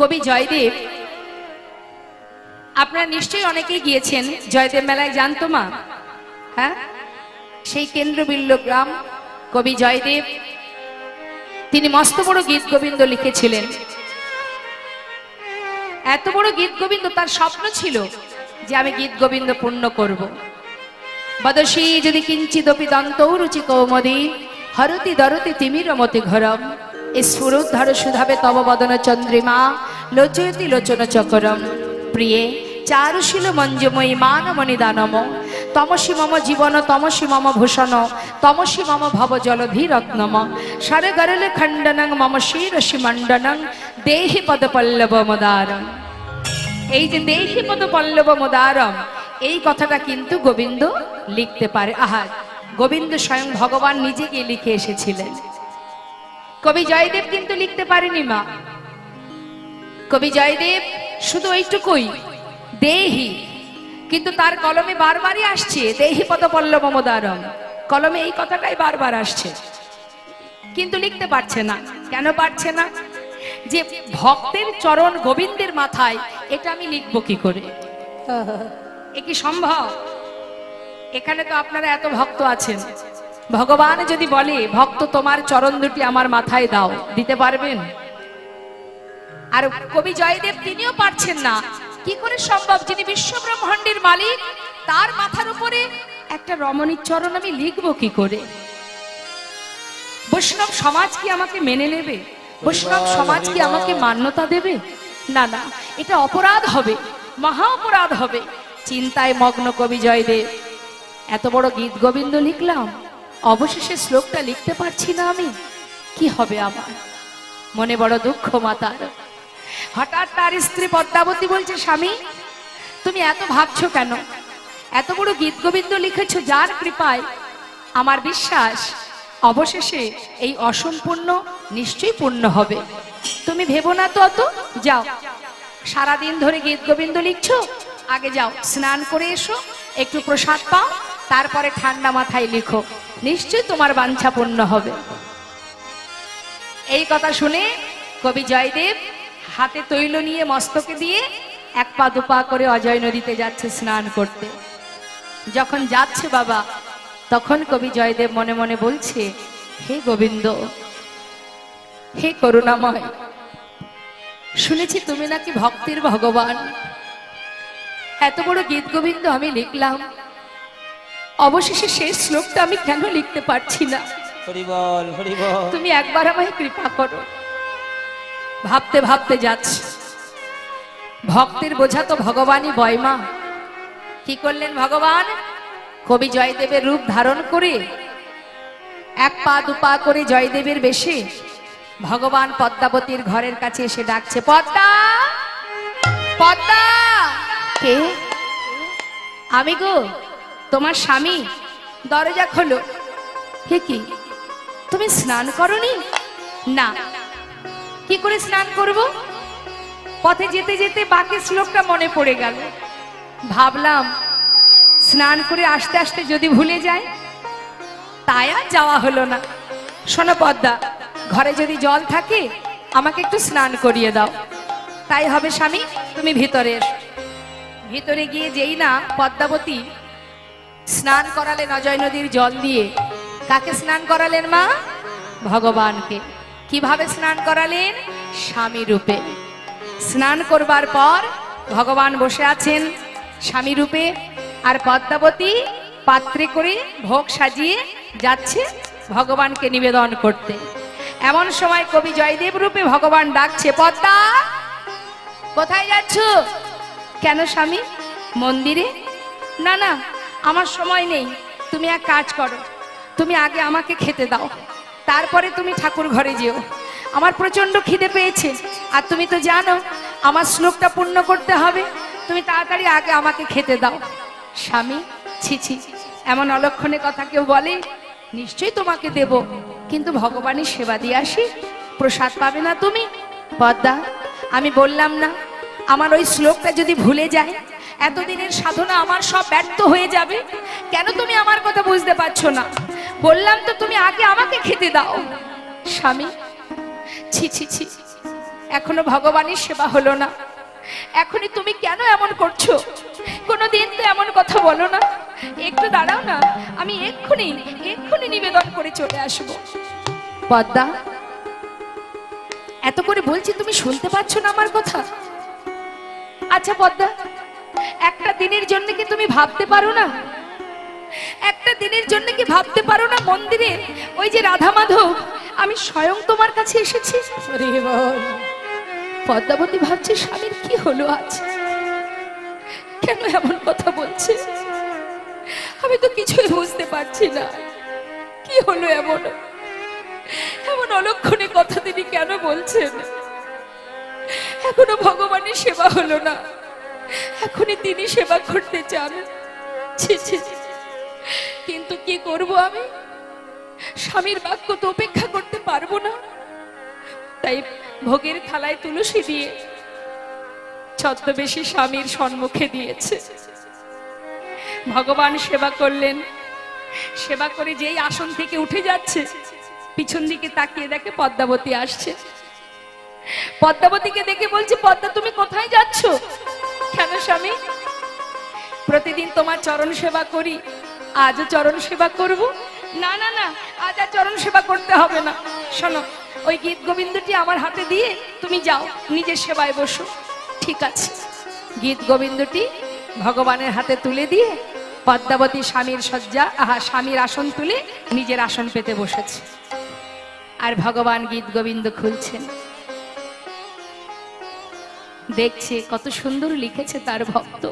কবি জয়দেব, আপনারা নিশ্চয়ই অনেকেই গিয়েছেন জয়দেব মেলায়, জানতো মা? হ্যাঁ, সেই কেন্দ্রবিল্ল গ্রাম কবি জয়দেব, তিনি মস্ত বড় গীত গোবিন্দ লিখেছিলেন। এত বড় গীত গোবিন্দ, তার স্বপ্ন ছিল যে আমি গীত গোবিন্দ পূর্ণ করব। বদসী যদি কিঞ্চিদপি দন্তৌ রুচি কৌমদী হরতি দরতি তিমিরমতি ঘরম স্ফুরোদ্ধর সুধাবে তব বদন চন্দ্রিমা লোচয়তি লোচন চকরম প্রিয়ে চারুশীল মঞ্জুময়ী মানমণি দানম তমসী মম জীবন তমসী মম ভূষণ তমসী মম ভব জলধি রত্নম সারে গরলে খণ্ডনং মম শিরসি মণ্ডনং দেহি পদ পল্লব মোদারম। এই যে দেহি পদ পল্লব মোদারম, এই কথাটা কিন্তু গোবিন্দ লিখতে পারে। আহা, গোবিন্দ স্বয়ং ভগবান নিজে গিয়ে লিখে এসেছিলেন। কবি জয়দেব কিন্তু লিখতে পারেনি মা। কবি জয়দেব শুধু ওইটুকুই দেহি, কিন্তু তার কলমে বারবারই আসছে দেহি পদ পল্লব মোদারম, কলমে এই কথাটাই বারবার আসছে, কিন্তু লিখতে পারছে না। কেন পারছে না? যে ভক্তের চরণ গোবিন্দের মাথায়, এটা আমি লিখবো কি করে? এ কি সম্ভব? এখানে তো আপনারা এত ভক্ত আছেন, ভগবান যদি বলে ভক্ত তোমার চরণ দুটি আমার মাথায় দাও, দিতে পারবেন? আর কবি জয়দেব তিনিও পারছেন না। কি করে সম্ভব? যিনি বিশ্ব ব্রহ্মাণ্ডের মালিক, তার মাথার উপরে একটা রমণীর চরণ আমি লিখবো কি করে? বৈষ্ণব সমাজ কি আমাকে মেনে নেবে? বৈষ্ণব সমাজ কি আমাকে মান্যতা দেবে? না না, এটা অপরাধ হবে, মহা অপরাধ হবে। চিন্তায় মগ্ন কবি জয়দেব, এত বড় গীত গোবিন্দ লিখলাম, অবশেষে শ্লোকটা লিখতে পারছি না আমি, কি হবে আমার? মনে বড় দুঃখ মাতার। হঠাৎ তার স্ত্রী পদ্মাবতী বলছে, স্বামী তুমি এত ভাবছো কেন? এত বড় গীত গোবিন্দ লিখেছো, যার কৃপায় আমার বিশ্বাস অবশেষে এই অসম্পূর্ণ নিশ্চয়ই পূর্ণ হবে। তুমি ভেবো না তো অত, যাও, সারাদিন ধরে গীত গোবিন্দ লিখছো, আগে যাও স্নান করে এসো, একটু প্রসাদ পাও, তারপরে ঠান্ডা মাথায় লিখো, নিশ্চয়ই তোমার বাঞ্ছা পূর্ণ হবে। এই কথা শুনে কবি জয়দেব হাতে তৈল নিয়ে মস্তকে দিয়ে এক পা দুপা করে অজয় নদীতে যাচ্ছে স্নান করতে। যখন যাচ্ছে বাবা, তখন কবি জয়দেব মনে মনে বলছে, হে গোবিন্দ, হে করুণাময়, শুনেছি তুমি নাকি ভক্তির ভগবান। এত বড় গীত গোবিন্দ আমি লিখলাম, অবশেষে শেষ শ্লোকটা আমি কেন লিখতে পারছি না? তুমি একবার আমায় কৃপা করো। ভাবতে ভাবতে যাচ্ছে, ভক্তের বোঝা তো ভগবানই বয় মা। কি করলেন ভগবান? কবি জয়দেবের রূপ ধারণ করে এক পা দুপা করে জয়দেবের বেশে ভগবান পদ্মাবতীর ঘরের কাছে এসে ডাকছে, পদ্মা, পদ্মা। কে? আমি গো, তোমার স্বামী, দরজা খোলো। কে? কি তুমি স্নান করনি? না। কি করে স্নান করব? পথে যেতে যেতে বাকি শ্লোকটা মনে পড়ে গেল, ভাবলাম স্নান করে আসতে আসতে যদি ভুলে যায়, তাই আর যাওয়া হলো না। শোনো পদ্মা, ঘরে যদি জল থাকে আমাকে একটু স্নান করিয়ে দাও। তাই হবে স্বামী, তুমি ভিতরে এসো। ভিতরে গিয়ে যেই না পদ্মাবতী স্নান করালেন অজয় নদীর জল দিয়ে। কাকে স্নান করালেন মা? ভগবানকে। কিভাবে স্নান করালেন? স্বামী রূপে। স্নান করবার পর ভগবান বসে আছেন স্বামী রূপে, আর পদ্মাবতী পাত্রে করে ভোগ সাজিয়ে যাচ্ছে ভগবানকে নিবেদন করতে। এমন সময় কবি জয়দেব রূপে ভগবান ডাকছে, পদ্মা, কোথায় যাচ্ছ? কেন স্বামী? মন্দিরে? না না, আমার সময় নেই। তুমি এক কাজ করো, তুমি আগে আমাকে খেতে দাও, তারপরে তুমি ঠাকুর ঘরে যেও। আমার প্রচন্ড খিদে পেয়েছে, আর তুমি তো জানো আমার শ্লোকটা পূর্ণ করতে হবে, তুমি তাড়াতাড়ি আগে আমাকে খেতে দাও। স্বামী, ছি ছি, এমন অলক্ষণে কথা কেউ বলে? নিশ্চয়ই তোমাকে দেব, কিন্তু ভগবানের সেবা দিয়ে আসি, প্রসাদ পাবে না তুমি? পদ্মা, আমি বললাম না, আমার ওই শ্লোকটা যদি ভুলে যায়, এতদিনের সাধনা আমার সব ব্যর্থ হয়ে যাবে। কেন তুমি আমার কথা বুঝতে পারছো না? বললাম তো তুমি আগে আমাকে খেতে দাও। স্বামী, ছি ছি ছি, এখনো ভগবানের সেবা হলো না, এখনই তুমি কেন এমন করছো? কোনোদিন তো এমন কথা বলো না। একটু দাঁড়াও না, আমি এক্ষুনি এক্ষুনি নিবেদন করে চলে আসবো। পদ্মা, এত করে বলছি, তুমি শুনতে পাচ্ছ না আমার কথা? আচ্ছা পদ্মা, একটা দিনের জন্য কি তুমি ভাবতে পারো না? একটা দিনের জন্য কি ভাবতে পারো না মন্দিরে ওই যে রাধা মাধব আমি স্বয়ং তোমার কাছে এসেছি? পদ্মাবতী ভাবছে স্বামীর কি হলো আজ, কেন এমন কথা বলছে? আমি তো কিছুই বুঝতে পারছি না, কি হলো এমন এমন অলক্ষণে কথা তিনি কেন বলছেন? এখনো ভগবানের সেবা হলো না, এখনই তিনি সেবা করতে চান। ছি ছি, কিন্তু কি করব আমি? স্বামীর বাক্য তো উপেক্ষা করতে পারবো না। তাই ভোগের থালায় তুলসী দিয়ে ছদ্মবেশী স্বামীর সম্মুখে দিয়েছে। ভগবান সেবা করলেন, সেবা করে যেই আসন থেকে উঠে যাচ্ছে, পিছন দিকে তাকিয়ে দেখে পদ্মাবতী আসছে। পদ্মাবতীকে দেখে বলছে, পদ্মা তুমি কোথায় যাচ্ছ? কেন স্বামী? প্রতিদিন তোমার চরণ সেবা করি, আজও চরণ সেবা করব। না না না, আজ আর চরণ সেবা করতে হবে না। শোনো, ওই গীত গোবিন্দটি আমার হাতে দিয়ে তুমি যাও, নিজের সেবায় বসো। ঠিক আছে। গীত গোবিন্দটি ভগবানের হাতে তুলে দিয়ে পদ্মাবতী স্বামীর শয্যা স্বামীর আসন তুলে নিজের আসন পেতে বসেছে। আর ভগবান গীত গোবিন্দ খুলছেন, দেখছে কত সুন্দর লিখেছে তার ভক্ত।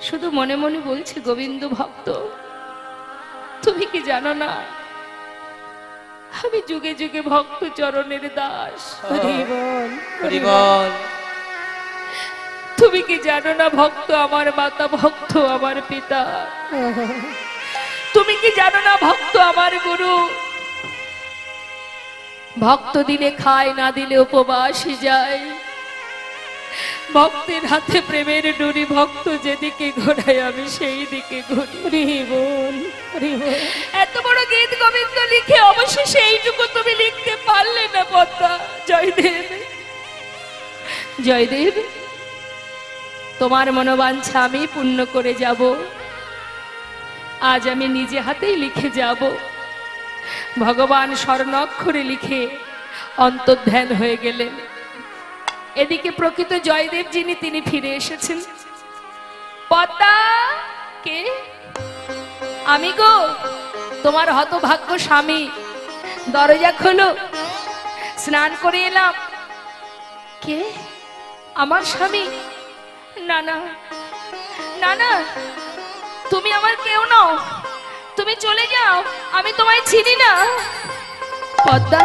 শুধু মনে মনে বলছে, গোবিন্দ ভক্ত, তুমি কি জানো না আমি যুগে যুগে ভক্ত চরণের দাস। তুমি কি জানো না ভক্ত আমার মাতা, ভক্ত আমার পিতা। তুমি কি জানো না ভক্ত আমার গুরু। ভক্ত দিলে খায়, না দিলে উপবাসী যায়। ভক্তের হাতে প্রেমের ডুরি, ভক্ত যেদিকে ঘোরায় আমি সেই দিকে ঘুরি। এত বড় গীত গোবিন্দ লিখে অবশেষে এইটুকু তুমি লিখতে পারলে না পদ্মা। জয়দেব, জয়দেব, তোমার মনোবাঞ্ছা আমি পূর্ণ করে যাব। আজ আমি নিজে হাতেই লিখে যাব। ভগবান স্বর্ণাক্ষরে লিখে অন্তর্ধান হয়ে গেলেন। এদিকে প্রকৃত জয়দেব যিনি, তিনি ফিরে এসেছেন। পদ্মা, কে? আমি গো, তোমার হতভাগ্য স্বামী। দরজা খোলো, স্নান করে এলাম। কে? আমার স্বামী? না না না না, তুমি আমার কেউ নও, তুমি চলে যাও, আমি তোমায় চিনি না। পদ্মা,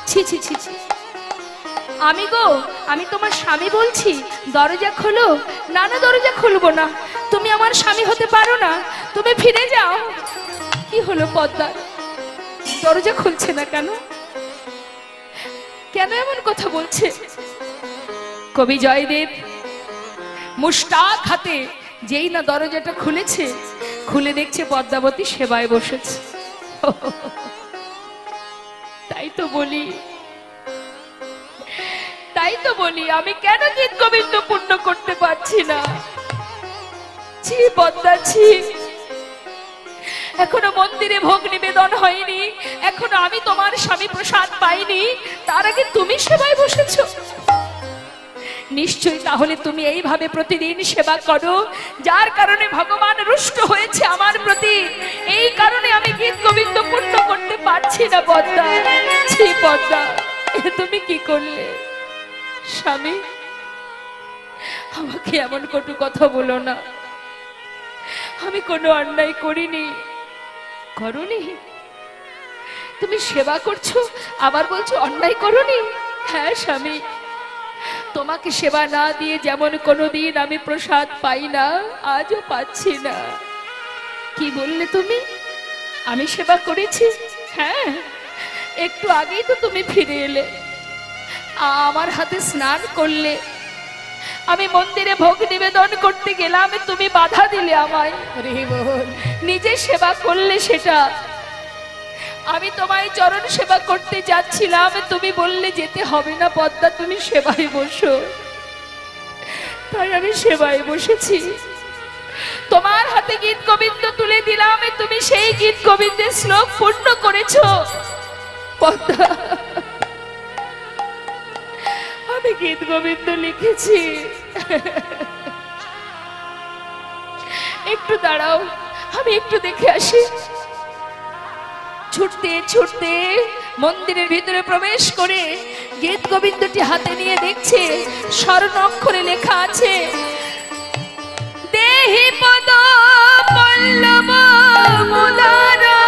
ছি ছি ছি ছি, আমি গো, আমি তোমার স্বামী বলছি, দরজা খোলো। না না, দরজা খুলবো না, তুমি আমার স্বামী হতে পারো না, তুমি ফিরে যাও। কি হলো পদ্মা, দরজা খুলছে না কেন? কেন এমন কথা বলছে? কবি জয়দেব মুষ্টাক হাতে যেই না দরজাটা খুলেছে, খুলে দেখছে পদ্মাবতী সেবায় বসেছে। তাই তো বলি, তাই তো বলি, আমি কেন গীত গোবিন্দ পূর্ণ করতে পারছি না? ছি পদ্মা, ছি। এখনো মন্দিরে ভোগ নিবেদন হয়নি, এখনো আমি তোমার স্বামী প্রসাদ পাইনি, তার আগে তুমি সেবায় বসেছ। নিশ্চয়ই তাহলে তুমি এইভাবে প্রতিদিন সেবা করো, যার কারণে ভগবান রুষ্ট হয়েছে আমার প্রতি। এই কারণে আমি গীত গোবিন্দ পূর্ণ করতে পারছি না পদ্মা। ছি পদ্মা, তুমি কি করলে? স্বামী, আমাকে এমন কটু কথা বলো না। আমি কোনো অন্যায় করিনি। করনি? তুমি সেবা করছো আবার বলছো অন্যায় করনি? হ্যাঁ স্বামী, তোমাকে সেবা না দিয়ে যেমন কোনোদিন আমি প্রসাদ পাই না, আজও পাচ্ছি না। কি বললে তুমি? আমি সেবা করেছি? হ্যাঁ, একটু আগেই তো তুমি ফিরে এলে, আমার হাতে স্নান করলে, আমি মন্দিরে ভোগ নিবেদন করতে গেলাম, তুমি বাধা দিলে আমায়। নিজে সেবা করলে সেটা, আমি তোমায় চরণ সেবা করতে যাচ্ছিলাম, তুমি বললে যেতে হবে না পদ্মা, তুমি সেবায় বসো। তাই আমি সেবায় বসেছি। তোমার হাতে গীত গোবিন্দ তুলে দিলাম, তুমি সেই গীত গোবিন্দের শ্লোক পূর্ণ করেছো পদ্মা। আমি গীত গোবিন্দ লিখেছি। একটু দাঁড়াও, আমি একটু দেখে আসি। ছুটতে ছুটতে মন্দিরের ভিতরে প্রবেশ করে গীত গোবিন্দটি হাতে নিয়ে দেখছে স্বর্ণ অক্ষরে লেখা আছে, দেহি পদ পল্লব মুদারা,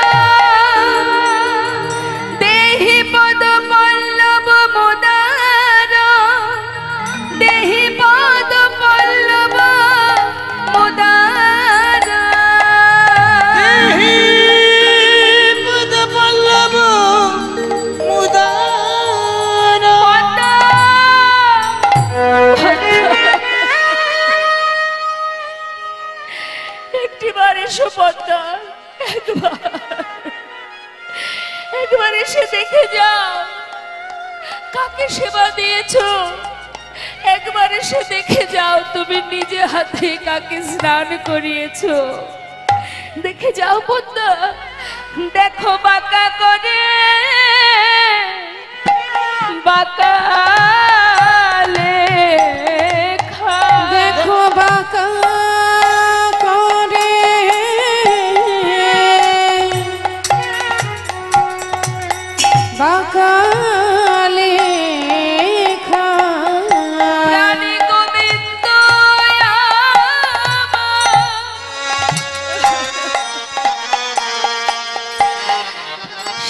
দেহি পদ পল্লব মুদারা, দেহি পদ পল্লব মুদারা, দেহি পদ পল্লব মুদারা। একটিবার এসো পদ্মা, একবার এসে দেখে যাও কাকে সেবা দিয়েছো। একবার এসে দেখে যাও তুমি নিজে হাতে কাকে স্নান করিয়েছো। দেখে যাও পদ্মা, দেখো বাঁকা করে বাঁকা লেখা, দেখো বাঁকা করে বাঁকা লেখা, প্রাণী গোবিন্দ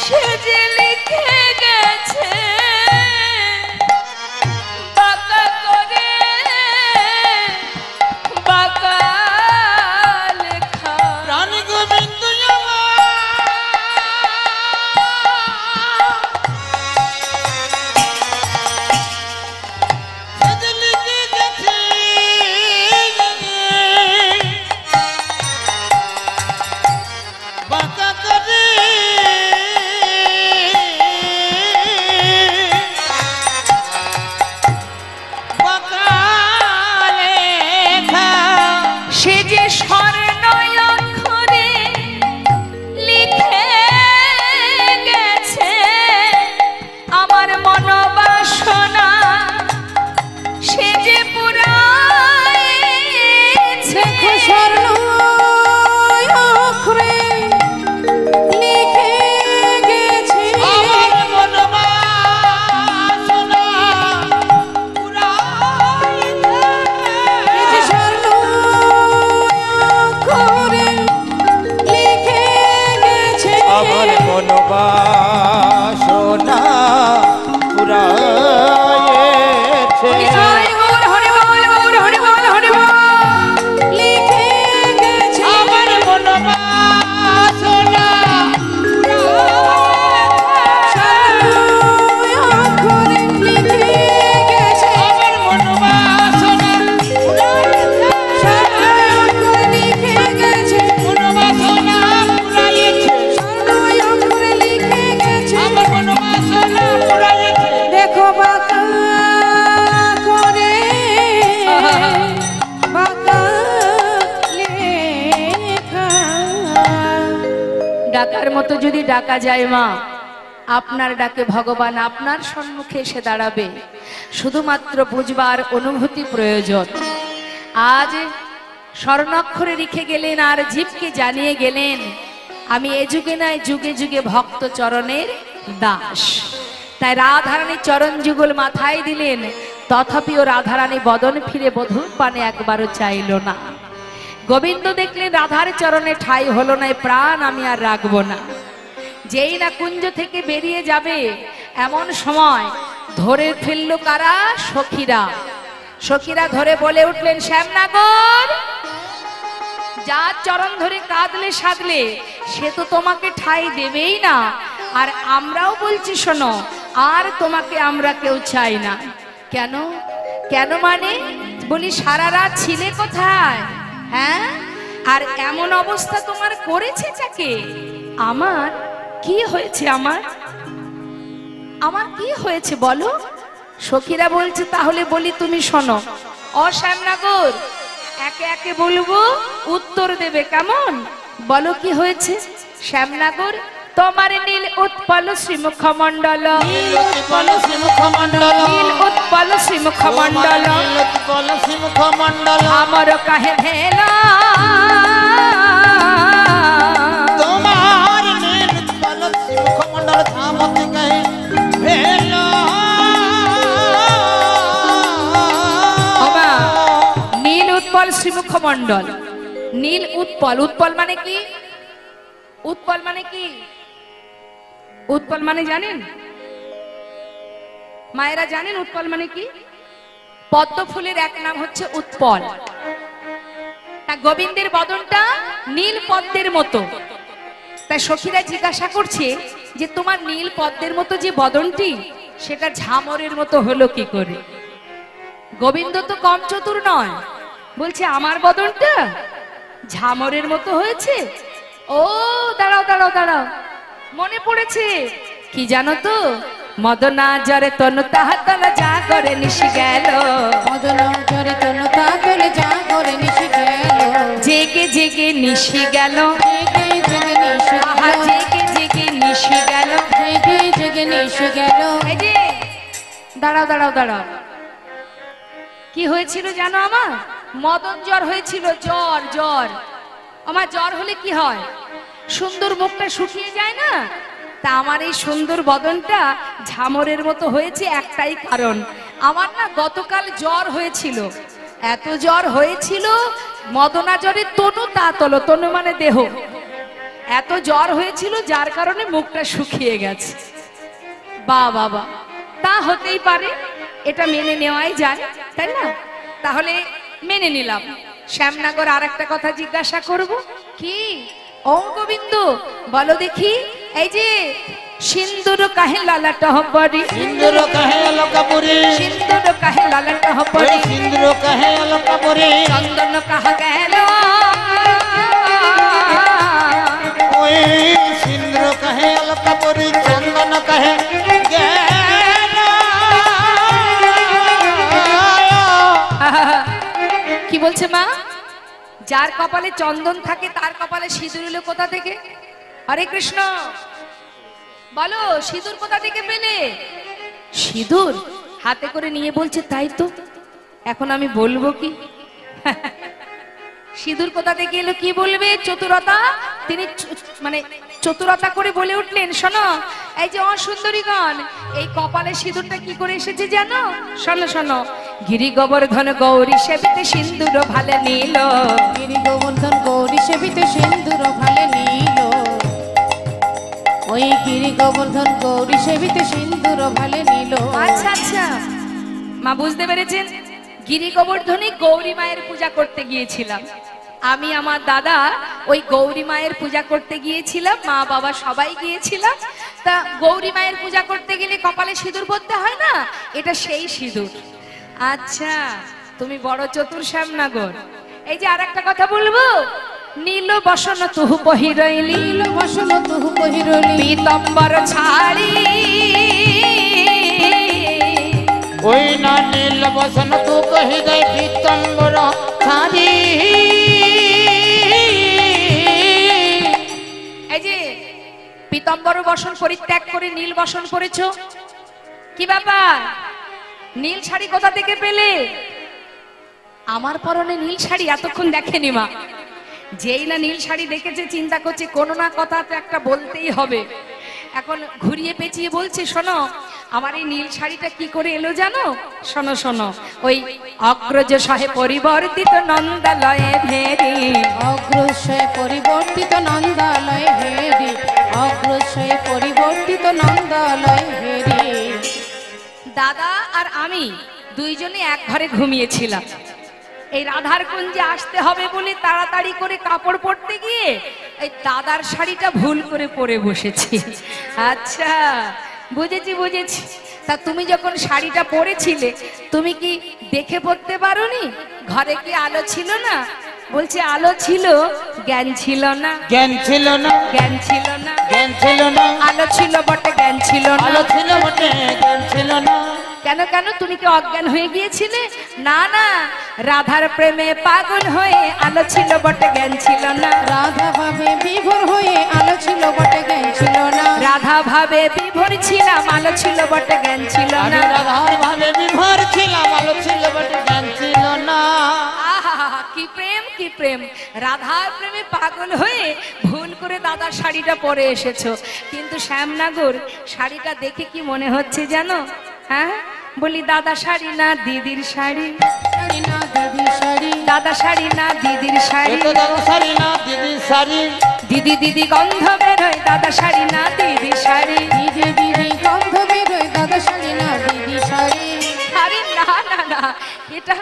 সে যে লিখে গেছে বাঁকা করে বাঁকা লেখা। রানী গোবিন্দ বাঁকা করে বাঁকা লেখা, সে যে স্বর্ণ অক্ষরে লিখে গেছে আমার মনোবাসনা, সে যে পুরাইছে। দেখো স্বর্ণ অক্ষরে লিখে গেছে আমার মনোবাসনা পুরাইছে। এই যে স্বর্ণ অক্ষরে লিখে গেছে আমার মনোবাসনা পুরাইছে। লিখে গেছে আমার মনোবাসনা অক্ষরে লিখে গেছে আমার মনোবাসনা অক্ষরে লিখে গেছে মনোবাসনা পুরাইছে। অক্ষরে লিখে গেছে আমার মনোবাসনা পুরাইছে। দেখো বাঁকা করে বাঁকা লেখা। ডাকার মতো যদি ডাকা যায় মা, আপনার ডাকে ভগবান আপনার সম্মুখে এসে দাঁড়াবে। শুধুমাত্র বুঝবার অনুভূতি প্রয়োজন। আজ স্বর্ণাক্ষরে লিখে গেলেন আর জীবকে জানিয়ে গেলেন আমি এ যুগে নয় যুগে যুগে ভক্ত চরণের দাস। তাই রাধারানী চরণ যুগল মাথায় দিলেন, তথাপিও রাধারানী বদন ফিরে বধূর পানে একবারও চাইল না। গোবিন্দ দেখলেন রাধার চরণে ঠাঁই হলো না, প্রাণ আমি আর রাখবো না। যেই না কুঞ্জ থেকে বেরিয়ে যাবে এমন সময় ধরে ফেলল কারা? সখীরা। সখীরা ধরে বলে উঠলেন, শ্যামনগর যার চরণ ধরে কাঁদলে সাধলে সে তো তোমাকে ঠাঁই দেবেই না, আর আমরাও বলছি শোনো, আর তোমাকে আমরা কেউ চাই না। কেন? কেন মানে? বলি সারা রাত ছিলে কোথায়? হ্যাঁ, আর এমন অবস্থা তোমার করেছে যাকে? আমার কি হয়েছে আমার, আমার কি হয়েছে বলো। সখীরা বলছে তাহলে বলি তুমি শোনো। ও শ্যামনগর, একে একে বলবো, উত্তর দেবে কেমন? বলো কি হয়েছে। শ্যামনগর, তোমার নীল উৎপল শ্রীমুখমণ্ডল, নীল উৎপল শ্রীমুখমণ্ডল, নীল উৎপল শ্রীমুখমণ্ডল, নীল উৎপল শ্রীমুখমণ্ডল, আমার কাহে ভেলা, তোমার নীল উৎপল শ্রীমুখমণ্ডল ধামতে কাহে ভেলা। বাবা, নীল উৎপল শ্রীমুখমণ্ডল, নীল উৎপল, উৎপল মানে কি? উৎপল মানে কি? উৎপল মানে জানেন মায়েরা, জানেন উৎপল মানে কি? পদ্ম ফুলের এক নাম হচ্ছে উৎপল। তা গোবিন্দের বদনটা নীল পদ্মের মতো। তাই সখীরা জিজ্ঞাসা করছে যে তোমার নীল পদ্মের মতো যে বদনটি, সেটা ঝামরের মতো হলো কি করে? গোবিন্দ তো কম চতুর নয়, বলছে আমার বদনটা ঝামরের মতো হয়েছে। ও দাঁড়াও দাঁড়াও দাঁড়াও, মনে পড়েছে কি জানো তো? মদনা জরে তনু তাহা তলা যা করে নিশি গেল, মদনা জরে তনু তাহা তলা যা করে নিশি গেল, জেগে জেগে নিশি গেল, জেগে জেগে নিশি আহা গেল, জেগে জেগে নিশি গেল, জেগে জেগে নিশি গেল। এই যে দাঁড়াও দাঁড়াও দাঁড়াও, কি হয়েছিল জানো? আমার মদন জ্বর হয়েছিল, জ্বর জ্বর। আমার জ্বর হলে কি হয়? সুন্দর মুখটা শুকিয়ে যায় না? তা আমার এই সুন্দর বদনটা ঝামরের মতো হয়েছে একটাই কারণ, আমার না গতকাল জ্বর হয়েছিল। এত জ্বর হয়েছিল, মদনা জ্বরে তনু তা তলো, তনু মানে দেহ, এত জ্বর হয়েছিল যার কারণে মুখটা শুকিয়ে গেছে। বা বাবা, তা হতেই পারে, এটা মেনে নেওয়াই যায়, তাই না? তাহলে মেনে নিলাম। শ্যামনগর আর একটা কথা জিজ্ঞাসা করব। কি? ও গোবিন্দ, বলো দেখি, এই যে সিন্দুর কাহে লালাট হপরি, সিন্দুর কাহে অলকাপুরি, সিন্দুর কাহে লালাট হপরি, সিন্দুর কাহে অলকাপুরি, চন্দন কাহা গেল, ওই সিন্দুর কাহে অলকাপুরি, চন্দন কাহে গেল। কি বলছে মা? যার কপালে চন্দন থাকে তার কপালে সিঁদুর এলো কোথা থেকে? হরে কৃষ্ণ, বলো সিঁদুর কোথা থেকে পেলে? সিঁদুর হাতে করে নিয়ে বলছে তাই তো, এখন আমি বলবো কি? সিঁদুর কোথা থেকে এলো কি বলবে? চতুরতা, তিনি মানে চতুরতা করে বলে উঠলেন, শোনো এই যে অসুন্দরীগণ, এই কপালে সিঁদুরটা কি করে এসেছে জানো? শোনো শোনো, গিরি গোবর্ধন গৌরী সেবিতে সিন্দুর ভালে নীল, গিরি গোবর্ধন গৌরী সেবিতে সিন্দুর ভালে নীল, ওই গিরি গোবর্ধন গৌরী সেবিতে সিন্দুর ভালে নীল। আচ্ছা আচ্ছা, মা বুঝতে পেরেছেন? গিরি গোবর্ধনে গৌরী মায়ের পূজা করতে গিয়েছিলাম আমি, আমার দাদা ওই গৌরী মায়ের পূজা করতে গিয়েছিলাম, মা বাবা সবাই গিয়েছিলাম। তা গৌরী মায়ের পূজা করতে গেলে কপালে সিঁদুর পরতে হয় না? এটা সেই সিঁদুর। আচ্ছা, তুমি বড় চতুর শ্যামনগর। এই যে আর একটা কথা বলবো, নীল বসন তুহু পহিরইলি, নীল বসন তুহু পহিরলি, পীতম্বর ছাড়ি, ওই না নীল বসন তু কহি গই পীতম্বর ছাড়ি। এই যে পীতম্বর বসন পরিত্যাগ করে নীল বসন করেছো, কি ব্যাপার? নীল শাড়ি কোথা থেকে পেলে? আমার পরনে নীল শাড়ি এতক্ষণ দেখেনি মা। যেই না নীল শাড়ি দেখেছে চিন্তা করছে কোনো না কথা তো একটা বলতেই হবে। এখন ঘুরিয়ে পেঁচিয়ে বলছে, শোনো আমার এই নীল শাড়িটা কি করে এলো জানো? শোনো শোনো, ওই অগ্রজ সহে পরিবর্তিত নন্দালয়ে ভেরি, অগ্রসয়ে পরিবর্তিত নন্দালয় হেরি, অগ্রসয়ে পরিবর্তিত নন্দালয় হেরি। দাদা আর আমি দুইজনে এক ঘরে ঘুমিয়েছিলাম। এই রাধার কুঞ্জে আসতে হবে বলে তাড়াতাড়ি করে কাপড় পরতে গিয়ে এই দাদার শাড়িটা ভুল করে পরে বসেছি। আচ্ছা বুঝেছি বুঝেছি। তা তুমি যখন শাড়িটা পরেছিলে তুমি কি দেখে পড়তে পারোনি? ঘরে কি আলো ছিল না? বলছে আলো ছিল, জ্ঞান ছিল না। জ্ঞান ছিল না, জ্ঞান ছিল না। জ্ঞান জ্ঞান ছিল না, আলো ছিল বটে জ্ঞান ছিল না। আলো ছিল বটে জ্ঞান ছিল না। কেন কেন তুমি কি অজ্ঞান হয়ে গিয়েছিলে? না না, রাধার প্রেমে পাগল হয়ে আলো ছিল বটে জ্ঞান ছিল না। রাধা ভাবে বিভোর হয়ে আলো ছিল বটে জ্ঞান ছিল না। রাধা ভাবে বিভোর ছিলাম, আলো ছিল বটে জ্ঞান ছিল আমি না। রাধার ভাবে বিভোর ছিলাম, আলো ছিল বটে জ্ঞান ছিল না। আহা, কি প্রেম কি প্রেম! রাধার প্রেমে পাগল হয়ে ভুল করে দাদার শাড়িটা পরে এসেছো, কিন্তু শ্যামনগর শাড়িটা দেখে কি মনে হচ্ছে জানো? হ্যাঁ, বলি দাদা শাড়ি না দিদির শাড়ি, শাড়ি না দিদির শাড়ি, দাদা শাড়ি না দিদির শাড়ি। এতো দাদা শাড়ি না দিদির শাড়ি, দিদি দিদি গন্ধ বেরোয়, দাদা শাড়ি না দিদির শাড়ি। দিদি দিদি গন্ধ বেরোয়, দাদা শাড়ি না দিদির শাড়ি। আরে না না না, এটা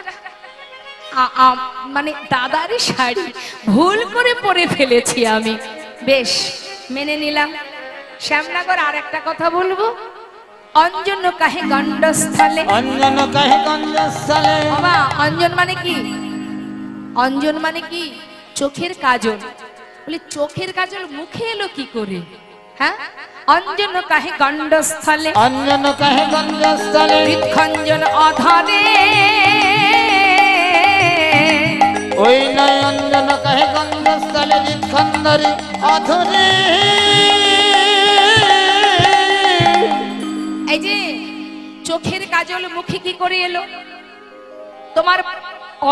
মানে দাদারই শাড়ি, ভুল করে পরে ফেলেছি আমি। বেশ, মেনে নিলাম। শ্যামনগর আর একটা কথা বলবো, অঞ্জন কাহে গণ্ডস্থলে। অঞ্জন কাহে গঞ্জস্থলে। বাবা, অঞ্জন মানে কি? অঞ্জন মানে কি? চোখের কাজল। বলি চোখের কাজল মুখে এলো কি করে? হ্যাঁ, অঞ্জন কাহে গণ্ডস্থলে, অঞ্জন কাহে গঞ্জস্থলে। হৃৎখঞ্জন অধরে। ওই নয় অঞ্জন কাহে গঞ্জস্থলে, হৃৎখন্দরে অধরে। এই যে চোখের কাজল মুখে কি করে এলো? তোমার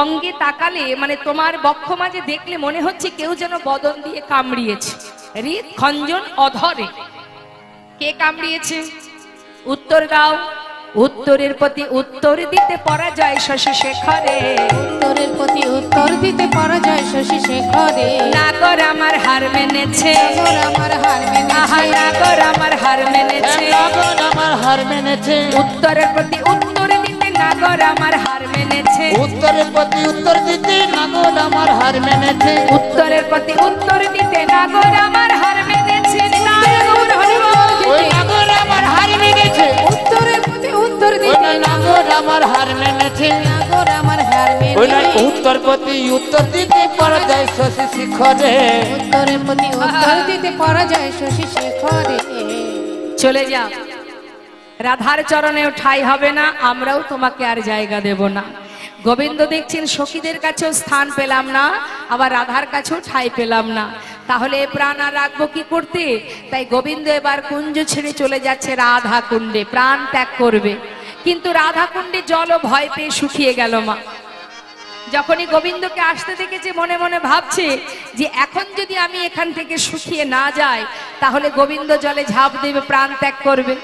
অঙ্গে তাকালে, মানে তোমার বক্ষ মাঝে দেখলে মনে হচ্ছে কেউ যেন বদন দিয়ে কামড়িয়েছে। হৃৎখঞ্জন অধরে। কে কামড়িয়েছে? উত্তর দাও। উত্তরের প্রতি উত্তর দিতে পরাজয় শশী শেখরে। উত্তরের প্রতি উত্তর দিতে পরাজয় শশী শেখরে। নাগর আমার হার মেনেছে, নাগর আমার হার আহা মেনেছে, নাগর আমার হার মেনেছে। নাগর আমার হার মেনেছে। উত্তরের প্রতি উত্তর দিতে নাগর আমার হার মেনেছে। উত্তরের প্রতি উত্তর দিতে নাগর আমার হার মেনেছে। উত্তরের প্রতি উত্তর দিতে নাগর আমার হার মেনেছে। ওই নাগর আমার হার মেনেছে। উত্তরের প্রতি উত্তর ওই দিতে নয় নাগর আমার হার মেনেছে। নাগর আমার হার ওই নয় মেনেছে। উত্তর প্রতি উত্তর দিতে পরাজয় শশী শিখরে। উত্তরের প্রতি উত্তর দিতে পরাজয় শশী শেখরে। চলে যাও, রাধার চরণেও ঠাঁই হবে না, আমরাও তোমাকে আর জায়গা দেব না। গোবিন্দ দেখছেন সখীদের কাছেও স্থান পেলাম না, আবার রাধার কাছেও ঠাঁই পেলাম না, তাহলে এ প্রাণ আর রাখবো কি করতে? তাই গোবিন্দ এবার কুঞ্জ ছেড়ে চলে যাচ্ছে রাধা কুণ্ডে, প্রাণ ত্যাগ করবে। কিন্তু রাধা কুণ্ডে জলও ভয় পেয়ে শুকিয়ে গেল মা। যখনই গোবিন্দকে আসতে দেখেছে মনে মনে ভাবছে যে এখন যদি আমি এখান থেকে শুকিয়ে না যাই তাহলে গোবিন্দ জলে ঝাঁপ দেবে, প্রাণ ত্যাগ করবে।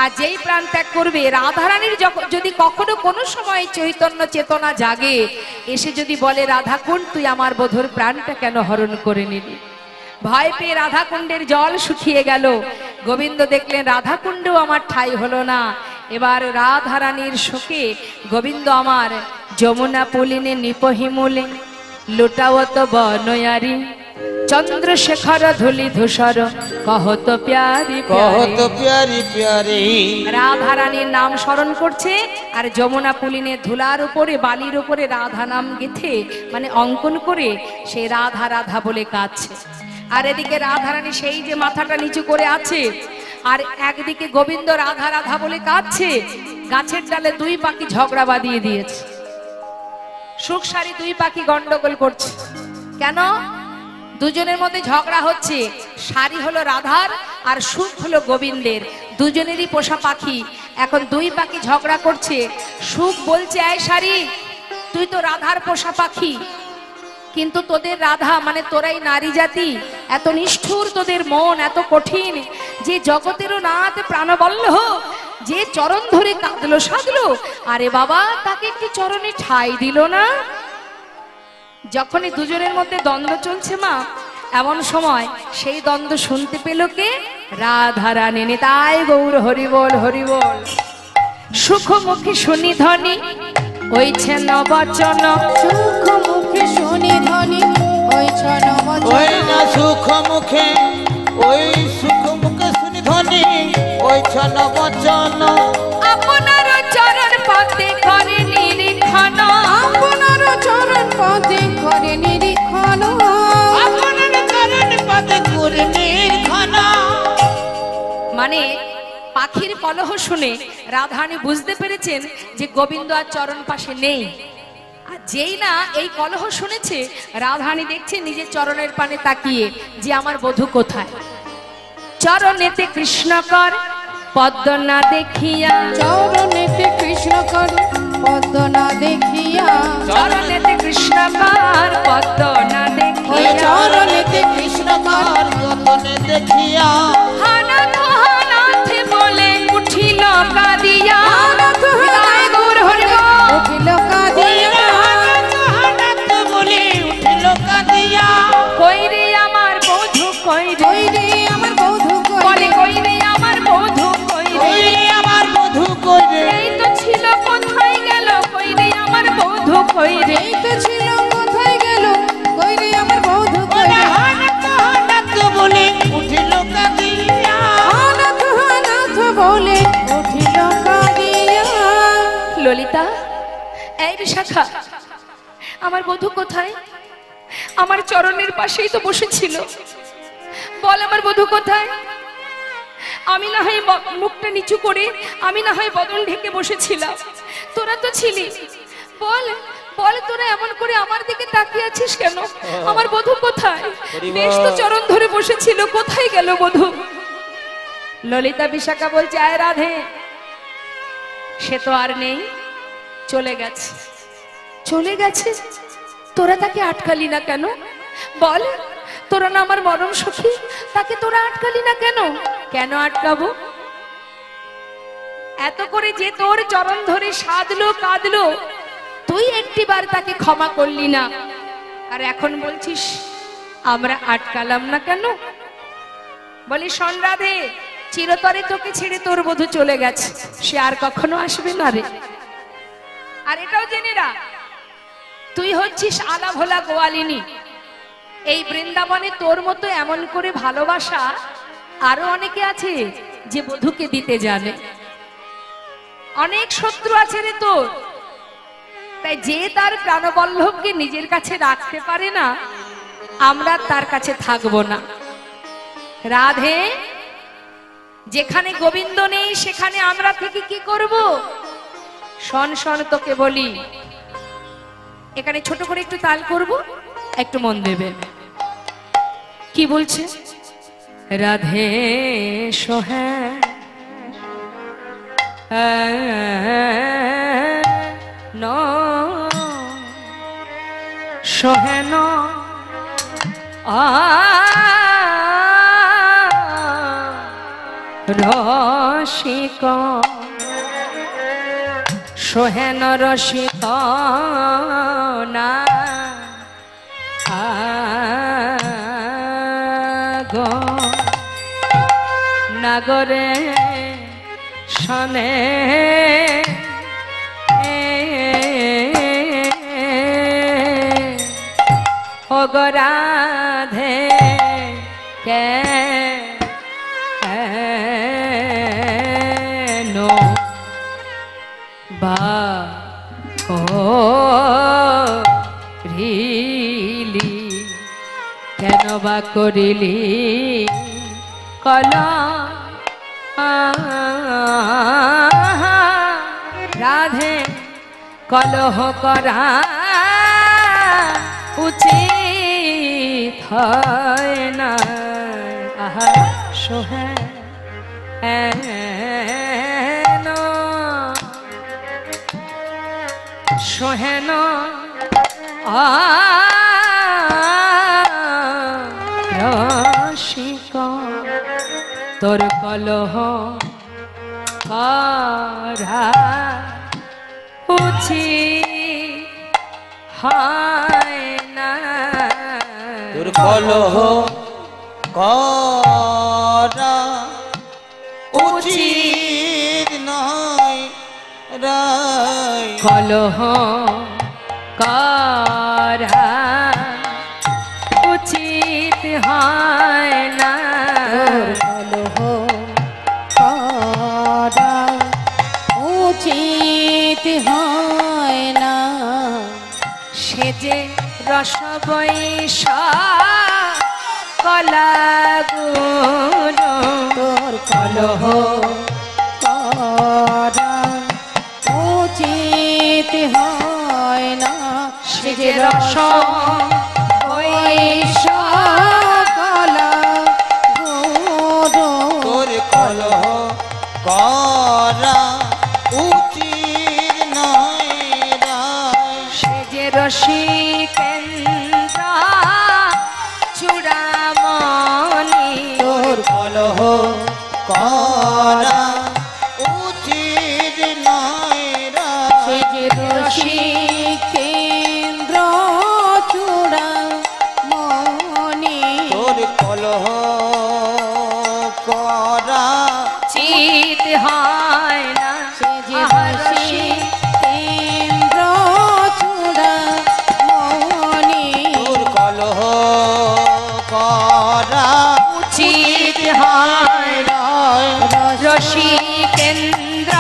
আর যেই প্রাণ ত্যাগ করবে, রাধারানীর যদি কখনো কোনো সময় চৈতন্য চেতনা জাগে, এসে যদি বলে রাধা কুণ্ড তুই আমার বধূর প্রাণটা কেন হরণ করে নিলি, ভয় পেয়ে রাধা কুণ্ডের জল শুকিয়ে গেল। গোবিন্দ দেখলেন রাধা কুণ্ডেও আমার ঠাঁই হলো না। এবার রাধারানীর শোকে গোবিন্দ আমার যমুনা পুলিনে নিপহিমূলে লুটাওত বনয়ারি চন্দ্রশেখর ধুলি ধূসর কহত প্যারি কহত প্যারি প্যারি। রাধারানীর নাম স্মরণ করছে আর যমুনা পুলিনে ধুলার উপরে বালির উপরে রাধা নাম গেথে মানে অঙ্কন করে সে রাধা রাধা বলে কাঁদছে। আর এদিকে রাধারানী সেই যে মাথাটা নিচু করে আছে, আর একদিকে গোবিন্দ রাধা রাধা বলে কাঁদছে। গাছের ডালে দুই পাখি ঝগড়া বাঁধিয়ে দিয়েছে। সুখ সারি দুই পাখি গন্ডগোল করছে। কেন? দুজনের মধ্যে ঝগড়া হচ্ছে। সারি হলো রাধার আর সুখ হলো গোবিন্দের, দুজনেরই পোষা পাখি। এখন দুই পাখি ঝগড়া করছে। সুখ বলছে এই সারি তুই তো রাধার পোষা পাখি, কিন্তু তোদের রাধা মানে তোরাই নারী জাতি, এত নিষ্ঠুর তোদের মন, এত কঠিন যে জগতেরও নাথ প্রাণবল্লভ যে চরণ ধরে কাঁদলো সাধলো, আরে বাবা তাকে একটি চরণে ঠাঁই দিল না। যখনই দুজনের মধ্যে দ্বন্দ্ব চলছে মা, এমন সময় সেই দ্বন্দ্ব শুনতে পেল কে? রাধারানী। নিতাই গৌর হরিবোল হরিবোল। সুখ মুখে শুনি ধ্বনি ওইছে নবচন, সুখ মুখে শুনি ধ্বনি ওইছে নবচন। ওই না সুখ মুখে, ওই সুখ মুখে শুনি ধ্বনি ওইছে নবচন। আপনার চরণ পথে করে নিরীক্ষণ, আপনার চরণ পদে করে নিরীক্ষণ, আপনার চরণ পদে করে নিরীক্ষণ। আখির কলহ শুনে রাধারানী বুঝতে পেরেছেন যে গোবিন্দ আর চরণ পাশে নেই। আর যেই না এই কলহ শুনেছে, রাধারানী দেখছে নিজের চরণের পানে তাকিয়ে যে আমার বধূ কোথায়। চরণেতে কৃষ্ণ কর পদ্ম না দেখিয়া, চরণেতে কৃষ্ণ কর পদ্ম না দেখিয়া, চরণেতে কৃষ্ণ কর পদ্ম না ওই দেখিয়া, চরণেতে কৃষ্ণ কর যতনে দেখিয়া, হানাথ হানাথ বলে উঠিল কাঁদিয়া। হানাথ হৃদয় গৌর হরি বল। উঠিল কাঁদিয়া, হানাত বলে উঠিল কাঁদিয়া, কই রে আমার বধূ কই রে, কই রে আমার বধূ কই বলে রে, কই রে আমার বধূ কই রে, ওই আমার বধূ কই রে, এই তো ছিল কোথায় গেল, কই রে আমার বধূ কই রে। এই তো ছিল কোথায় গেল, কই রে আমার বধূ কই ওরে রে, হানাত বলে উঠিল কাঁদিয়া, হানাথ হানাথ বলে উঠিল কাঁদিয়া। ললিতা, এই বিশাখা, আমার বধূ কোথায়? আমার চরণের পাশেই তো বসেছিল, বল আমার বধূ কোথায়? আমি না হয় মুখটা নিচু করে, আমি না হয় বদন ঢেকে বসেছিলাম, তোরা তো ছিলি, বল বল তোরা এমন করে আমার দিকে তাকিয়ে আছিস কেন? আমার বধূ কোথায়? বেশ তো চরণ ধরে বসেছিল, কোথায় গেল বধূ? ললিতা বিশাখা বলছে, আয় রাধে, সে তো আর নেই, চলে গেছে। চলে গেছে? তোরা তাকে আটকালি না কেন? বল, তোরা না আমার মরম সখী, তাকে তোরা আটকালি না কেন? কেন আটকাবো? এত করে যে তোর চরণ ধরে সাধলো কাঁদলো, তুই একটিবার তাকে ক্ষমা করলি না, আর এখন বলছিস আমরা আটকালাম না কেন? বলি শোন রাধে, চিরতরে তোকে ছেড়ে তোর বধূ চলে গেছে, সে আর কখনো আসবে না রে। আর এটাও জেনে রাখ, তুই হচ্ছিস আলা ভোলা গোয়ালিনী। এই বৃন্দাবনে তোর মতো এমন করে ভালোবাসা আরো অনেকে আছে যে বধূকে দিতে জানে। অনেক শত্রু আছে রে তোর, তাই যে তার প্রাণবল্লভকে নিজের কাছে রাখতে পারে না, আমরা তার কাছে থাকবো না। রাধে, যেখানে গোবিন্দ নেই সেখানে আমরা থেকে কি করব? শোন শোন, তোকে বলি, এখানে ছোট করে একটু তাল করব, একটু মন দেবে। কি বলছে? রাধে সোহে ন সোহে ন রসিক সোহেন রসিক না গো নাগরে শনে ও গো রাধে কে নো বা করিলি, কেন বা করিলি কলা রাধে? কলহ করা উচিত হয় না। আহা সোহে সোহেন রসিক, তোর কলহ করা উচিত হয় না। তোর কলহ করা উচিত নয় রাই, কলহ করা উচিত হয় না। কলহ করা উচিত হয় না। সে যে রস বৈষ কলা গুণ, তোর কলহ যে রস ওই সকল গুণ তোর কলহ করা উচিত নয় রায়। সে যে রসিকেন্দ্র চূড়ামণি তোর কলহ করা উচিত নয় রায়। সে যে রসিকেন্দ্র চূড়ামণি তোর কলহ করা চিত হয় না সে যে রসি রসিকেন্দ্র চূড়ামণি তোর কলহ করা উচিত হয় রায়। রসিকেন্দ্র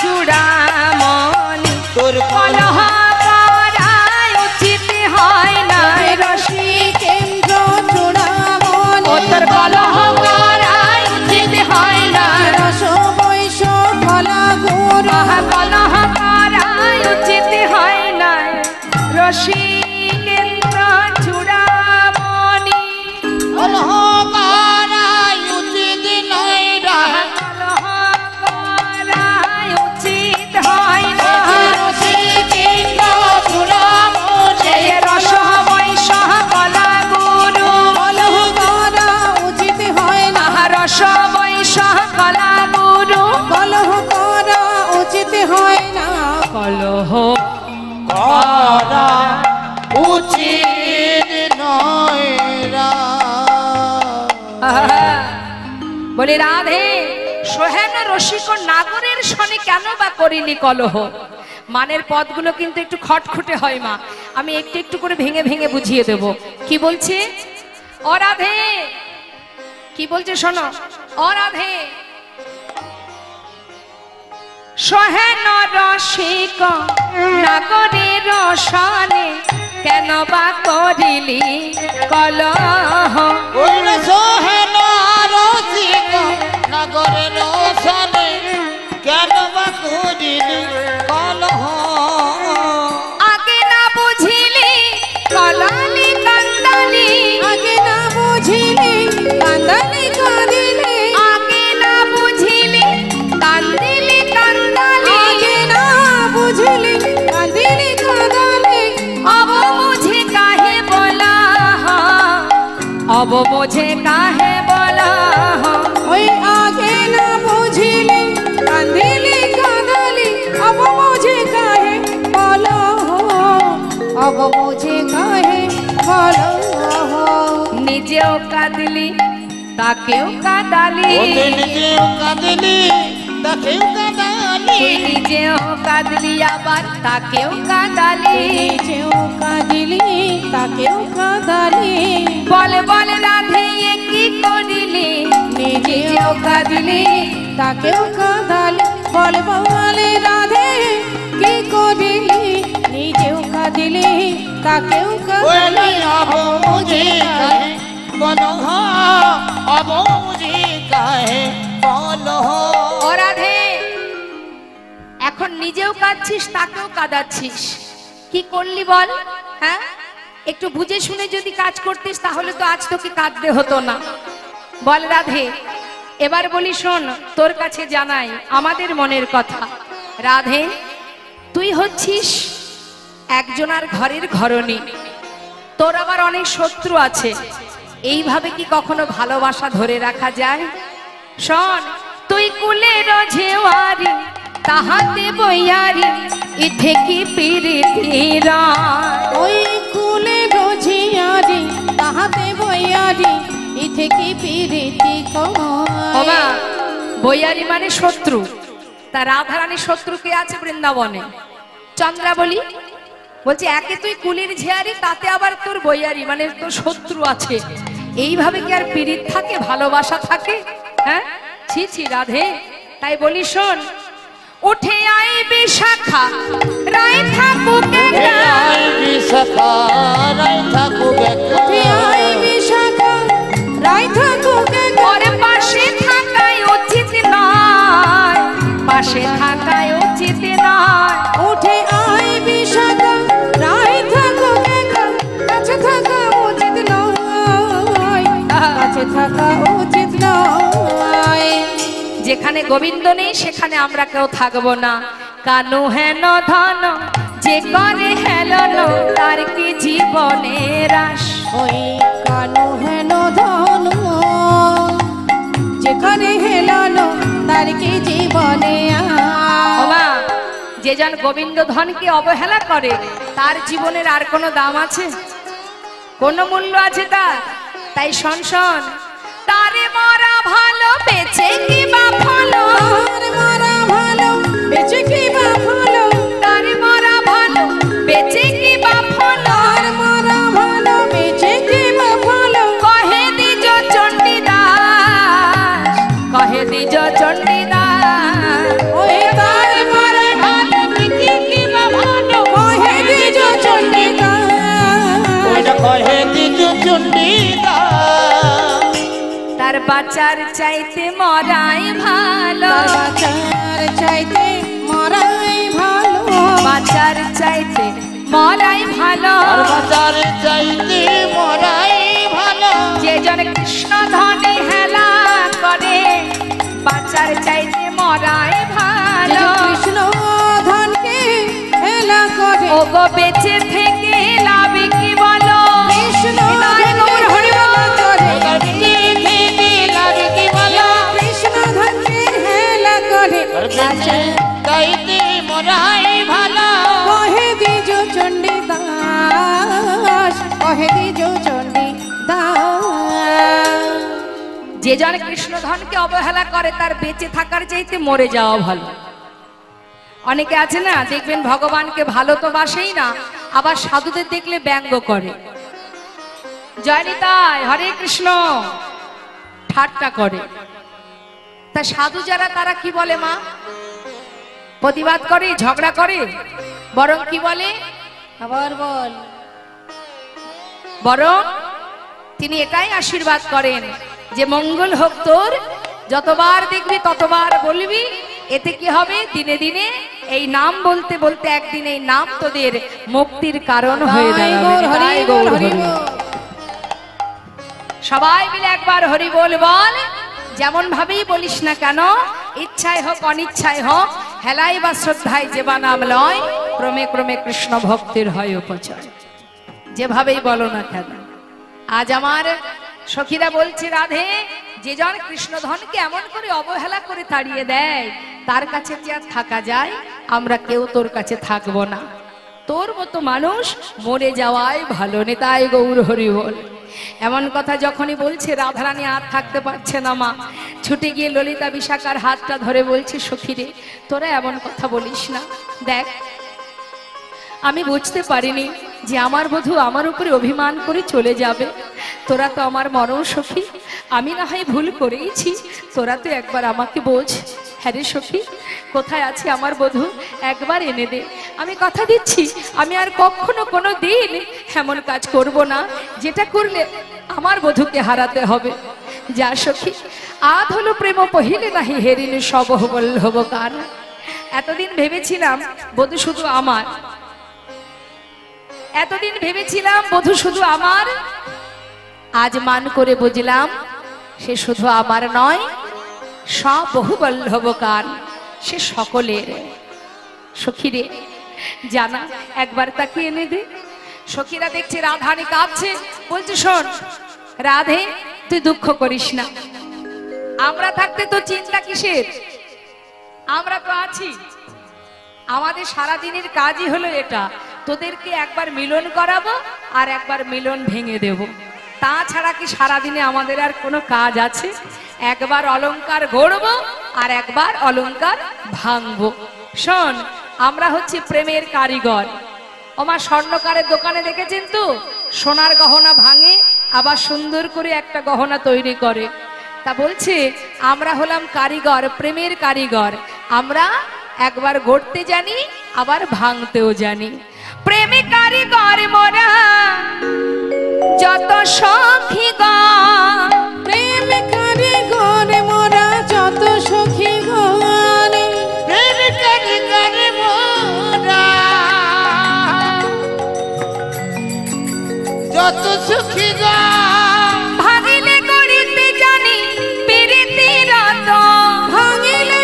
চূড়ামণি তোর কলহ করা উচিত হয় না রসিকেন্দ্র চূড়ামণি ও তোর কলহ করা উচিত হয় না রস বৈশ কলা গুণ কলহ করা উচিত হয় না রসিকেন্দ্র চূড়ামণি কলহ করা উচিত নয় রায়। কলহ করা উচিত হয় না রসিকেন্দ্র চূড়ামণি সে রস বৈশ কলা গুরু কলহ করা উচিত হয় না রস বৈশ কলা গুরু কলহ করা উচিত হয় না কলহ করা উচিত নয় রায়। বলে রাধে সোহেন রসিক নাগরের শনি কেন বা করিনি কলহ। মানের পদগুলো কিন্তু একটু খটখটে হয় মা, আমি একটু একটু করে ভেঙে ভেঙে বুঝিয়ে দেব। কি বলছে ও রাধে, কি বলছে শোনো। ও রাধে সোহেন রসিক নাগরের শনি কেন বা করিলি কলহ। ওই সোহেন রসিক নগরের সনে কেন বা করিলি কলহ। আগে না বুঝিলি কলালি কান্দালি আগে না বুঝিলি কান্দালি কাঁদিলি আগে না বুঝিলি কান্দিলি কান্দালি আগে না বুঝিলি কাঁদিলি কাঁদালি অব মুঝে কাহে বলা অব মুঝে কাহে বলা ওই আগে না বুঝিলি কাঁদিলি কাঁদালি अब मुझे काहे बोलो अब मुझे काहे बोलो নিজেও কাঁদলি তাকেও কাঁদালি ওতে নিজেও কাঁদলি তাকেও কাঁদালি। তুই নিজেও কাঁদলি আবার তাকেও কাঁদালি নিজেও কাঁদিলি তাকেও কাঁদালি বলে বলে রাধে এ কি করিলি নিজেও কাঁদিলি তাকেও কাঁদালি বল বলে রাধে কি করিলি নিজেও কাঁদিলি তাকেও ওই কাঁদালি अब मुझे कहे बोलो अब मुझे कहे बोलो। ও রাধে এখন নিজেও কাঁদছিস তাকেও কাঁদাচ্ছিস, কি করলি বল? হ্যাঁ, একটু বুঝে শুনে যদি কাজ করতিস তাহলে তো আজ তোকে কাঁদতে হতো না। বল রাধে, এবার বলি শোন, তোর কাছে জানাই আমাদের মনের কথা। রাধে তুই হচ্ছিস একজনার ঘরের ঘরণী, তোর আবার অনেক শত্রু আছে, এইভাবে কি কখনো ভালোবাসা ধরে রাখা যায়? শোন, তুই কুলের ঝেওয়ারি তাহাতে বইয়ারি ইথে কি পিরিতিরা ওই কুলে রোজিয়ারি তাহাতে বইয়ারি ইথে কি পিরিতি ওমা, বইয়ারি মানে শত্রু। তা রাধারানীর শত্রু কে আছে বৃন্দাবনে? চন্দ্রাবলী। বলছে একে তুই কুলির ঝেয়ারি, তাতে আবার তোর বইয়ারি মানে তোর শত্রু আছে, এইভাবে কি আর পীড়িত থাকে, ভালোবাসা থাকে? হ্যাঁ, ছি ছি রাধে। তাই বলি শোন, উঠে আই বিশাখা রায় থাকুক একা, আই বিশাখা রায় থাকুক একা, আই বিশাখা রায় থাকুক একা, ওর পাশে থাকাই উচিত নয়, পাশে থাকাই উচিত নয়। উঠে আই বিশাখা রায় থাকুক গোবিন্দ নেই সেখানে আমরা কেউ থাকবো না। কানু হেন ধন যে করে হেলন তার কি জীবনের আশ। ওই কানু হেন ধন যেখানে হেলানো তার কি জীবনে ওমা, যে জন গোবিন্দ ধনকে অবহেলা করে তার জীবনের আর কোনো দাম আছে? কোনো মূল্য আছে তার? তাই শোন শোন, তারে মরা ভালো বেঁচে কি বা ভালো, তার মরা ভালো বেঁচে কি বা ভালো, তার মরা ভালো বেঁচে কি বা ভালো, তার মরা ভালো বেঁচে কি বা ভালো। কহে দ্বিজ চণ্ডীদাস, কহে দ্বিজ চণ্ডীদাস, ওই তার মরা ভালো বেঁচে কি বা ভালো, কহে দ্বিজ চণ্ডীদাস, ওইটা কহে দ্বিজ চণ্ডীদাস। তার বাঁচার চাইতে মরাই ভালো, বাঁচার চাইতে মরাই ভালো, বাঁচার চাইতে মরাই ভালো, আর বাঁচার চাইতে মরাই ভালো। যে জন কৃষ্ণ ধনে হেলা করে বাঁচার চাইতে মরাই ভালো। কৃষ্ণ ধনকে হেলা করে ও গো বেঁচে থেকে লাভ কি বলো, কৃষ্ণ হরি ধনকে বল হেলা করে, কি বলো কৃষ্ণ ধনকে হেলা করে, চাইতে মরাই ভালো। কহে দ্বিজ চণ্ডীদাস, কহে দ্বিজ চণ্ডীদাস। যে জন কৃষ্ণ ধনকে অবহেলা করে তার বেঁচে থাকার চাইতে মরে যাওয়া ভালো। অনেকে আছে না, দেখবেন ভগবানকে ভালো তো বাসেই না, আবার সাধুদের দেখলে ব্যঙ্গ করে, জয় নিতাই, হরে কৃষ্ণ, ঠাট্টা করে। তা সাধু যারা তারা কি বলে মা? প্রতিবাদ করে, ঝগড়া করে, বরং কি বলে? আবার বল। বরং তিনি এটাই আশীর্বাদ করেন যে মঙ্গল হোক তোর, যতবার দেখবি ততবার বলবি, এতে কি হবে? দিনে দিনে এই নাম বলতে বলতে একদিন এই নাম তোদের মুক্তির কারণ হয়ে দাঁড়াবে। হরি বল, হরি বল। সবাই মিলে একবার হরি বল বল। যেমন ভাবেই বলিস না কেন, ইচ্ছায় হোক অনিচ্ছায় হোক, হেলাই বা শ্রদ্ধায় যে বা নাম লয়, ক্রমে ক্রমে কৃষ্ণ ভক্তির হয় উপচয়। যেভাবেই বলো না কেন। আজ আমার সখীরা বলছে, রাধে, যে জন কৃষ্ণ ধনকে এমন করে অবহেলা করে তাড়িয়ে দেয়, তার কাছে যে আর থাকা যায়? আমরা কেউ তোর কাছে থাকবো না। তোর মতো মানুষ মরে যাওয়াই ভালো। নিতাই গৌর হরি বল। এমন কথা যখনই বলছে, রাধারানী আর থাকতে পারছে না মা, ছুটে গিয়ে ললিতা বিশাখার হাতটা ধরে বলছে, সখীরে, তোরা এমন কথা বলিস না। দেখ, আমি বুঝতে পারিনি যে আমার বধূ আমার উপরে অভিমান করে চলে যাবে। তোরা তো আমার মরণ সখী, আমি না হয় ভুল করেইছি, তোরা তো একবার আমাকে বোঝ। হ্যাঁ রে সখী, কোথায় আছে আমার বধূ? একবার এনে দে। আমি কথা দিচ্ছি, আমি আর কখনো কোনো দিন এমন কাজ করব না যেটা করলে আমার বধূকে হারাতে হবে। যা সখী, আধ হলো প্রেম পহিলে নাহি হেরিলে সব বল্লভ কান। এতদিন ভেবেছিলাম বধূ শুধু আমার, এতদিন ভেবেছিলাম বধূ শুধু আমার, আজ মান করে বুঝলাম সে শুধু আমার নয়, সব বহু বল্লভ কান, সে সকলের। সখীরে জানা, একবার তাকে এনে দে। সখীরা দেখছে রাধারানী কাঁদছে, বলছে, শোন রাধে, তুই দুঃখ করিস না, আমরা থাকতে তো চিন্তা কিসের? আমরা তো আছি। আমাদের সারাদিনের কাজই হলো এটা, তোদেরকে একবার মিলন করাবো আর একবার মিলন ভেঙে দেব। তাছাড়া কি সারাদিনে আমাদের আর কোনো কাজ আছে? একবার অলংকার গড়বো আর একবার অলংকার ভাঙবো। শোন, আমরা হচ্ছে প্রেমের কারিগর। ওমা, স্বর্ণকারের দোকানে দেখেছেন তো, সোনার গহনা ভাঙে আবার সুন্দর করে একটা গহনা তৈরি করে। তা বলছে, আমরা হলাম কারিগর, প্রেমের কারিগর। আমরা একবার গড়তে জানি, আবার ভাঙতেও জানি। প্রেমে কারিগর মোরা যত সখী গণ, প্রেম কারিগর মোরা যত সখী গণ, প্রেম কারিগর মোরা যত সুখী গণ। ভাঙিলে গড়িতে জানি প্রীতি রত, ভাঙিলে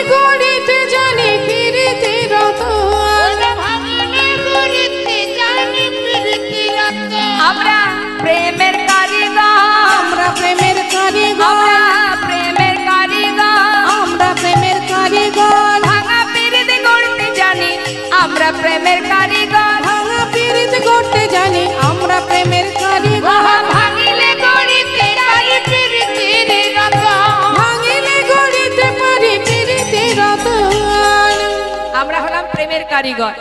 কারিগর,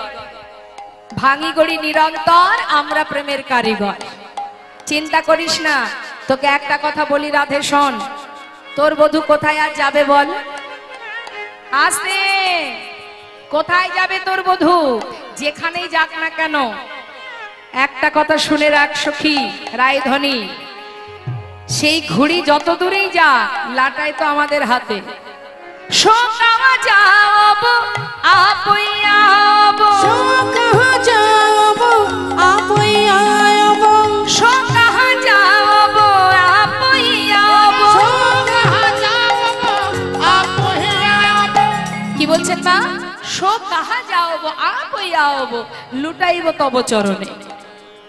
ভাঙি গড়ি নিরন্তর আমরা প্রেমের কারিগর। চিন্তা করিস না, তোকে একটা কথা বলি রাধে শোন, তোর বধূ কোথায় আর যাবে বল? আসে কোথায় যাবে তোর বধূ? যেখানেই যাক না কেন, একটা কথা শুনে রাখ সখী রায়ধনী, সেই ঘুড়ি যত দূরেই যা, লাটাই তো আমাদের হাতে। সোকাহা যাব আপই আব, সোকাহা যাব আপই আব, সোকাহা যাব আপই আব, সোকাহা যাব আপই আব। কি বলছেন মা? সোকাহা যাব আপই আব, লুটাইব তব চরণে।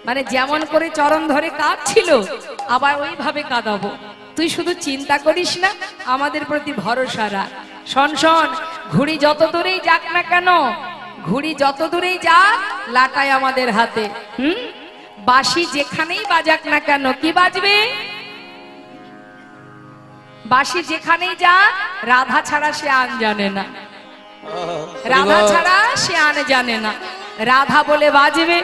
মানে যেমন করে চরণ ধরে কাঁদছিল, আবার ওইভাবে কাঁদাবো। তুই শুধু চিন্তা করিস না, আমাদের প্রতি ভরসা রাখ। শোন শোন, ঘুড়ি যত দূরেই যাক না কেন, ঘুড়ি যত দূরেই যাক, লাটাই আমাদের হাতে। বাঁশি যেখানেই বাজাক না কেন, কি বাজবে? বাঁশি যেখানেই যাক, রাধা ছাড়া সে আন জানে না, রাধা ছাড়া সে আন জানে না। রাধা বলে বাজবে,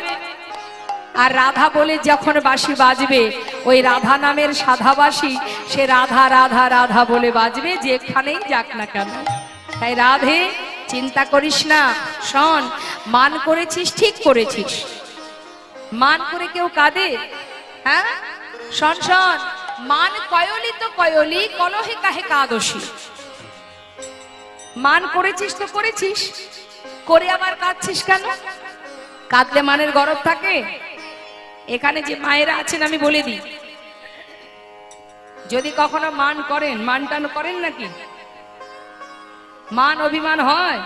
আর রাধা বলে যখন বাঁশি বাজবে, ওই রাধা নামের সাধাবাসী সে রাধা রাধা রাধা বলে বাজবে যেখানেই যাক না কেন। তাই রাধে চিন্তা করিস না। শোন, মান করেছিস ঠিক করেছিস, মান করে কেউ কাঁদে? হ্যাঁ শোন শোন, মান কয়লি তো কয়লি, কলহে কাহে কাদোষী। মান করেছিস তো করেছিস, করে আবার কাঁদছিস কেন? কাঁদলে মানের গরব থাকে? এখানে যে মায়েরা আছেন আমি বলে দিই, যদি কখনো মান করেন, মান টান করেন নাকি? মান অভিমান হয়?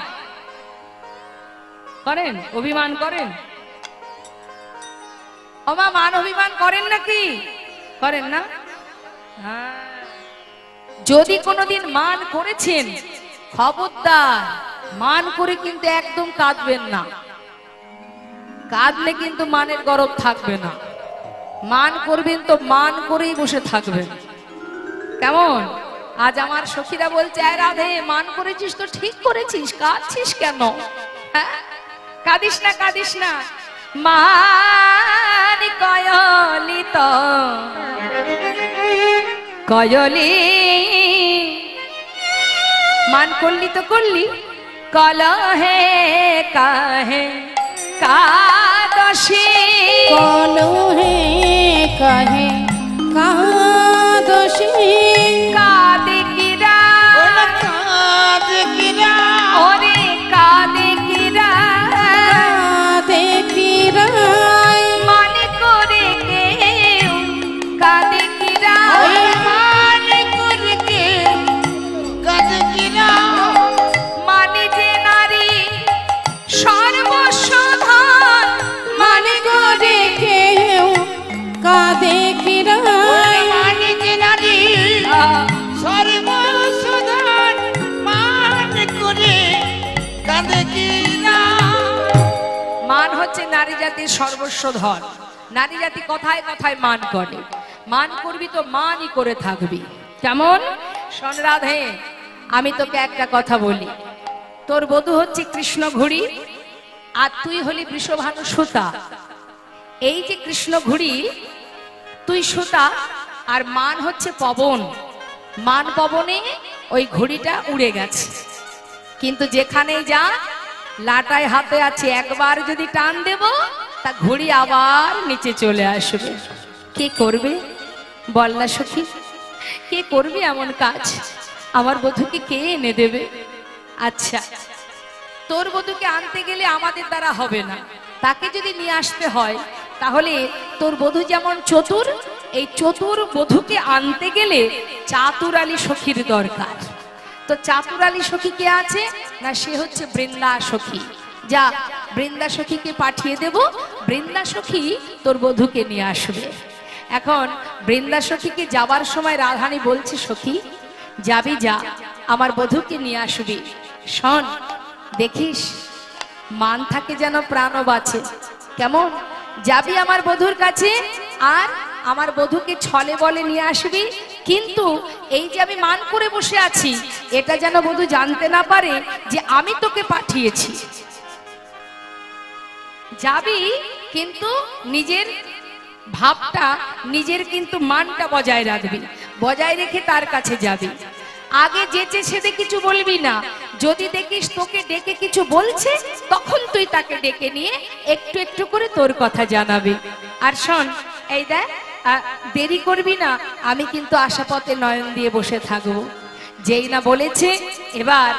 করেন? অভিমান করেন? ওমা মান অভিমান করেন নাকি? করেন না? হ্যাঁ, যদি কোনোদিন মান করেছেন, খবরদার মান করে কিন্তু একদম কাঁদবেন না। কাঁদলে কিন্তু মানের গরব থাকবে না। মান করবেন তো মান করেই বসে থাকবেন। কেমন? আজ আমার সখীরা বলছে, আয় রাধে মান করেছিস তো ঠিক করেছিস, কাঁদছিস কেন? হ্যাঁ, কাঁদিস না কাঁদিস না। মান কয়লি তো কয়লি, মান করলি তো করলি, কলহে কাহে কাদোষী, কলহে কাহে কাদোষী, কাঁদে কিরা কাঁদে কিরা, ওরে কাঁদে কিরা, কাঁদে কিরা, মানে করে কেউ কাঁদে কিরা, ওই মানে করে কেউ কাঁদে কিরা, মানে যে নারী সর্বস্ব ধন, মানে করে কেউ কাঁদে কিরা, মানে যে নারী সর্বসাধারণ, মানে করে কাঁদে কিরা। মান হচ্ছে নারী জাতির সর্বস্ব ধন। নারী জাতি কথায় কথায় মান করে। মান করবি তো মানই করে থাকবি। কেমন? শোন রাধে, আমি তোকে একটা কথা বলি, তোর বধূ হচ্ছে কৃষ্ণ ঘুড়ি, আর তুই হলি বৃষভানু সুতা। এই যে কৃষ্ণ ঘুড়ি, তুই সুতা, আর মান হচ্ছে পবন। মান পবনে ওই ঘুড়িটা উড়ে গেছে, কিন্তু যেখানেই যা লাটায় হাতে আছে, একবার যদি টান দেব তা ঘুড়ি আবার নিচে চলে আসবে। কে করবে বল না সখী? কে করবে এমন কাজ? আমার বধূকে কে এনে দেবে? আচ্ছা, তোর বধূকে আনতে গেলে আমাদের দ্বারা হবে না, তাকে যদি নিয়ে আসতে হয় তাহলে তোর বধূ যেমন চতুর, এই চতুর বধূকে আনতে গেলে চাতুরালী সখীর দরকার। তো চাতুরালী সখী কে আছে না? সে হচ্ছে বৃন্দা সখী। যা, বৃন্দা সখীকে পাঠিয়ে দেব, বৃন্দা সখী তোর বধূকে নিয়ে আসবে। এখন বৃন্দা সখীকে যাবার সময় রাধারানী বলছে, সখী যাবি যা, আমার বধূকে নিয়ে আসবি। শোন, দেখিস মান থাকে যেন প্রাণও বাঁচে। কেমন? যাবি আমার বধূর কাছে, আর আমার বধূকে ছলে বলে নিয়ে আসবি, কিন্তু এই যে আমি মান করে বসে আছি, এটা যেন বধূ জানতে না পারে যে আমি তোকে পাঠিয়েছি। যাবি কিন্তু নিজের ভাবটা, নিজের কিন্তু মানটা বজায় রাখবি, বজায় রেখে তার কাছে যাবি। আগে যেচে সেদে কিছু বলবি না। যদি দেখিস তোকে ডেকে কিছু বলছে, তখন তুই তাকে ডেকে নিয়ে একটু একটু করে তোর কথা জানাবি। আর শোন, এই দেখ, দেরি করবি না, আমি কিন্তু আশাপথে নয়ন দিয়ে বসে থাকবো। যেই না বলেছে, এবার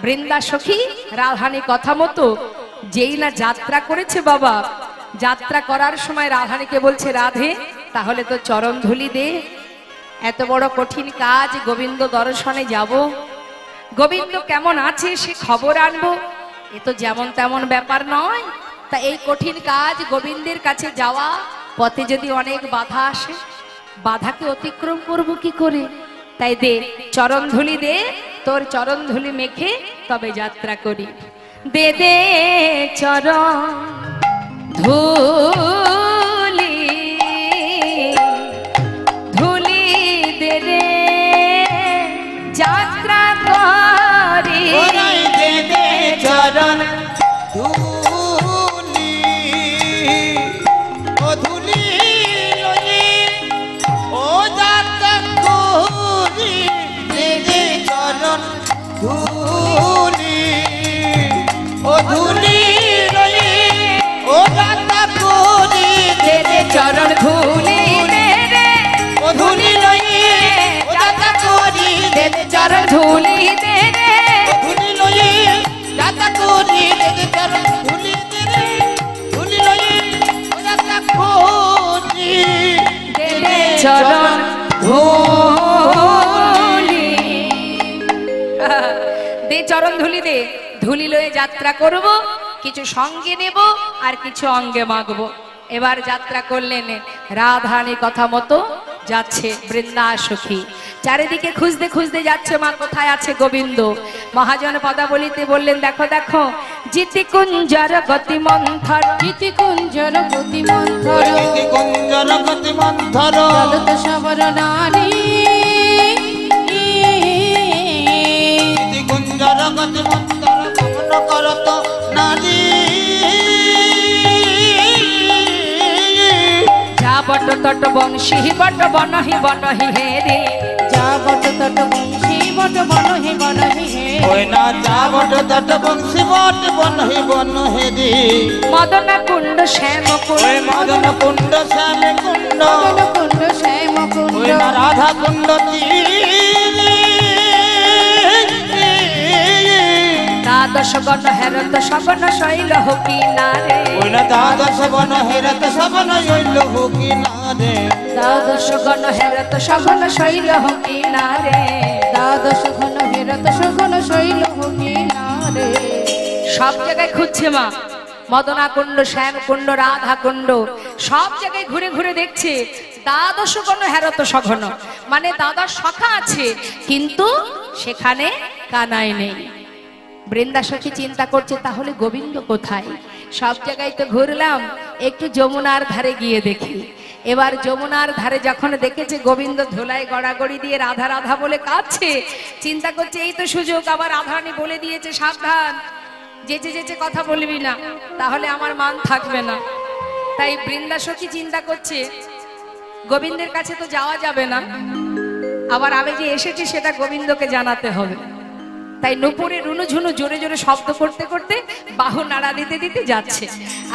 বৃন্দা সখী রাধারানী কথা মতো যেই না যাত্রা করেছে বাবা, যাত্রা করার সময় রাধারানীকে বলছে, রাধে তাহলে তো চরণ ধুলি দে, এত বড় কঠিন কাজ, গোবিন্দ দর্শনে যাব, গোবিন্দ কেমন আছে সে খবর আনবো, এ তো যেমন তেমন ব্যাপার নয়। তা এই কঠিন কাজ গোবিন্দের কাছে যাওয়া, পথে যদি অনেক বাধা আসে, বাধাকে অতিক্রম করব কি করে? তাই দে চরণ ধুলি দে, তোর চরণ ধুলি মেখে তবে যাত্রা করি। দে দে চরণ ধুলি, ধুলি দে রে যাত্রা করি। দে দে চরণ ধুলি, ও ধুলি লই ও যাত্রা করি। দে দে চরণ ধুলি, ও ধুলি লই ও যাত্রা করি। দে দে চরণ ধুলি দে রে, ও ধুলি লই ও যাত্রা করি। দে দে চরণ ধুলি দে রে, ধুলি লই যাত্রা করি। দে দে চরণ ধুলি দে রে, ধুলি লই ও যাত্রা করি। দে দে চরণ ধুলি, দে চরণ ধুলি দে, ধুলি লয়ে যাত্রা করব, কিছু সঙ্গে নেব আর কিছু অঙ্গে মাগবো। এবার যাত্রা করলেন, রাধারানী কথা মতো যাচ্ছে বৃন্দা সখী। চারিদিকে খুঁজতে খুঁজতে যাচ্ছে, মা কোথায় আছে গোবিন্দ। মহাজন পদাবলিতে বললেন, দেখো দেখো জিতি কুঞ্জর গতি মন্থর, গীতি কুঞ্জর গতি মন্থর, গীতি কুঞ্জর গতি মন্থর, চলত সবর নারী। গীতি কুঞ্জর গতি মন্থর, গমন করত নারী। যা বট তট বংশী বট বনহি বনহি হে রে, যা বট তট বংশী বট বনহি বনহি হে। ওই না যা বট তট বংশী বট বনহি বনহি। মদনা কুণ্ড শ্যাম কুণ্ড, ওই মদন কুণ্ড শ্যাম কুণ্ড, মদন কুণ্ড শ্যাম কুণ্ড, ওই না রাধা কুণ্ড দ্বাদশ গণ হেরত সবন শৈল হকি নারে, ওই না দ্বাদশ বন হেরত সবন হইল হুকি নারে। দ্বাদশ গণ হেরত সবন শৈল হকি নারে। দ্বাদশ ঘন হেরত সঘন শৈল হকি নারে। সব জায়গায় খুঁজছে মা, মদনা কুণ্ড শ্যাম কুণ্ড রাধা কুণ্ড, সব জায়গায় ঘুরে ঘুরে দেখছে। দ্বাদশ গণ হেরত সঘন, মানে দাদার সখা আছে, কিন্তু সেখানে কানাই নেই। বৃন্দা সখী চিন্তা করছে, তাহলে গোবিন্দ কোথায়? সব জায়গায় তো ঘুরলাম, একটু যমুনার ধারে গিয়ে দেখি। এবার যমুনার ধারে যখন দেখেছে গোবিন্দ ধুলায় গড়াগড়ি দিয়ে রাধা রাধা বলে কাঁদছে, চিন্তা করছে এই তো সুযোগ। আবার রাধারানী বলে দিয়েছে, সাবধান, যেচে যেচে কথা বলবি না, তাহলে আমার মান থাকবে না। তাই বৃন্দা সখী চিন্তা করছে, গোবিন্দের কাছে তো যাওয়া যাবে না, আবার আমি যে এসেছি সেটা গোবিন্দকে জানাতে হবে। তাই নুপুরে রুনুঝুনু জোরে জোরে শব্দ করতে করতে বাহু নাড়া দিতে দিতে যাচ্ছে।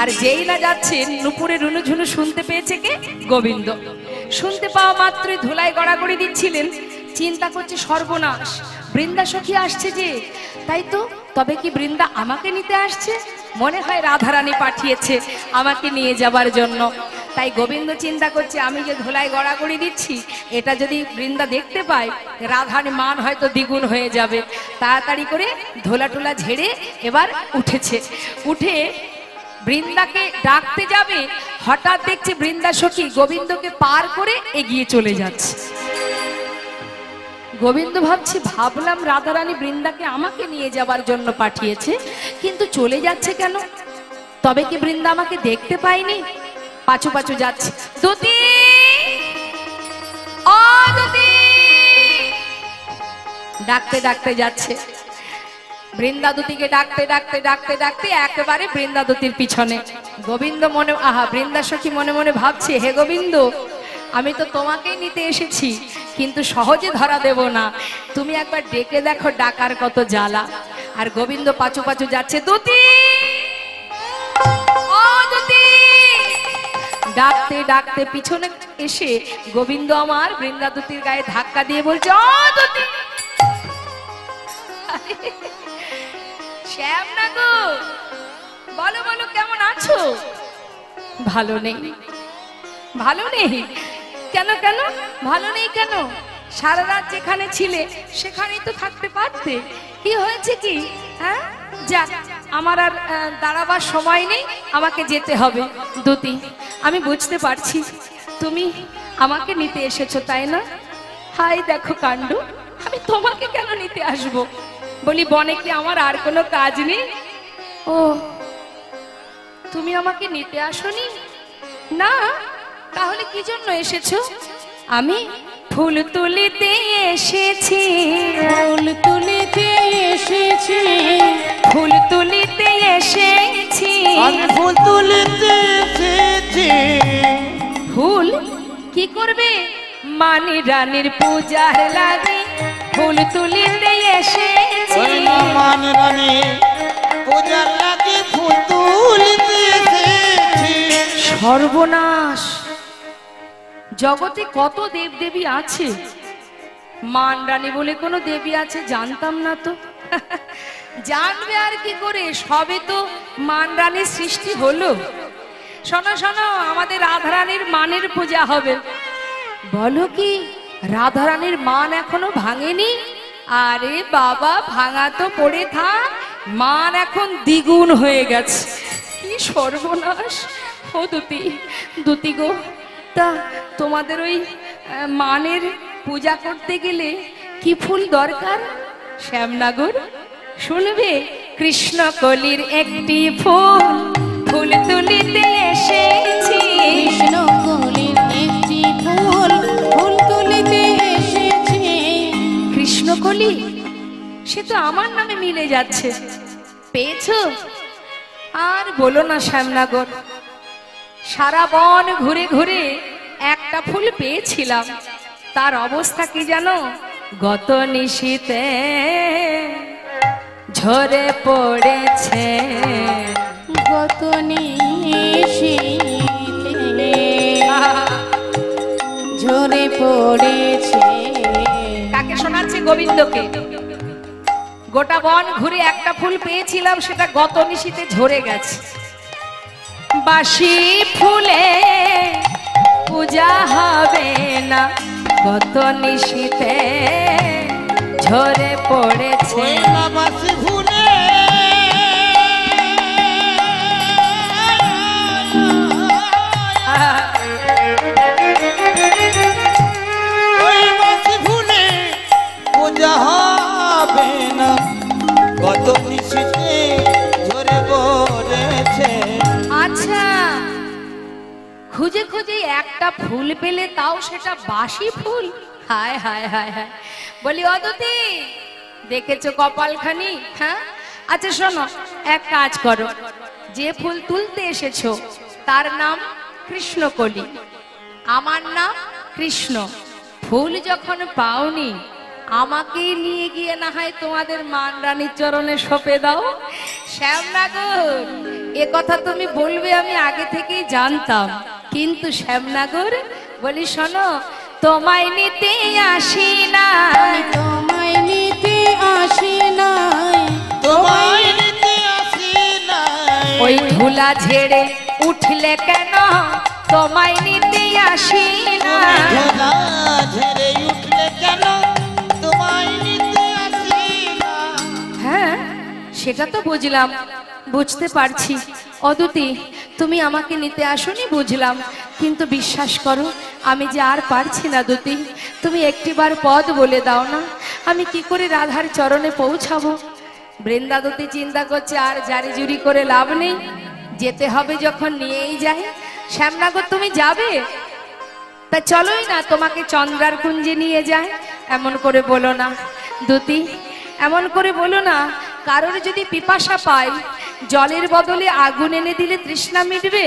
আর যেই না যাচ্ছে, নুপুরে রুনুঝুনু শুনতে পেয়েছে কে? গোবিন্দ। শুনতে পাওয়া মাত্রই ধুলায় গড়াগড়ি দিচ্ছিলেন। চিন্তা করছে, সর্বনাশ, বৃন্দা সখী আসছে যে, তাই তো। তবে কি বৃন্দা আমাকে নিতে আসছে? মনে হয় রাধারানী পাঠিয়েছে আমাকে নিয়ে যাবার জন্য। তাই গোবিন্দ চিন্তা করছে, আমি যে ধুলায় গড়াগড়ি দিচ্ছি, এটা যদি বৃন্দা দেখতে পায়, রাধার মান হয়তো দ্বিগুণ হয়ে যাবে। তাড়াতাড়ি করে ধোলা টোলা ঝেড়ে এবার উঠেছে। উঠে বৃন্দাকে ডাকতে যাবে, হঠাৎ দেখছে বৃন্দা সখী গোবিন্দকে পার করে এগিয়ে চলে যাচ্ছে। গোবিন্দ ভাবছে, ভাবলাম রাধারানী বৃন্দাকে আমাকে নিয়ে যাবার জন্য পাঠিয়েছে, কিন্তু চলে যাচ্ছে কেন? তবে কি বৃন্দা আমাকে দেখতে পায়নি? পাছু পাছু যাচ্ছে। দুতি, ও দুতি, ডাকতে ডাকতে যাচ্ছে। বৃন্দাদুতিকে ডাকতে ডাকতে ডাকতে ডাকতে একেবারে বৃন্দাদুতির পিছনে। গোবিন্দ মনে বৃন্দা সখী মনে মনে ভাবছে, হে গোবিন্দ, আমি তো তোমাকেই নিতে এসেছি, কিন্তু সহজে ধরা দেব না, তুমি একবার ডেকে দেখো ডাকার কত জ্বালা। আর গোবিন্দ পাচু পাচু যাচ্ছে, দুতি ও দুতি, ডাকতে ডাকতে পিছনে এসে গোবিন্দ আমার বৃন্দাদুতির গায়ে ধাক্কা দিয়ে বলছে, ও দুতি। শ্যামনাগর, বলো বলো কেমন আছো? ভালো নেই। ভালো নেই কেন? কেন ভালো নেই কেন? সারা রাত যেখানে ছিলে সেখানেই তো থাকতে পারতে, কি হয়েছে কি? হ্যাঁ, যাক, আমার আর দাঁড়াবার সময় নেই, আমাকে যেতে হবে। দুতি, আমি বুঝতে পারছি তুমি আমাকে নিতে এসেছো, তাই না? হাই দেখো কাণ্ড, আমি তোমাকে কেন নিতে আসবো? বলি, বনে কি আমার আর কোনো কাজ নেই? ও, তুমি আমাকে নিতে আসোনি? না, তাহলে কি জন্য এসেছো? আমি ফুল তুলিতে এসেছি, ফুল তুলিতে এসেছি, ফুল তুলিতে এসেছি, আমি ফুল তুলিতে এসেছি। ফুল কি করবে? মানি রানীর পূজার লাগে ফুল তুলিতে এসেছি। ওই না মানে রানী পূজার লাগে ফুল তুলিতে এসেছি। সর্বনাশ, জগতে কত দেবদেবী আছে, মান রানী বলে কোনো দেবী আছে জানতাম না তো। জানবে আর কি করে, সবে তো মান রানীর সৃষ্টি হলো। শোনো শোনো, আমাদের রাধারানীর মানের পূজা হবে। বলো কি, রাধারানীর মান এখনো ভাঙেনি? আরে বাবা, ভাঙা তো পড়ে থাক, মান এখন দ্বিগুণ হয়ে গেছে। কি সর্বনাশ! ও দুতি, দুতি গো, তা তোমাদের ওই মানের পূজা করতে গেলে কি ফুল দরকার? শ্যামনাগর, শুনবে? কৃষ্ণকলির একটি ফুল, ফুল তুলিতে এসেছি। কৃষ্ণকলির একটি ফুল, ফুল তুলিতে এসেছি। কৃষ্ণকলি, সে তো আমার নামে মিলে যাচ্ছে। পেয়েছো? আর বলো না শ্যামনাগর, সারা বন ঘুরে ঘুরে একটা ফুল পেয়েছিলাম, তার অবস্থা কি জানো? গত নিশীতে ঝরে পড়েছে, গত নিশীথে ঝরে পড়েছে। কাকে শোনাচ্ছে? গোবিন্দকে। গোটা বন ঘুরে একটা ফুল পেয়েছিলাম, সেটা গত নিশীতে ঝরে গেছে। বাসি ফুলে পূজা হবে না, গত নিশীতে ঝরে পড়েছে। ওই না বাসি ফুলে ওই বাসি ফুলে পূজা হবে না, কত নিশীতে ঝরে পড়েছে। আচ্ছা, খুঁজে খুঁজে একটা ফুল পেলে, তাও সেটা বাসি ফুল? হায় হায় হায় হায়। বলি, অদিতি, দেখেছো কপালখানি? হ্যাঁ, আচ্ছা শোনো, এক কাজ করো, যে ফুল তুলতে এসেছো তার নাম কৃষ্ণকলি, আমার নাম কৃষ্ণ। ফুল যখন পাওনি, আমাকেই নিয়ে গিয়ে না হয় তোমাদের মান রানীর চরণে সঁপে দাও। শ্যামনাগর, এ কথা তুমি বলবে আমি আগে থেকেই জানতাম, কিন্তু শ্যামনাগর, বলি শোনো, তোমায় নিতে আসি না, তোমায় নিতে আসি নাই, তোমায় নিতে আসি নাই। ওই ধুলা ঝেড়ে উঠলে কেন তোমায় নিতে আসি না। ঝোলা ঝেড়ে উঠলে কেন তোমায় নিতে আসি না। হ্যাঁ, সেটা তো বুঝলাম, বুঝতে পারছি। অদিতি, তুমি আমাকে নিতে আসোনি বুঝলাম, কিন্তু বিশ্বাস করো, আমি যে আর পারছি না দুতি। তুমি একটিবার পদ বলে দাও না, আমি কি করে রাধার চরণে পৌঁছাবো? বৃন্দাদুতি চিন্তা করছে, আর জারি জুরি করে লাভ নেই, যেতে হবে যখন নিয়েই যাই। শ্যামনাগর, তুমি যাবে? তা চলোই না, তোমাকে চন্দ্রার কুঞ্জে নিয়ে যায়। এমন করে বলো না দুতি, এমন করে বলো না, কারোর যদি পিপাসা পায় জলের বদলে আগুন এনে দিলে তৃষ্ণা মিটবে?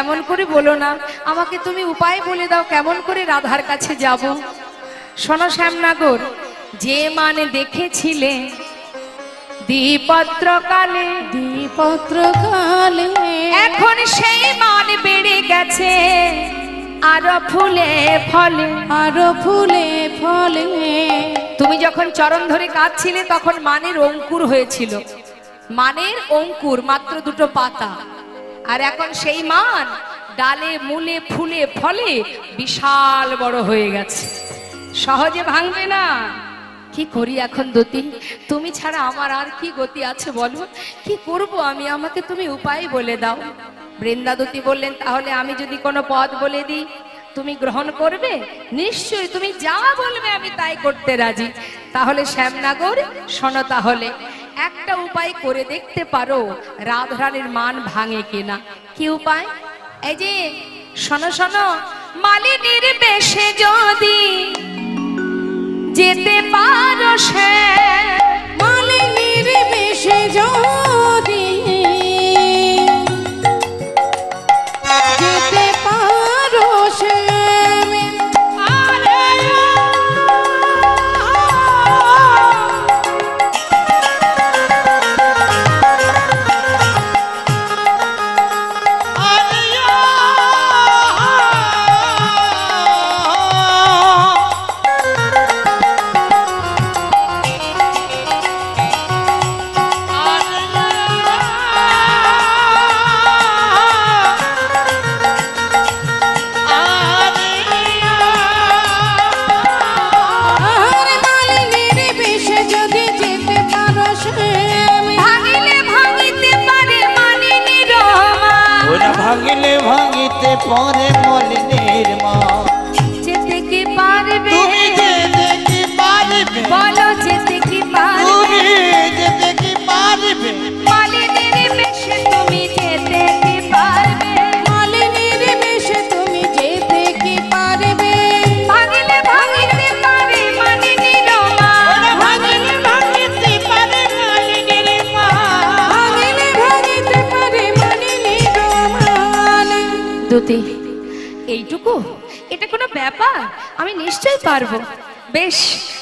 এমন করে বলো না, আমাকে তুমি উপায় বলে দাও কেমন করে রাধার কাছে যাব। শোনো শ্যামনগর, যে মানে দেখেছিলে দ্বিপত্র কালে, এখন সেই মান বেড়ে গেছে আরো ফুলে ফলে, তুমি যখন চরণ ধরে কাঁদছিলে তখন মানের অঙ্কুর হয়েছিল, মানের অঙ্কুর মাত্র দুটো পাতা, আর এখন সেই মান ডালে মূলে ফুলে ফলে বিশাল বড় হয়ে গেছে, সহজে ভাঙবে না। কি করি এখন দতি, তুমি ছাড়া আমার আর কি গতি আছে বলো, কি করব আমি, আমাকে তুমি উপায় বলে দাও। বৃন্দাদতী বললেন, তাহলে আমি যদি কোনো পদ বলে দিই তুমি গ্রহণ করবে? নিশ্চয়ই, তুমি যা বলবে আমি তাই করতে রাজি। তাহলে শ্যামনগর শোনো, তাহলে একটা উপায় করে দেখতে পারো রাধারানীর মান ভাঙে কিনা। কি উপায়? এই যে শোনো শোনো, মালিনীর বেশে যদি যেতে পারো, সে মালিনীর বেশে যদি যেতে পারো, সে ভাঙিতে পরে মলিনীর মা, যেতে কি পারবে? তুমি যেতে কি পারবে? বলো যেতে কি পারবে? তুমি যেতে কি পারবে? মালিনীর বেশে তুমি যেতে কি পারবে? মালিনীর বেশে তুমি যেতে কি পারবে? ভাঙিলে ভাঙিতে পারে মালিনীর মা, ভাঙিলে ভাঙিতে পারে মলিনীর মা, ভাঙিলে ভাঙিতে পারে মালিনীর মান। দুতি এইটুকু, এটা কোনো ব্যাপার? আমি নিশ্চয়ই পারবো। বেশ,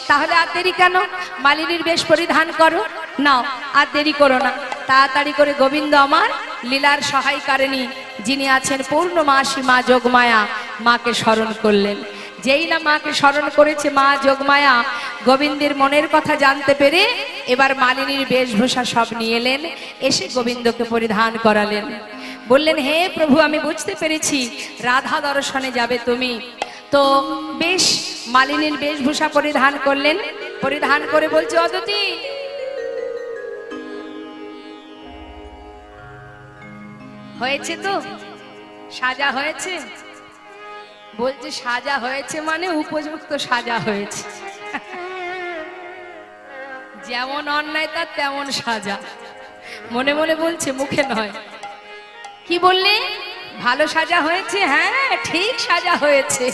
তাহলে আর দেরি কেন, মালিনীর বেশ পরিধান করো। নাও, আর দেরি করো না, তাড়াতাড়ি করে গোবিন্দ আমার লীলার সহায়কারিণী যিনি আছেন পূর্ণমাসী মা যোগমায়া, মাকে স্মরণ করলেন। যেই না মাকে স্মরণ করেছে মা যোগমায়া, গোবিন্দের মনের কথা জানতে পেরে এবার মালিনীর বেশভূষা সব নিয়ে এলেন, এসে গোবিন্দকে পরিধান করালেন। বললেন, হে প্রভু, আমি বুঝতে পেরেছি রাধা দর্শনে যাবে তুমি। তো বেশ, মালিনীর বেশভূষা পরিধান করলেন, পরিধান করে বলছে, অদিতি হয়েছে তো, সাজা হয়েছে? বলছে সাজা হয়েছে মানে উপযুক্ত সাজা হয়েছে, যেমন অন্যায় তার তেমন সাজা। মনে মনে বলছে, মুখে নয়। কি বললে? ভালো সাজা হয়েছে? হ্যাঁ, ঠিক সাজা হয়েছে।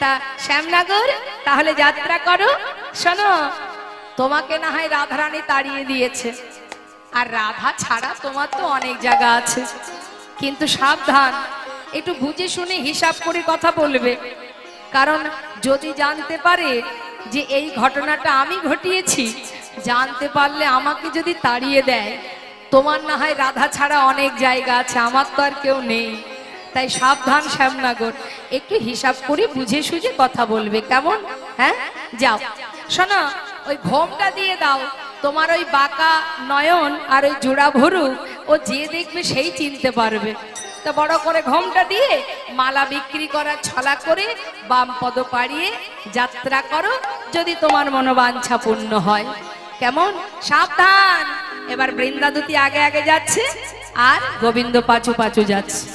তা শ্যামনগর, তাহলে যাত্রা করো। শোনো, তোমাকে না হয় রাধারানী তাড়িয়ে দিয়েছে, আর রাধা ছাড়া তোমার তো অনেক জায়গা আছে, কিন্তু সাবধান, একটু বুঝে শুনে হিসাব করে কথা বলবে। কারণ যদি জানতে পারে যে এই ঘটনাটা আমি ঘটিয়েছি, জানতে পারলে আমাকে যদি তাড়িয়ে দেয়, তোমার না হয় রাধা ছাড়া অনেক জায়গা আছে, আমার তো আর কেউ নেই। তাই সাবধান শ্যামনগর, একটু হিসাব করে বুঝে সুঝে কথা বলবে, কেমন? হ্যাঁ, যাও। শোনো, ওই ঘোমটা দিয়ে দাও, তোমার ওই বাঁকা নয়ন আর ওই জোড়া ভরু, ও যে দেখবে সেই চিনতে পারবে। তা বড় করে ঘোমটা দিয়ে মালা বিক্রি করার ছলা করে বাম পদ পাড়িয়ে যাত্রা করো, যদি তোমার মনোবাঞ্ছা পূর্ণ হয়। কেমন? সাবধান। এবার বৃন্দাদতী আগে আগে যাচ্ছে আর গোবিন্দ পাচু পাচু যাচ্ছে।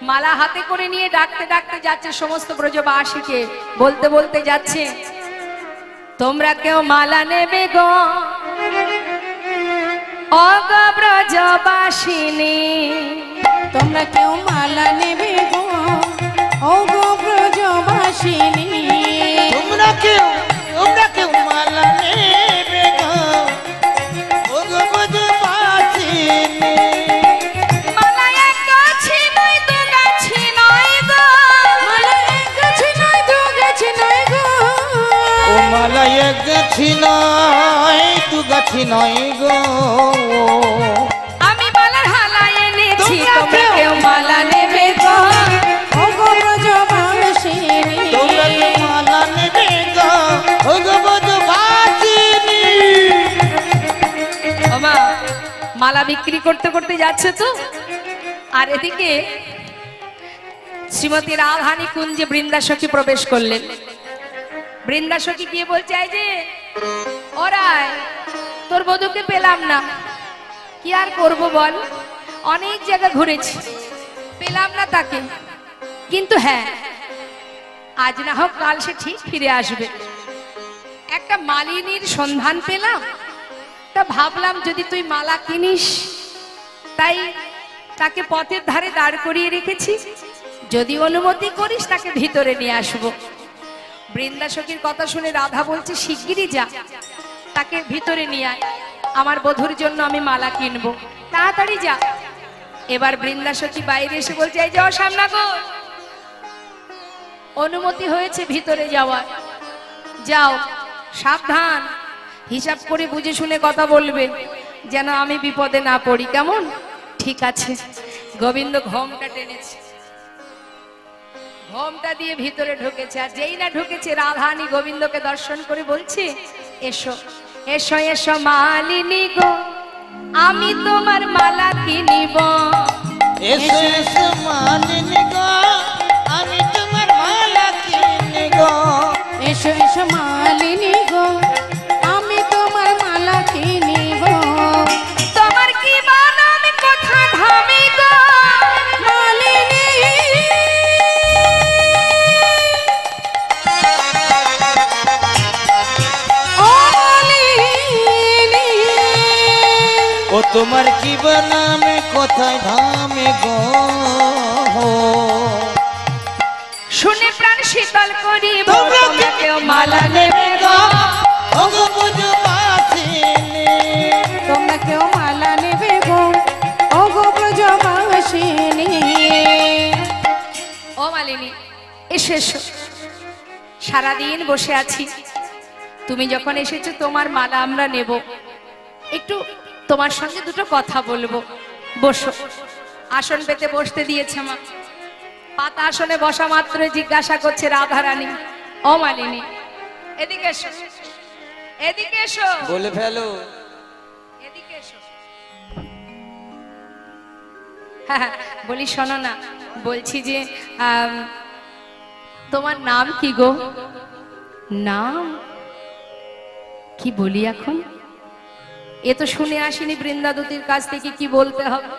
মালা হাতে করে নিয়ে ডাকতে ডাকতে যাচ্ছে সমস্ত ব্রজবাসীকে, বলতে বলতে যাচ্ছে, তোমরা কেউ মালা নেবে গো অগ ব্রজবাসিনী, তোমরা কেউ মালা নেবে গো ও গো ব্রজবাসিনী তোমরা কেউ মালা নেবে গো ও গো ব্রজবাসিনী। মালা এক গাছি নয় দু গাছি নয় গো, মালা এক গাছি নয় দু গাছি নয় গো ও মালা এক গাছি নয় দু গাছি নয় গো, আমি মালার হালা এনেছি তোমরা কেউ মালা নেবে গো ও গো ব্রজবাসিনী তোমরা কেউ মালা নেবে গো ও গো ব্রজবাসিনী। ও মা, মালা বিক্রি করতে করতে যাচ্ছে তো, আর এদিকে শ্রীমতী রাধানী কুঞ্জে বৃন্দাসখী প্রবেশ করলেন। বৃন্দাসখী গিয়ে বলছে, এই যে ওরাই তোর বধূকে পেলাম না, কি আর করব বল, অনেক জায়গা ঘুরেছি পেলাম না তাকে, কিন্তু হ্যাঁ আজ না হোক কাল সে ঠিক ফিরে আসবে। একটা মালিনীর সন্ধান পেলাম, তা ভাবলাম যদি তুই মালা কিনিস, তাই তাকে পথের ধারে দাঁড় করিয়ে রেখেছি, যদি অনুমতি করিস তাকে ভিতরে নিয়ে আসবো। বৃন্দাসখীর কথা শুনে রাধা বলছে, শিগগিরই যা, তাকে ভিতরে নিয়ে আয়, আমার বধূর জন্য আমি মালা কিনবো, তাড়াতাড়ি যা। এবার বৃন্দাসখী বাইরে এসে বলছে, এই যাও সামনা গো, অনুমতি হয়েছে ভিতরে যাওয়ার, যাও, সাবধান, হিসাব করে বুঝে শুনে কথা বলবে, যেন আমি বিপদে না পড়ি, কেমন? ঠিক আছে। গোবিন্দ ঘোমটা টেনেছে, ঘোমটা দিয়ে ভিতরে ঢুকেছে, আর যেই না ঢুকেছে রাধানী গোবিন্দকে দর্শন করে বলছে, এসো এসো এসো মালিনী গো, আমি তোমার মালা কিনিব। এসো এসো মালিনী গো, আমি তোমার মালা কিনি গো। এসো এসো মালিনী গো আমি তোমার মালা কিনিব তোমার কি বানাম কথা ধামি গো, মালিনী ও মালিনী ও তোমার কি বানামে কোথায় ধামে গো, শুনে প্রাণ শীতল করিব, তোমরা কেউ মালা নেবে গো। ও গো ব্রজবাসিনী। তোমরা কেউ মালা নেবে গো ও গো ব্রজবাসিনী ও মালিনী, এসো এসো, সারাদিন বসে আছি, তুমি যখন এসেছো তোমার মালা আমরা নেব, একটু তোমার সঙ্গে দুটো কথা বলবো, বসো। আসন পেতে বসতে দিয়েছে মা, পাতা আসনে বসা মাত্র জিজ্ঞাসা করছে রাধারানী, ও মালিনী এদিকে এসো, এদিকে এসো, বলে ফেলো। এদিকে এসো। হ্যাঁ, বলি শোনো না, বলছি যে তোমার নাম কি গো? নাম কি বলি এখন, এ তো শুনে আসিনি বৃন্দাদতির কাছ থেকে কি বলতে হবে।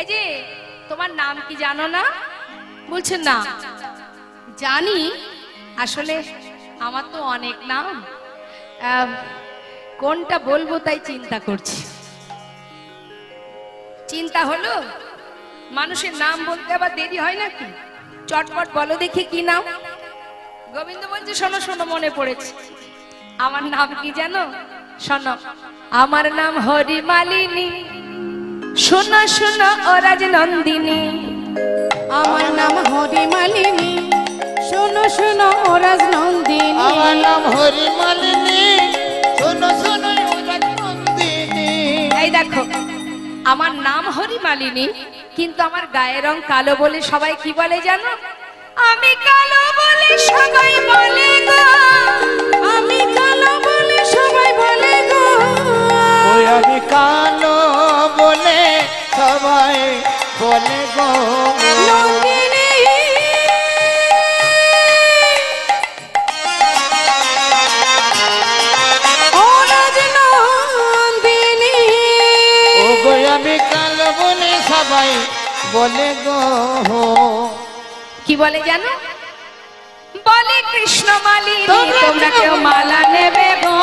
এই যে তোমার নাম কি জানো না? বলছে না, জানি, আসলে আমার তো অনেক নাম, কোনটা বলবো তাই চিন্তা করছি। চিন্তা হলো, মানুষের নাম বলতে আবার দেরি হয় নাকি, চটপট বলো দেখি কি নাম। গোবিন্দ বলছে, শোনো শোনো, মনে পড়েছে, আমার নাম কি জানো? শোনো, আমার নাম হরিমালিনী, শোনো শোনো ও রাজনন্দিনী। আমার নাম হরিমালিনী শোনো শোনো ও রাজনন্দিনী আমার নাম হরিমালিনী, শোনো শোনো ও রাজনন্দিনী। এই দেখো, আমার নাম হরিমালিনী, কিন্তু আমার গায়ের রং কালো বলে সবাই কি বলে জানো? আমি কালো বলে সবাই বলে গো, আমি কালো বলে সবাই বলে গো ওই আমি কালো বলে সবাই বলে গো, নন্দিনী ও রাজনন্দিনী ও গো আমি কালো বলে সবাই বলে গো। কি বলে জানো? বলে কৃষ্ণ মালিনী, তোমরা কেউ মালা নেবে গো।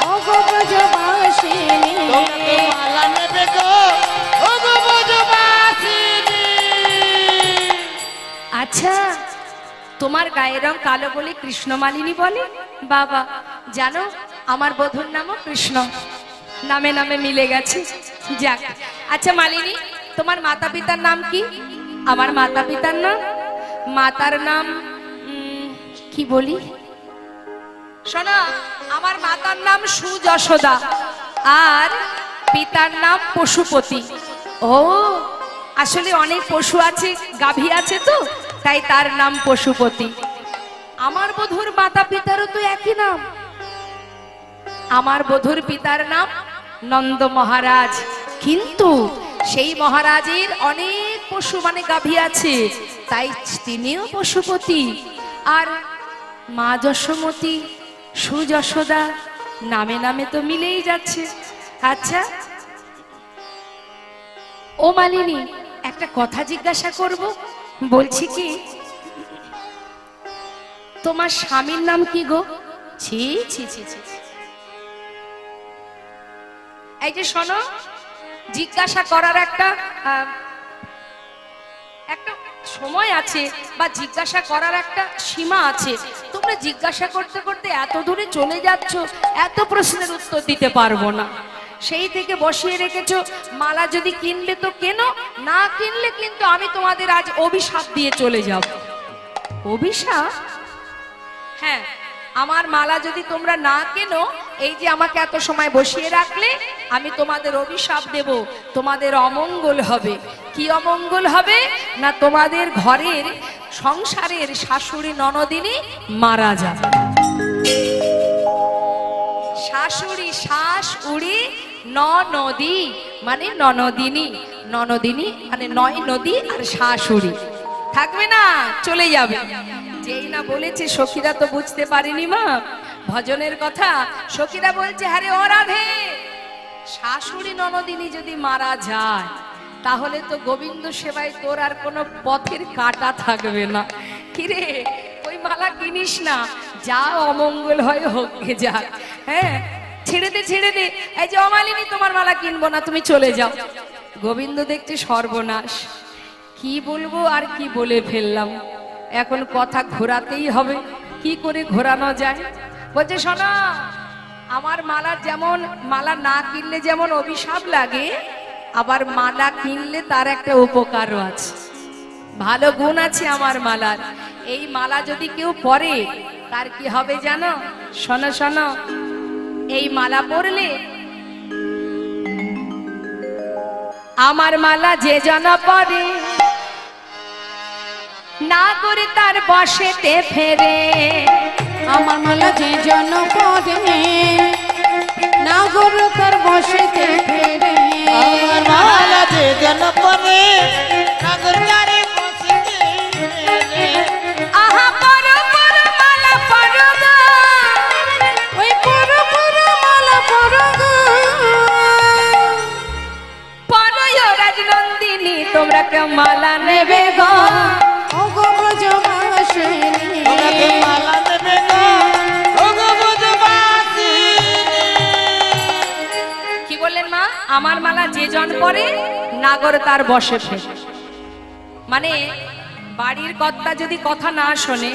ও গো ব্রজবাসিনী তোমরা মালা নেবে গো, ও গো ব্রজবাসিনী। আচ্ছা, তোমার গায়ের রং কালো বলে কৃষ্ণমালিনী বলে? বাবা, জানো আমার বধূর নামও কৃষ্ণ, নামে নামে মিলে গেছে। যাক, আচ্ছা মালিনী, তোমার মাতা পিতার নাম কি? আমার মাতা পিতার নাম, মাতার নাম কি বলি শোনা, আমার মাতার নাম সুযশোদা আর পিতার নাম পশুপতি। ও, আসলে অনেক পশু আছে, গাভী আছে তো, তাই তার নাম পশুপতি। আমার বধূর মাতা পিতারও তো একই নাম। আমার বধূর পিতার নাম নন্দ মহারাজ, কিন্তু সেই মহারাজের অনেক পশু মানে গাভী আছে, তাই তিনিও পশুপতি। আর মা যশোমতী, সুযশোদা, নামে নামে তো মিলেই যাচ্ছে। আচ্ছা ও মালিনী, একটা কথা জিজ্ঞাসা করব, বলছি কি, তোমার স্বামীর নাম কি গো? ছি ছি ছি ছি, এই যে শোনো, জিজ্ঞাসা করার একটা সময় আছে, বা জিজ্ঞাসা করার একটা সীমা আছে। তোমরা জিজ্ঞাসা করতে করতে এত দূরে চলে যাচ্ছ, এত প্রশ্নের উত্তর দিতে পারবো না, সেই থেকে বসিয়ে রেখেছো। মালা যদি কিনবে তো কেন, না কিনলে কিন্তু আমি তোমাদের আজ অভিশাপ দিয়ে চলে যাব। অভিশাপ? হ্যাঁ, আমার মালা যদি তোমরা না কেনো, এই যে আমাকে এত সময় বসিয়ে রাখলে, আমি তোমাদের অভিশাপ দেব, তোমাদের অমঙ্গল হবে। কি অমঙ্গল হবে? না তোমাদের ঘরের সংসারের শাশুড়ি ননদিনী মারা যাবে। শাশুড়ি, শ্বাস উড়ি, নদী মানে ননদিনী, ননদিনী মানে নয় নদী, আর শাশুড়ি থাকবে না, চলে যাবে। যেই না বলেছে, সখীরা তো বুঝতে পারিনি মা ভজনের কথা। সখীরা বলছে, আরে ও রাধে, শাশুড়ি ননদিনী যদি মারা যায়, তাহলে তো গোবিন্দ সেবায় তোর আর কোনো পথের কাটা থাকবে না। কিরে, ওই মালা কিনিস না, যা অমঙ্গল হয় হোক গে যাক। হ্যাঁ, ছেড়ে দে ছেড়ে দে। এই যে অমালিনী, তোমার মালা কিনবো না, তুমি চলে যাও। গোবিন্দ দেখছে সর্বনাশ, কি বলবো আর কি বলে ফেললাম, এখন কথা ঘোরাতেই হবে। কি করে ঘোরানো যায়? বলছে, শোনো, আমার মালার যেমন মালা না কিনলে যেমন অভিশাপ লাগে, আবার মালা কিনলে তার একটা উপকারও আছে, ভালো গুণ আছে আমার মালার। এই মালা যদি কেউ পরে, তার কি হবে জানো? শোনো শোনো, এই মালা পরলে, আমার মালা যে জন পরে, না করে তার বসেতে ফেরে। আমার মালা যে জন পরে, না করে তার বসেতে ফেরে। আমার মালা যে জন পরে, না করে তার বসেতে ফেরে। আহা পরো পরো মালা পরো গো, ওই পরো পরো মালা পরো গো, পরো রাজনন্দিনী, তোমরা কেউ মালা নেবে গো। ও গো ব্রজবাসিনী, তোমরা কে মালা নেবে গো, ও গো ব্রজবাসিনী। কি বললেন মা? আমার মালা যে জন পরে, নাগর তার বসে ফেরে। মানে বাড়ির কর্তা যদি কথা না শোনে,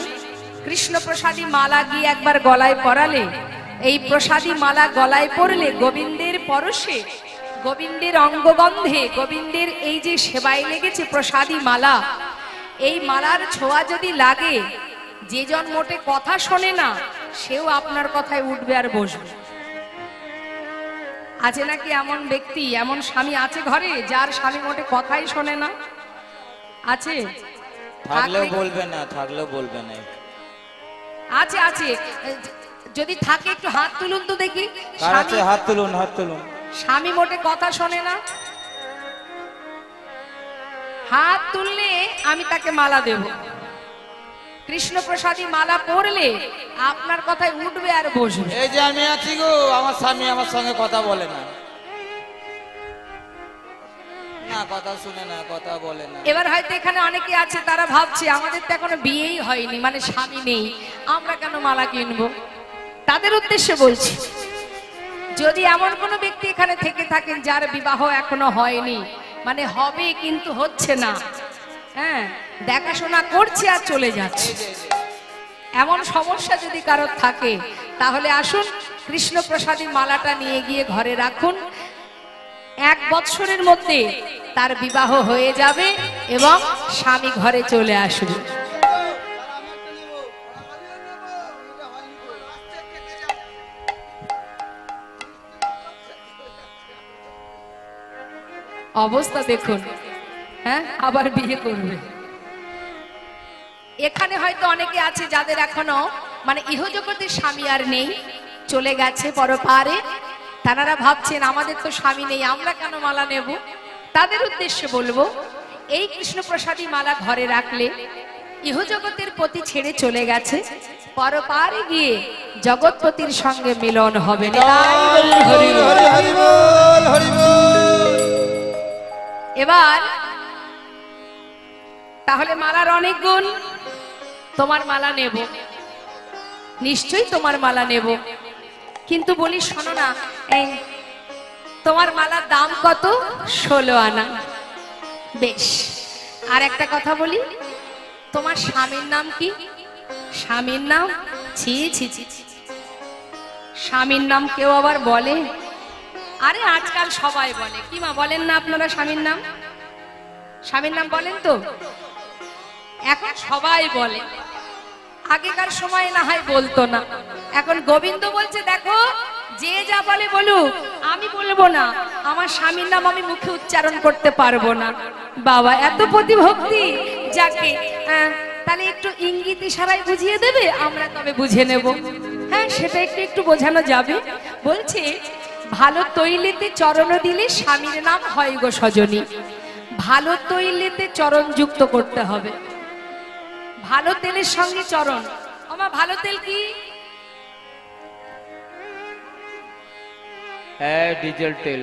কৃষ্ণ প্রসাদী মালা গিয়ে একবার গলায় পরালে, এই প্রসাদী মালা গলায় পরলে, গোবিন্দের পরশে, গোবিন্দের অঙ্গগন্ধে, গোবিন্দের এই যে সেবায় লেগেছে প্রসাদী মালা, এই মালার ছোঁয়া যদি লাগে, যে জন মোটে কথা শোনে না, সেও আপনার কথায় উঠবে আর বসবে। আছে নাকি এমন ব্যক্তি, এমন স্বামী আছে ঘরে, যার স্বামী মোটে কথাই শোনে না? আছে? থাকলেও বলবে না, থাকলেও বলবে না। আছে আছে, যদি থাকে একটু হাত তুলুন তো দেখি। কার আছে? হাত তুলুন, হাত তুলুন। স্বামী মোটে কথা শোনে না, হাত তুললে আমি তাকে মালা দেব। কৃষ্ণ প্রসাদী মালা পরলে আপনার কথায় উঠবে আর বসবে। এই যে আমি আছি গো, আমার স্বামী আমার সঙ্গে কথা বলে না, না কথা শুনে না, কথা বলে না। এবার হয়তো এখানে অনেকে আছে, তারা ভাবছে আমাদের তো এখনো বিয়েই হয়নি, মানে স্বামী নেই, আমরা কেন মালা কিনবো? তাদের উদ্দেশ্যে বলছি, যদি এমন কোনো ব্যক্তি এখানে থেকে থাকেন যার বিবাহ এখনো হয়নি, মানে হবে কিন্তু হচ্ছে না, হ্যাঁ, দেখাশোনা করছে আর চলে যাচ্ছে। এমন সমস্যা যদি কারোর থাকে তাহলে আসুন কৃষ্ণ প্রসাদী মালাটা নিয়ে গিয়ে ঘরে রাখুন। 1 বৎসরের মধ্যে তার বিবাহ হয়ে যাবে এবং স্বামী ঘরে চলে আসবে। অবস্থা দেখুন, হ্যাঁ, আবার বিয়ে করবে। এখানে হয়তো অনেকে আছে যাদের এখনো মানে ইহজগতের স্বামী আর নেই, চলে গেছে পরপারে। তারা ভাবছেন আমাদের তো স্বামী নেই, আমরা কেন মালা নেব। তাদের উদ্দেশ্যে বলবো, এই কৃষ্ণপ্রসাদী মালা ঘরে রাখলে ইহজগতের পতি ছেড়ে চলে গেছে, পরপারে গিয়ে জগৎপতির সঙ্গে মিলন হবে। এবার তাহলে মালার অনেক গুণ। তোমার মালা নেব, নিশ্চয়ই তোমার মালা নেব, কিন্তু বলি শোনো না, এই তোমার মালার দাম কত? 16 আনা। বেশ, আর একটা কথা বলি, তোমার স্বামীর নাম কি? স্বামীর নাম? ছি ছি ছি, স্বামীর নাম কেউ আবার বলে? আরে আজকাল সবাই বলে। কি মা বলেন না আপনারা স্বামীর নাম? স্বামীর নাম বলেন তো? এখন সবাই বলে, আগেকার সময় না হয় বলতো না। এখন গোবিন্দ বলছে দেখো, যে যা বলে বলুক, আমি বলবো না, আমার স্বামীর নাম আমি মুখে উচ্চারণ করতে পারবো না। বাবা এত প্রতিভক্তি, যাকে তাহলে একটু ইঙ্গিত ইশারায় বুঝিয়ে দেবে, আমরা তবে বুঝে নেব। হ্যাঁ, সেটা একটু একটু বোঝানো যাবে। বলছে ভালো তৈলেতে চরণ দিলে স্বামীর নাম হয় গো সজনী। ভালো তৈলেতে চরণ যুক্ত করতে হবে, ভালো তেলের সঙ্গে চরণ। আমার ভালো তেল কি? হ্যাঁ, ডিজেল তেল।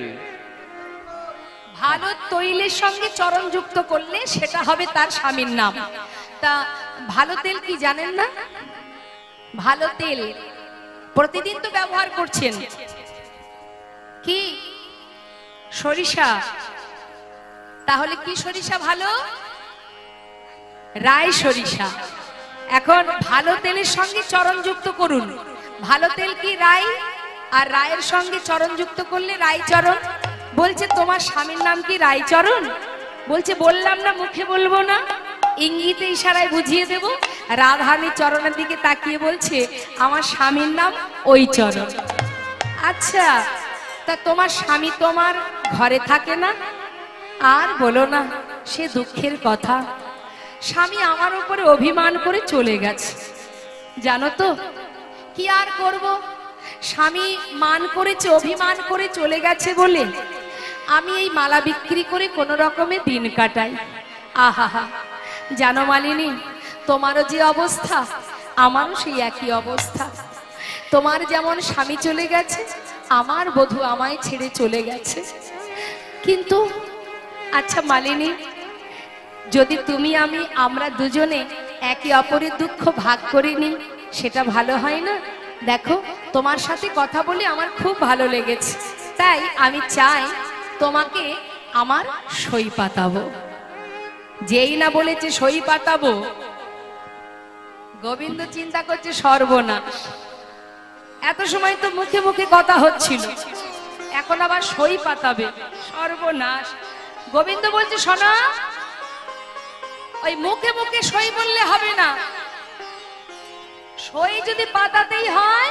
ভালো তৈলের সঙ্গে চরণ যুক্ত করলে সেটা হবে তার স্বামীর নাম। তা ভালো তেল কি জানেন না? ভালো তেল প্রতিদিন তো ব্যবহার করছেন। কি? সরিষা। তাহলে কি সরিষা ভালো? রাই সরিষা। এখন ভালো তেলের সঙ্গে চরণ যুক্ত করুন। ভালো তেল কি? রাই। আর রায়ের সঙ্গে চরণ যুক্ত করলে রাইচরণ। বলছে তোমার স্বামীর নাম কি রাইচরণ? বলছে বললাম না, মুখে বলবো না, ইঙ্গিতে ইশারায় বুঝিয়ে দেব। রাধারানীর চরণের দিকে তাকিয়ে বলছে আমার স্বামীর নাম ওই চরণ। আচ্ছা, তা তোমার স্বামী তোমার ঘরে থাকে না? আর বলো না, সে দুঃখের কথা। স্বামী আমার উপরে অভিমান করে চলে গেছে, জানো তো। কি আর করব, স্বামী মান করেছে, অভিমান করে চলে গেছে বলে আমি এই মালা বিক্রি করে কোনো রকমে দিন কাটাই। আহা, জানো মালিনী, তোমারও যে অবস্থা আমারও সেই একই অবস্থা। তোমার যেমন স্বামী চলে গেছে, আমার বধূ আমায় ছেড়ে চলে গেছে। কিন্তু আচ্ছা মালিনী, যদি তুমি আমি আমরা দুজনে একে অপরের দুঃখ ভাগ করে নিই, সেটা ভালো হয় না? দেখো, তোমার সাথে কথা বলে আমার খুব ভালো লেগেছে, তাই আমি চাই তোমাকে আমার সই পাতাবো। যেই না বলেছে সই পাতাবো, গোবিন্দ চিন্তা করছে সর্বনাশ। এত সময় তো মুখে মুখে কথা হচ্ছিল, এখন আবার সই পাতাবে, সর্বনাশ। গোবিন্দ বলছে শোনা, ওই মুখে মুখে সই বললে হবে না। সই যদি পাতাতেই হয়,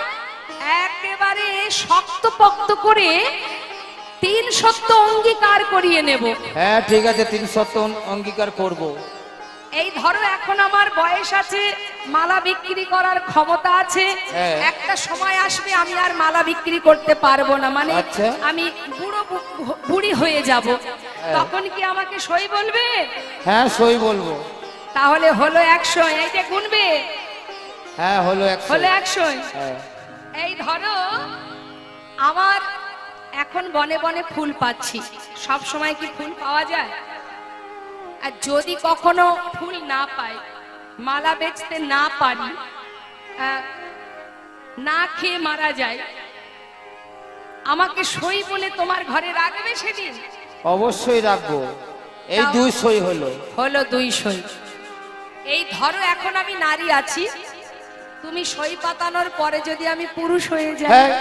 একেবারে শক্তপোক্ত করে 3 সত্য অঙ্গীকার করিয়ে নেব। হ্যাঁ ঠিক আছে, 3 সত্য অঙ্গীকার করব। এই ধরো এখন আমার বয়স আছে, মালা বিক্রি করার ক্ষমতা আছে, একটা সময় আসবে আমি আর মালা বিক্রি করতে পারবো না, মানে আমি বুড়ি হয়ে যাব, তখন কি আমাকে সই বলবে? হ্যাঁ সই বলবো। তাহলে হলো 100, এইটা গুনবে। হ্যাঁ হলো 100, হলো 100। এই ধরো আমার এখন বনে বনে ফুল পাচ্ছি, সব সময় কি ফুল পাওয়া যায়? আর যদি কখনো ফুল না পাই, মালা বেচতে না পারি, না খেয়ে মারা যায়, আমাকে সই বলে তোমার ঘরে রাখবে সেদিন? অবশ্যই রাখবো। এই তাও- 2 সই হলো। হলো 2 সই। এই ধরো এখন আমি নারী আছি, তুমি সই পাতানোর পরে যদি আমি পুরুষ হয়ে যাই। হ্যাঁ,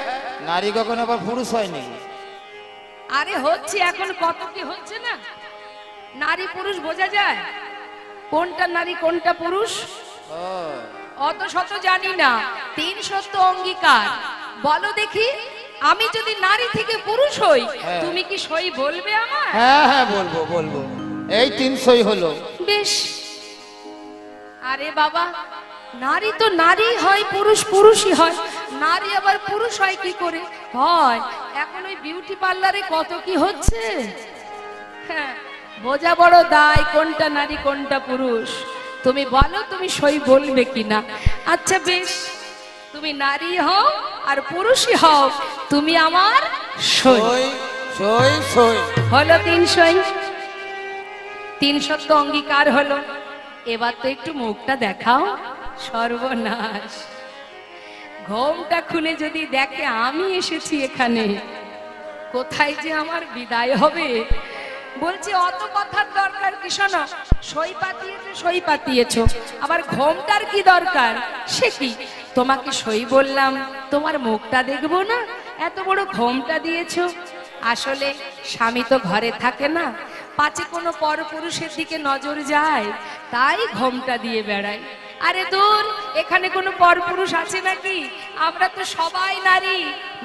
নারী কখন আবার পুরুষ হয় নাকি? আরে হচ্ছে, এখন কত কি হচ্ছে না, নারী পুরুষ বোঝা যায়, কোনটা নারী কোনটা পুরুষ ও, অত শত জানি না। 3 সত্য অঙ্গীকার বলো দেখি, আমি যদি নারী থেকে পুরুষ হই, হ্যাঁ। তুমি কি সই বলবে আমার? হ্যাঁ হ্যাঁ বলবো বলবো। এই 3 সই হলো। বেশ। আরে বাবা, নারী তো নারী হয়, পুরুষ পুরুষই হয়, নারী আবার পুরুষ হয় কি করে হয়? এখন ওই বিউটি পার্লারে কত কি হচ্ছে, হ্যাঁ, বোঝা বড় দায় কোনটা নারী কোনটা পুরুষ। তুমি বলো তুমি সই বলবে কিনা। আচ্ছা বেশ, তুমি নারী হও আর পুরুষই হও, তুমি আমার সই। সই সই সই হলো 3 সই, 3 সত্য অঙ্গীকার হলো। এবার তো একটু মুখটা দেখাও। সর্বনাশ, ঘোমটা খুলে যদি দেখে আমি এসেছি এখানে, কোথায় যে আমার বিদায় হবে। বলছি অত কথার দরকার কি, শোনো, সই পাতিয়েছো সই পাতিয়েছো, আবার ঘোমটার কি দরকার? সে কি, তোমাকে সই বললাম, তোমার মুখটা দেখবো না, এত বড় ঘোমটা দিয়েছো। আসলে স্বামী তো ঘরে থাকে না, পাছে কোনো পরপুরুষের দিকে নজর যায়, তাই ঘোমটা দিয়ে বেড়ায়। আরে দূর, এখানে কোনো পরপুরুষ আছে নাকি? আমরা তো সবাই নারী।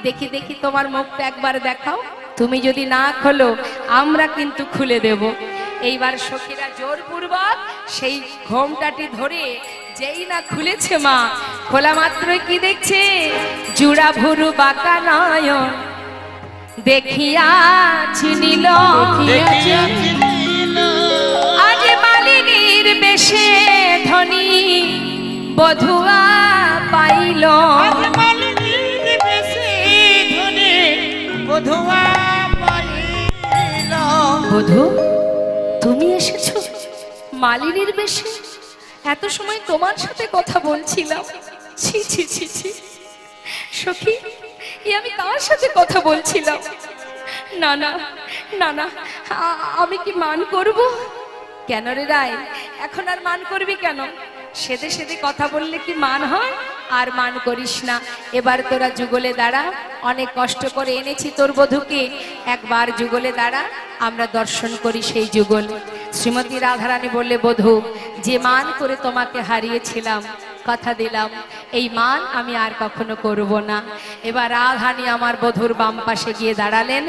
দেখি দেখি তোমার মুখটা একবার দেখাও। তুমি যদি না খোলো, আমরা কিন্তু খুলে দেব। এইবার সখীরা জোরপূর্বক সেই ঘোমটাটি ধরে যেই না খুলেছে, মা খোলা মাত্রই কি দেখছে? জুড়া ভুরু বাঁকা নয়ন দেখিয়া চিনিল, আজ মালিনীর বেশে ধনী বধুয়া পাইল। বধু, তুমি এসেছো মালিনীর বেশে? এত সময় তোমার সাথে কথা বলছিলাম। ছি ছি ছি ছি, সখী, আমি কার সাথে কথা বলছিলাম? না না না না, আমি কি মান করব? কেন রে রায়, এখন আর মান করবি কেন? সেদে সেদে কথা বললে কি মান হয়? আর মান করিস না। এবার তোরা যুগলে দাঁড়া, অনেক কষ্ট করে এনেছি তোর বধূকে, একবার যুগলে দাঁড়া, আমরা দর্শন করি সেই যুগল। শ্রীমতী রাধারানী বললে, বধূ, যে মান করে তোমাকে হারিয়েছিলাম, কথা দিলাম এই মান আমি আর কখনো করব না। এবার রাধারানী আমার বধূর বাম পাশে গিয়ে দাঁড়ালেন,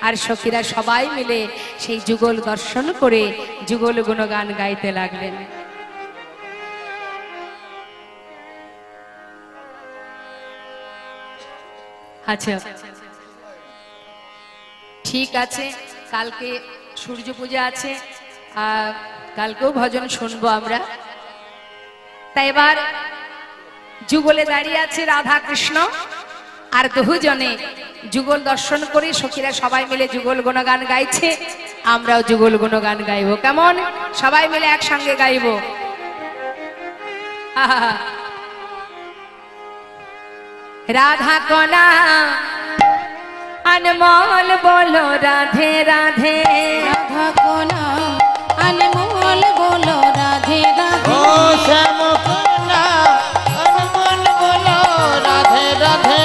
আর সখীরা সবাই মিলে সেই যুগল দর্শন করে যুগল গুণগান গাইতে লাগলেন। আচ্ছা ঠিক আছে, কালকে সূর্য পূজা আছে, কালকেও ভজন শুনবো আমরা। তাই এবার যুগলে দাঁড়িয়ে আছে রাধা কৃষ্ণ, আর দুজনে যুগল দর্শন করে সখীরা সবাই মিলে যুগল গুণগান গাইছে। আমরাও যুগল গুণগান গাইবো, কেমন? সবাই মিলে একসঙ্গে গাইবো। রাধা কলা अनमोल बोलो राधे राधे, राधा को नाम अनमोल बोलो राधे राधे। ओ श्याम को नाम अनमोल बोलो राधे राधे।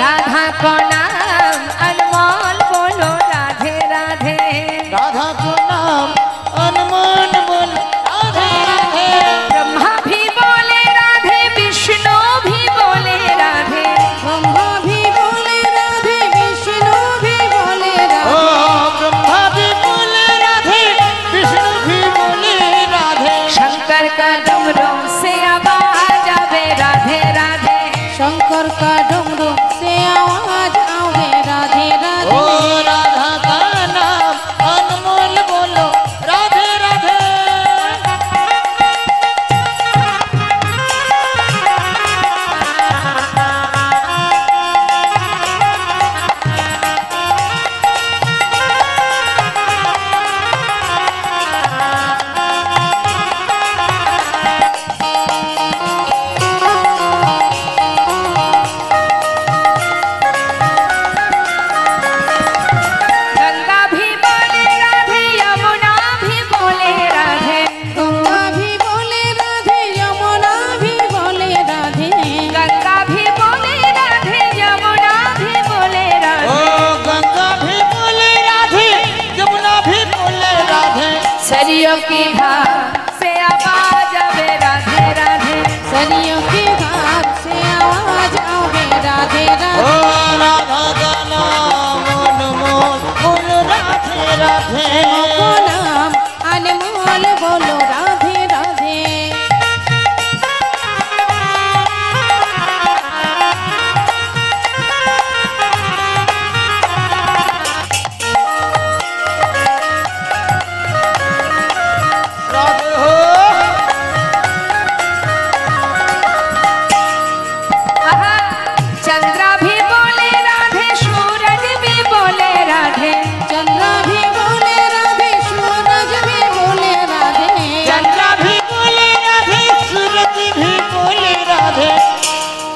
राधा को नाम अनमोल बोलो राधे राधे। राधा को नाम अनमोल बोलो राधे राधे। ब्रह्मा भी बोले राधे, विष्णु भी बोले राधे, ब्रह्मा भी बोले राधे, विष्णु भी बोले ओ राधे। ब्रह्मा भी बोले राधे, विष्णु भी बोले राधे। शंकर का डमरू से आवाज आवे राधे राधे। शंकर का डमरू से आवाज आवे राधे ओ राधे। राधा का नाम अनमोल बोलो राधे राधे।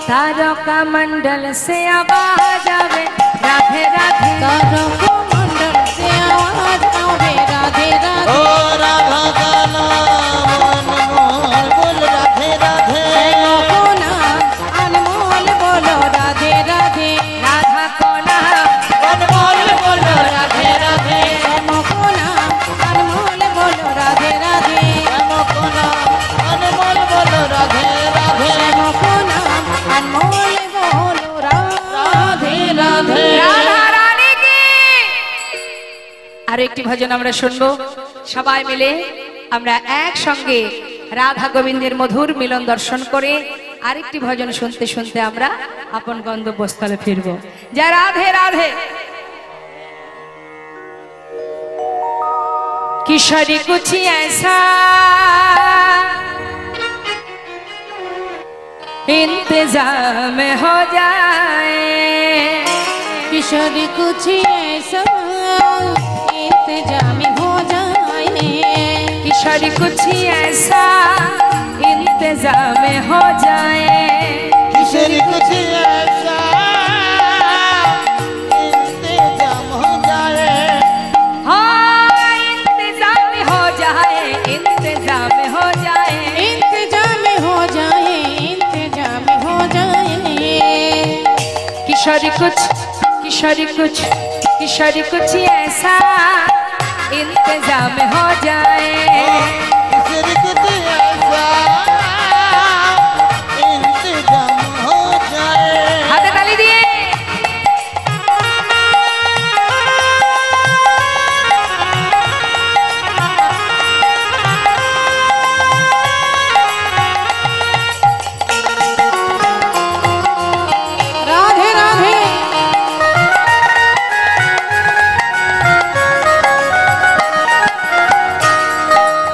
तारका मंडल से आवाज आवे राधे राधे। तारका मंडल से आवाज आवे राधे राधे। ओ राधा का नाम अनमोल बोल राधे राधे। को नाम अनमोल बोलो राधे राधे। राधा को नाम अनमोल बोलो राधे राधे। को नाम अनमोल बोलो राधे राधे। को नाम अनमोल बोलो राधे राधे। को नाम अनमोल बोलो राधे राधे। রাধা রানী কি। আর একটি ভজন আমরা শুনবো সবাই মিলে। আমরা একসঙ্গে রাধা গোবিন্দের মধুর মিলন দর্শন করে আরেকটি ভজন শুনতে শুনতে আমরা আপন গন্তব্যস্থলে ফিরবো। জয় রাধে রাধে। किशोरी कुछ ऐसा इंतजाम हो जाए। किशोरी कुछ ऐसा इंतजाम हो जाए। किशोरी कुछ ऐसा इंतजाम हो जाए। किशोरी कुछ ऐसा इंतजाम हो जाए। हाँ इंतजाम हो जाए, इंतजाम हो जाए। इंतजाम हो जाए, इंतजाम हो जाए। किशोरी कुछ किशोरी कुछ ऐसा इंतजाम हो जाए। किशोरी कुछ ऐसा इंतजाम हो जाए। हाथे ताली दिए। राधे राधे।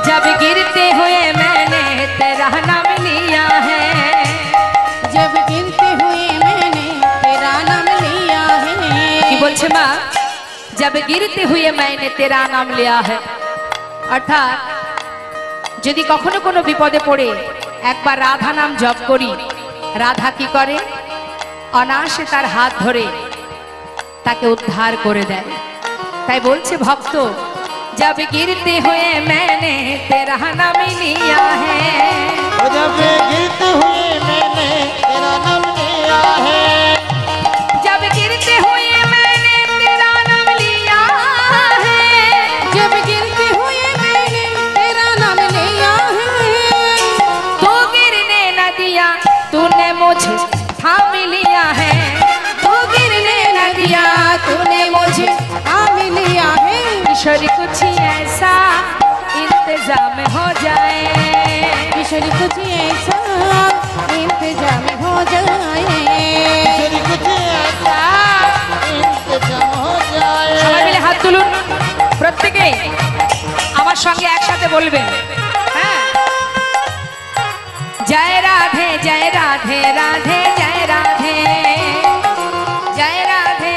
जब गिरते हुए मैंने तेरा नाम लिया है। जब गिरते हुए मैंने तेरा नाम लिया है। কি বলছে মা? जब गिरते हुए मैंने तेरा नाम लिया है। অর্থাৎ যদি কখনো কোনো বিপদে পড়ে একবার রাধা নাম জপ করি, রাধা কি করে? অনায়াসে তার হাত ধরে তাকে উদ্ধার করে দেয়। তাই বলছে ভক্ত, जब गिरते हुए मैंने तेरा नाम लिया है। जब गिरते हुए मैंने तेरा नाम लिया है। जब गिरते हुए मैंने तेरा नाम लिया है। जब गिरते हुए मैंने तेरा नाम लिया है। तू गिरने न दिया, तूने मुझे थाम लिया है। तू गिरने न दिया, तूने मुझे थाम लिया है। किशोरी कुछ ऐसा इंतजाम हो जाए। किशोरी कुछ ऐसा इंतजाम हो जाए। किशोरी कुछ ऐसा इंतजाम हो जाए। সবাই মিলে হাত তুলুন, প্রত্যেকে আমার সঙ্গে একসাথে বলবেন। হ্যাঁ, জয় রাধে জয় রাধে রাধে জয় রাধে জয় রাধে।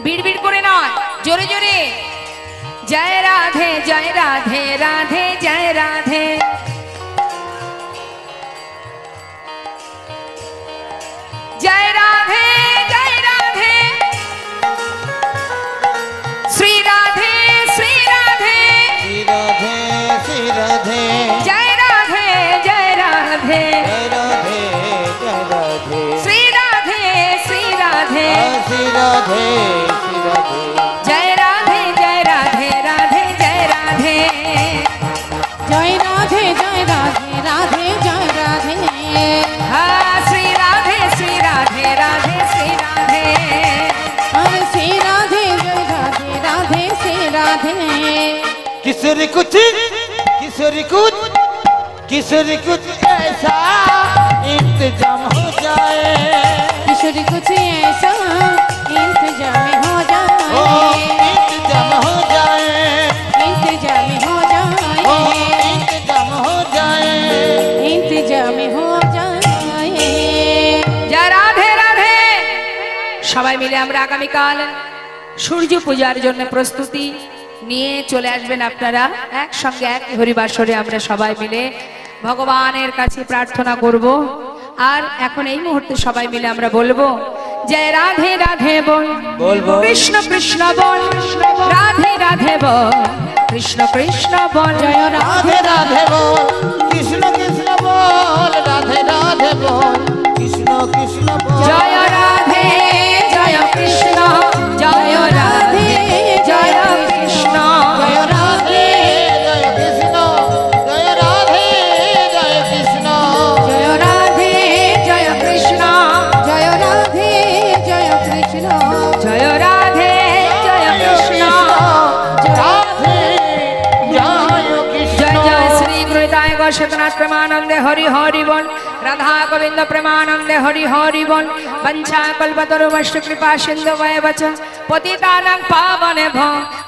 বিড়বিড় করে নয়, জোরে জোরে। জয় রাধে জয় রাধে রাধে জয় রাধে। জয় রাধে জয় রাধে শ্রী রাধে শ্রী রাধে। श्री राधे श्री राधे। জয় রাধে জয় রাধে जय राधे जय राधे। শ্রী রাধে শ্রী রাধে। श्री राधे श्री राधे। জয় রাধে জয় রাধে রাধে জয় রাধে। जय राधे जय राधे राधे जय राधे। হ্যাঁ শ্রী রাধে শ্রী রাধে রাধে শ্রী রাধে। अरे श्री राधे जय राधे राधे श्री राधे। किशोरी कुछ ऐसा इंतजाम हो जाए। किशोरी कुछ ऐसा इंतजाम हो ओ जाए। इंतजाम हो जाए। इंतजाम हो ओ जाए। इंतजाम हो जाए। इंतजाम हो जाए। জয় রাধে রাধে। সবাই মিলে আমরা আগামীকাল সূর্য পূজার জন্য প্রস্তুতি নিয়ে চলে আসবেন আপনারা। একসঙ্গে এক হরিবাসরে আমরা সবাই মিলে ভগবানের কাছে প্রার্থনা করব আর এখন এই মুহূর্তে সবাই মিলে আমরা বলবো জয় রাধে রাধে বল, বলবো কৃষ্ণ কৃষ্ণ বল, রাধে রাধে বল, কৃষ্ণ কৃষ্ণ বল, জয় রাধে রাধে বল, কৃষ্ণ কৃষ্ণ বল, রাধে রাধে বল, কৃষ্ণ কৃষ্ণ বল, জয় রাধে জয় কৃষ্ণ, জয় রাধে জয় কৃষ্ণ, জয় রাধে জয় কৃষ্ণ, জয় রাধে জয় কৃষ্ণ, জয় রাধে জয় কৃষ্ণ, জয় রাধে জয় কৃষ্ণ, জয় রাধে জয় কৃষ্ণ, রাধে জয় কৃষ্ণ। জয় জয় শ্রী গুরুদায় গোষ্ঠনাথ প্রেমানন্দে হরি হরি বল, রাধা গোবিন্দ প্রেমানন্দে হরি হরি বল, বঞ্ছা কল্পতরুবশ্চ কৃপা সিন্ধু বচ পতিতানাং পাবনে ভ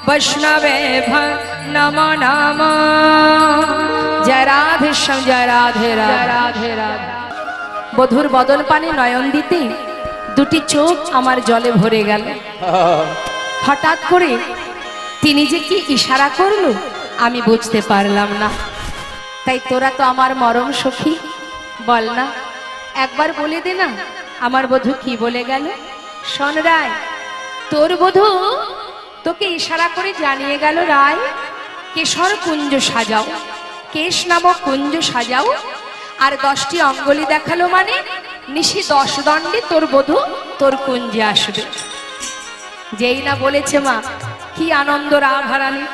বৈষ্ণবে ভ নমো নমো। জয় রাধে শ্যাম, জয় রাধে রাধে রাধে রাধে। বধুর বদন পানে নয়ন দিতে দুটি চোখ আমার জলে ভরে গেল। হঠাৎ করে তিনি যে কি ইশারা করলো আমি বুঝতে পারলাম না। তাই তোরা তো আমার মরম সখী, বল না, একবার বলে দে না আমার বধূ কি বলে গেল। শোন রায়, তোর বধূ তোকে ইশারা করে জানিয়ে গেল, রায় কেশর কুঞ্জ সাজাও, কেশ নামক কুঞ্জ সাজাও, আর 10টি অঙ্গুলি দেখালো মানে নিশি 10 দণ্ডে তোর বধূ তোর কুঞ্জে আসবে। যেই না বলেছে মা কি আনন্দ রাধারানী,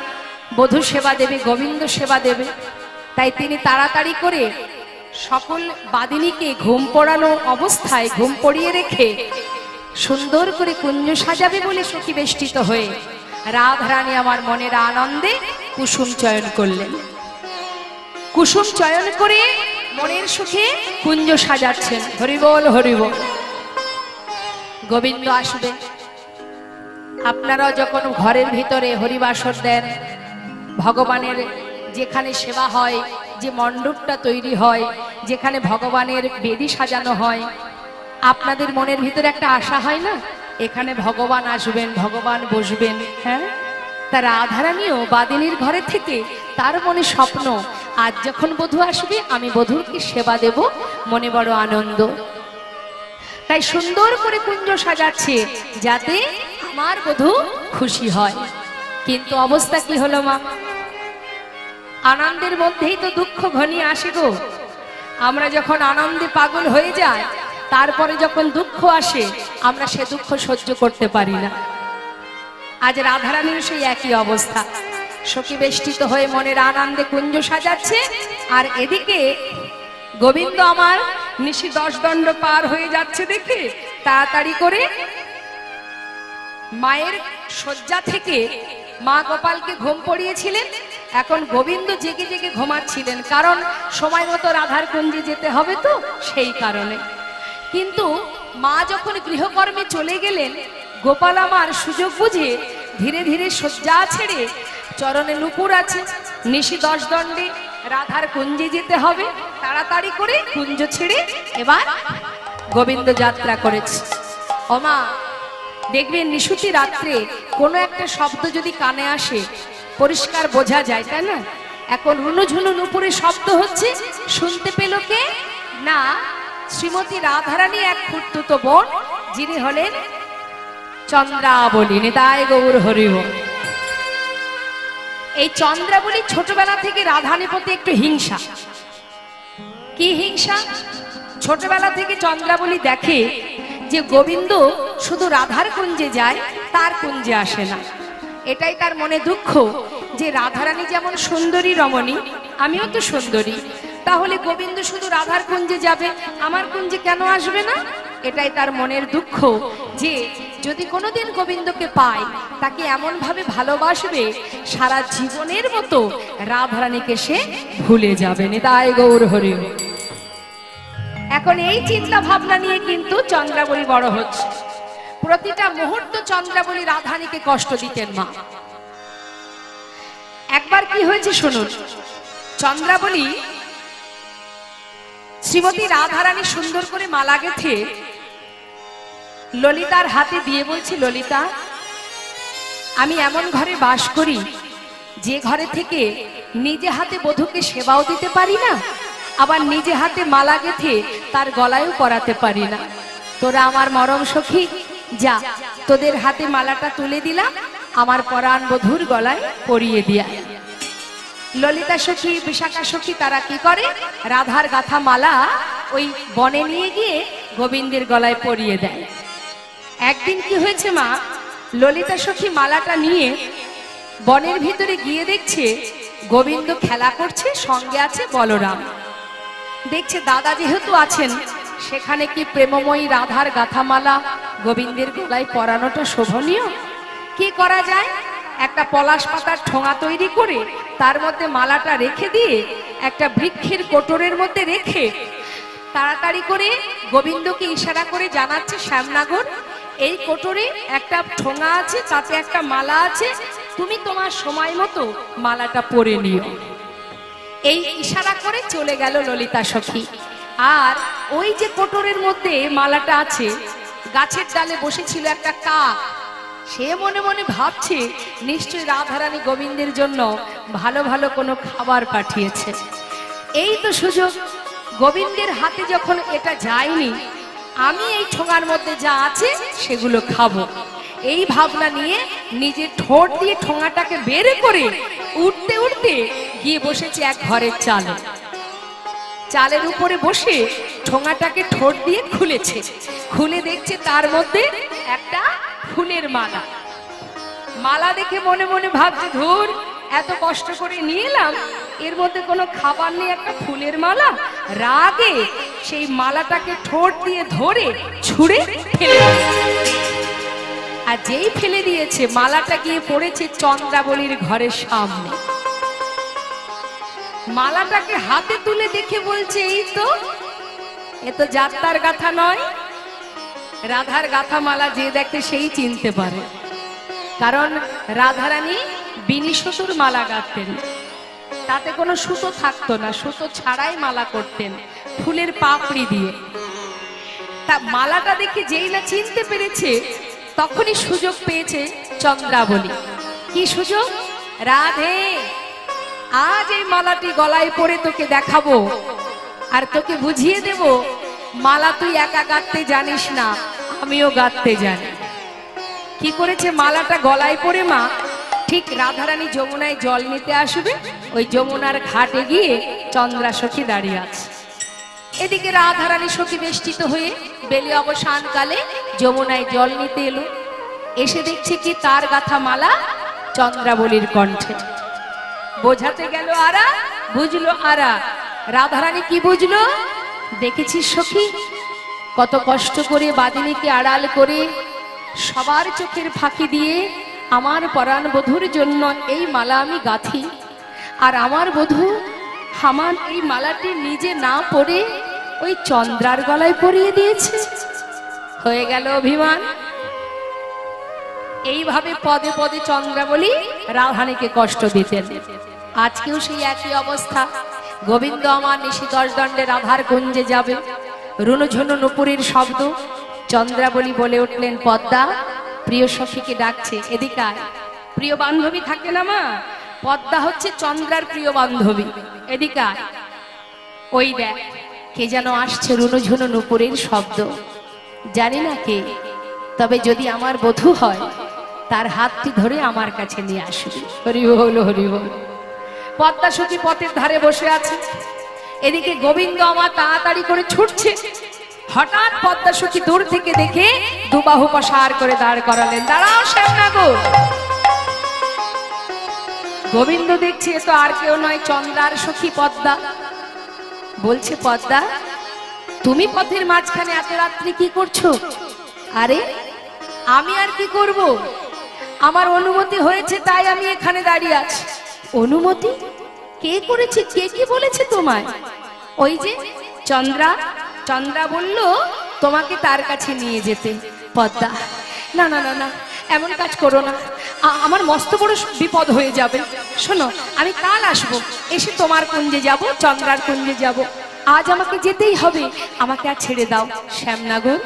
বধূ সেবা দেবে, গোবিন্দ সেবা দেবে, তাই তিনি তাড়াতাড়ি করে সকল বাদিনীকে ঘুম পড়ানো অবস্থায় ঘুম পড়িয়ে রেখে সুন্দর করে কুঞ্জ সাজাবে বলে সখী বেষ্টিত হয়ে রাধারানী আমার মনের আনন্দে কুসুম চয়ন করলেন। কুসুম চয়ন করে মনের সুখে কুঞ্জ সাজাচ্ছেন। হরিবল হরিবল। গোবিন্দ আসবে। আপনারাও যখন ঘরের ভিতরে হরিবাসর দেন, ভগবানের যেখানে সেবা হয়, যে মণ্ডপটা তৈরি হয়, যেখানে ভগবানের বেদি সাজানো হয়, আপনাদের মনের ভিতরে একটা আশা হয় না এখানে ভগবান আসবেন, ভগবান বসবেন। হ্যাঁ, তার রাধারানীও বাদিনীর ঘরে থেকে তার মনে স্বপ্ন, আজ যখন বধূ আসবে আমি বধূকে সেবা দেব, মনে বড় আনন্দ। তাই সুন্দর করে কুঞ্জ সাজাচ্ছে যাতে আমার বধূ খুশি হয়। কিন্তু অবস্থা কি হলো মা, আনন্দের মধ্যেই তো দুঃখ ঘনিয়ে আসে গো। আমরা যখন আনন্দে পাগল হয়ে যাই, তারপরে যখন দুঃখ আসে আমরা সে দুঃখ সহ্য করতে পারি না। আজ রাধারানীর সেই একই অবস্থা। সখী বেষ্টিত হয়ে মনের আনন্দে কুঞ্জ সাজাচ্ছে, আর এদিকে গোবিন্দ আমার নিশি 10 দণ্ড পার হয়ে যাচ্ছে দেখে তাড়াতাড়ি করে মায়ের শয্যা থেকে মা গোপালকে ঘুম পড়িয়েছিলেন। এখন গোবিন্দ জেগে জেগে ঘুমাচ্ছিলেন, কারণ সময় মতো রাধার কুঞ্জে যেতে হবে তো, সেই কারণে। কিন্তু মা যখন গৃহকর্মে চলে গেলেন, গোপাল আমার সুযোগ বুঝে ধীরে ধীরে শয্যা ছেড়ে, চরণে নুপুর আছে, নিশি 10 দণ্ডে রাধার কুঞ্জে যেতে হবে, তাড়াতাড়ি করে কুঞ্জ ছেড়ে এবার গোবিন্দ যাত্রা করেছে। ওমা, দেখবেন নিশুতি রাত্রে কোনো একটা শব্দ যদি কানে আসে পরিষ্কার বোঝা যায়, তাই না? এখন রুনুঝুনু নুপুরে শব্দ হচ্ছে, শুনতে পেল কে না শ্রীমতী রাধারানী এক খুঁড়তুতো বোন, যিনি হলেন চন্দ্রাবলী। নিতাই গৌর হরিব। এই চন্দ্রাবলী ছোটবেলা থেকে রাধারানীর প্রতি একটু হিংসা। কি হিংসা? ছোটবেলা থেকে চন্দ্রাবলী দেখে যে গোবিন্দ শুধু রাধার কুঞ্জে যায়, তার কুঞ্জে আসে না। এটাই তার মনে দুঃখ যে রাধারানী যেমন সুন্দরী রমণী, আমিও তো সুন্দরী, তাহলে গোবিন্দ শুধু রাধার কুঞ্জে যাবে, আমার কুঞ্জে কেন আসবে না? এটাই তার মনের দুঃখ যে যদি কোনোদিন গোবিন্দকে পায় তাকে এমন ভাবে ভালোবাসবে সারা জীবনের মতো রাধারানীকে সে ভুলে যাবে। নিতাই গৌর হরি। এখন এই চিন্তা ভাবনা নিয়ে কিন্তু চন্দ্রাবলী বড় হচ্ছে। প্রতিটা মুহূর্ত চন্দ্রাবলী রাধারানীকে কষ্ট দিতেন মা। একবার কি হয়েছে শুনুন। চন্দ্রাবলী শ্রীমতী রাধারানী সুন্দর করে মালা গেঁথে ললিতার হাতে দিয়ে বলছি, ললিতা, আমি এমন ঘরে বাস করি যে ঘরে থেকে নিজে হাতে বধূকে সেবাও দিতে পারি না, আবার নিজে হাতে মালা গেঁথে তার গলায়ও পরাতে পারি না। তোরা আমার মরম সখী, যা তোদের হাতে মালাটা তুলে দিলাম, আমার পরাণ বধূর গলায় পরিয়ে দিয়া। ললিতা সখী, বিশাখা সখী তারা কি করে, রাধার গাথা মালা ওই বনে নিয়ে গিয়ে গোবিন্দের গলায় পরিয়ে দেয়। একদিন কি হয়েছে মা, ললিতা সখী মালাটা নিয়ে বনের ভিতরে গিয়ে দেখছে গোবিন্দ খেলা করছে, সঙ্গে আছে বলরাম। দেখছে দাদা যেহেতু আছেন, সেখানে কি প্রেমময়ী রাধার গাথামালা গোবিন্দের গলায় পরানোটা শোভনীয়? কি করা যায়? একটা পলাশ পাতার ঠোঙা তৈরি করে তার মধ্যে মালাটা রেখে দিয়ে একটা বৃক্ষের কোটরের মধ্যে রেখে তাড়াতাড়ি করে গোবিন্দকে ইশারা করে জানাচ্ছে, শ্যামনগর এই কোটরে একটা ঠোঙা আছে, তাতে একটা মালা আছে, তুমি তোমার সময় মতো মালাটা পরে নিও। এই ইশারা করে চলে গেল ললিতা সখী। আর ওই যে কোটরের মধ্যে মালাটা আছে, গাছের ডালে বসেছিল একটা কাক। সে মনে মনে ভাবছে নিশ্চয়ই রাধারানী গোবিন্দের জন্য ভালো ভালো কোনো খাবার পাঠিয়েছে। এই তো সুযোগ, গোবিন্দের হাতে যখন এটা যায়নি, আমি এই ঠোঙার মধ্যে যা আছে সেগুলো খাবো। এই ভাবনা নিয়ে নিজের ঠোঁট দিয়ে ঠোঙাটাকে বের করে উঠতে উঠতে গিয়ে বসেছে এক ঘরের চালে। চালের উপরে বসে ঠোঙাটাকে ঠোঁট দিয়ে খুলেছে, খুলে দেখছে তার মধ্যে একটা ফুলের মালা। মালা দেখে মনে মনে ভাবছে, ধুর, এত কষ্ট করে নিয়ে এলাম, এর মধ্যে কোনো খাবার নেই, একটা ফুলের মালা। রাগে সেই মালাটাকে ঠোঁট দিয়ে ধরে ছুঁড়ে ফেলে দিয়েছে। আর যেই ফেলে দিয়েছে, মালাটা গিয়ে পড়েছে চন্দ্রাবলীর ঘরের সামনে। মালাটাকে হাতে তুলে দেখে বলছে, এই তো, এ তো যাত্রার গাথা নয়। রাধার গাথা মালা যে দেখে সেই চিনতে পারে, কারণ রাধারানী বিনি সুতোর মালা গাঁথতেন, তাতে কোনো সুতো থাকতো না, সুতো ছাড়াই মালা করতেন ফুলের পাপড়ি দিয়ে। তা মালাটা দেখে যেই না চিনতে পেরেছে, তখনই সুযোগ পেয়েছে চন্দ্রাবলী। কি সুযোগ? রাধে, আজ এই মালাটি গলায় পরে তোকে দেখাবো, আর তোকে বুঝিয়ে দেব, মালা তুই একা গাঁথতে জানিস না, আমিও গাঁথতে জানি। কি করেছে, মালাটা গলায় পরে মা ঠিক রাধারানী যমুনায় জল নিতে আসবে, ওই যমুনার ঘাটে গিয়ে চন্দ্রা সখী দাঁড়িয়ে আছে। এদিকে রাধারানী সখী বেষ্টিত হয়ে বেলি অবসান কালে যমুনায় জল নিতে এলো। এসে দেখছে কি, তার গাথা মালা চন্দ্রাবলীর কণ্ঠে। বোঝাতে গেল আরা, বুঝলো আরা। রাধারানী কি বুঝলো? দেখেছিস সখী, কত কষ্ট করে বাদিনীকে আড়াল করে সবার চোখের ফাঁকি দিয়ে আমার পরাণ বধূর জন্য এই মালা আমি গাঁথি, আর আমার বধূ আমার এই মালাটি নিজে না পরে ওই চন্দ্রার গলায় পরিয়ে দিয়েছে। হয়ে গেল অভিমান। এইভাবে পদে পদে চন্দ্রাবলী রাধারানীকে কষ্ট দিতেন। আজকেও সেই একই অবস্থা। গোবিন্দ আমার নিশি 10 দণ্ডে রাধার কুঞ্জে যাবে, রুনুঝুনু নুপুরের শব্দ। চন্দ্রাবলী বলে উঠলেন, পদ্মা প্রিয় সখীকে ডাকছে, এদিকে আয়। প্রিয় বান্ধবী থাকে না মা, পদ্মা হচ্ছে চন্দ্রার প্রিয় বান্ধবী, এদিকে আয়। ওই দেখ, কে যেন আসছে, রুনুঝুনু নুপুরের শব্দ, জানি না কে, তবে যদি আমার বধূ হয় তার হাতটি ধরে আমার কাছে নিয়ে আসবে। হরি বল, হরি বল। পদ্মা সখী পথের ধারে বসে আছে, এদিকে গোবিন্দ আমার তাড়াতাড়ি করে ছুটছে। হঠাৎ পদ্মা সখী দূর থেকে দেখে দুবাহু প্রসার করে দাঁড় করালেন, দাঁড়াও শ্যামনগর। গোবিন্দ দেখছে এ তো আর কেউ নয়, চন্দ্রার সখী পদ্মা। বলছে, পদ্মা তুমি পথের মাঝখানে এত রাত্রি কি করছো? আরে আমি আর কি করব, আমার অনুমতি হয়েছে তাই আমি এখানে দাঁড়িয়ে আছি। অনুমতি কে করেছে? কে কি বলেছে তোমায়? ওই যে চন্দ্রা, চন্দ্রা বলল তোমাকে তার কাছে নিয়ে যেতে। পদ্মা, না না না না, এমন কাজ করো না, আমার মস্ত বড় বিপদ হয়ে যাবে। শোনো, আমি কাল আসবো, এসে তোমার কুঞ্জে যাব, চন্দ্রার কুঞ্জে যাব। আজ আমাকে যেতেই হবে, আমাকে আর ছেড়ে দাও। শ্যামনগর,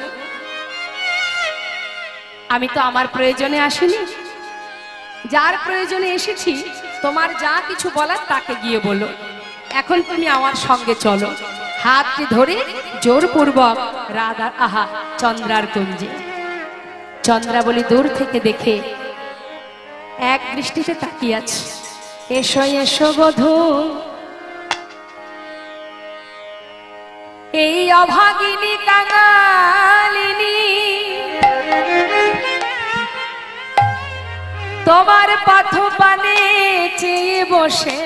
আমি তো আমার প্রয়োজনে আসিনি, যার প্রয়োজনে এসেছি। তোমার যা কিছু বলার তাকে গিয়ে বলো। এখন তুমি আমার সঙ্গে চলো। হাতটি ধরে জোরপূর্বক রাধা আহা চন্দ্রার কুঞ্জে। চন্দ্রাবলী দূর থেকে দেখে এক দৃষ্টিতে তাকিয়ে আছে। এসো এসো বধূ, এই অভাগিনী কাঙালিনী তোমার পাথ পানে চেয়ে বসে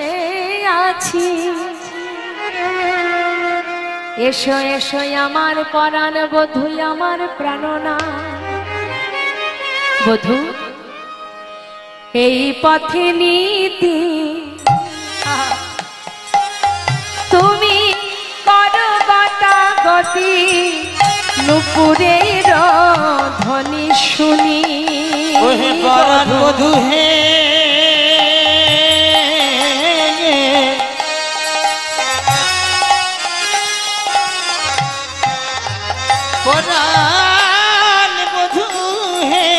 আছি। এসো এসো আমার পরাণ বধূ, আমার প্রাণনা বধূ, এই পথে নীতি তুমি করো গতি, নুপুরের ধ্বনি শুনি। ওহে পরাণ বধূ হে, পরাণ বধূ হে,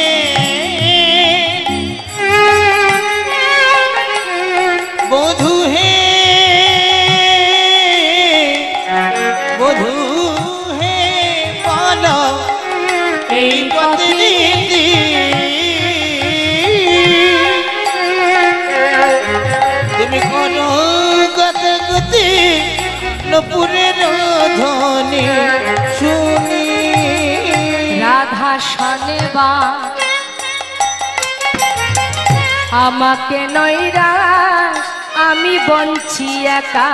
বধূ হে, বধূ হে, বলো এই পথে তুমি করো গতি, নুপুরের ধ্বনি শুনি। রাধা শোনেবা আমাকে নৈরাশ, আমি বঞ্চি একা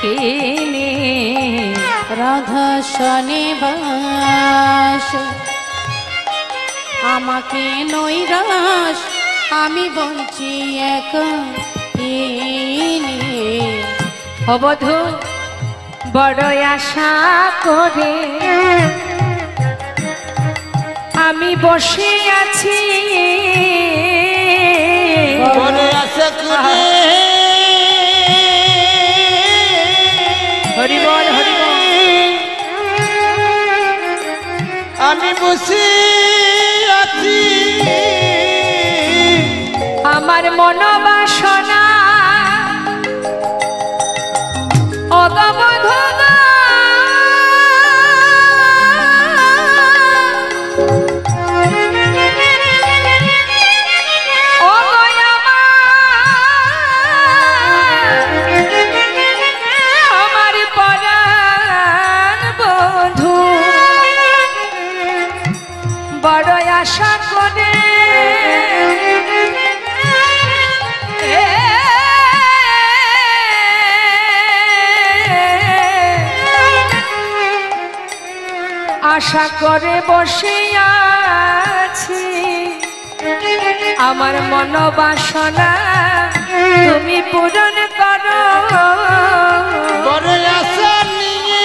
কেনে। রাধা শনিবাস আমাকে নৈরাশ, আমি বঞ্চি একা এনে। অবধূ বড় আশা করে আমি বসে আছি। বড় আশা করে হরিবল হরিবল আমি বসে আছি। আমার মনোবাসনা অগবধূ আমার পরাণ বধূ বড় আশা করে আশা করে বসে আছি। আমার মনোবাসনা তুমি পূরণ করো। বড় আশা নিয়ে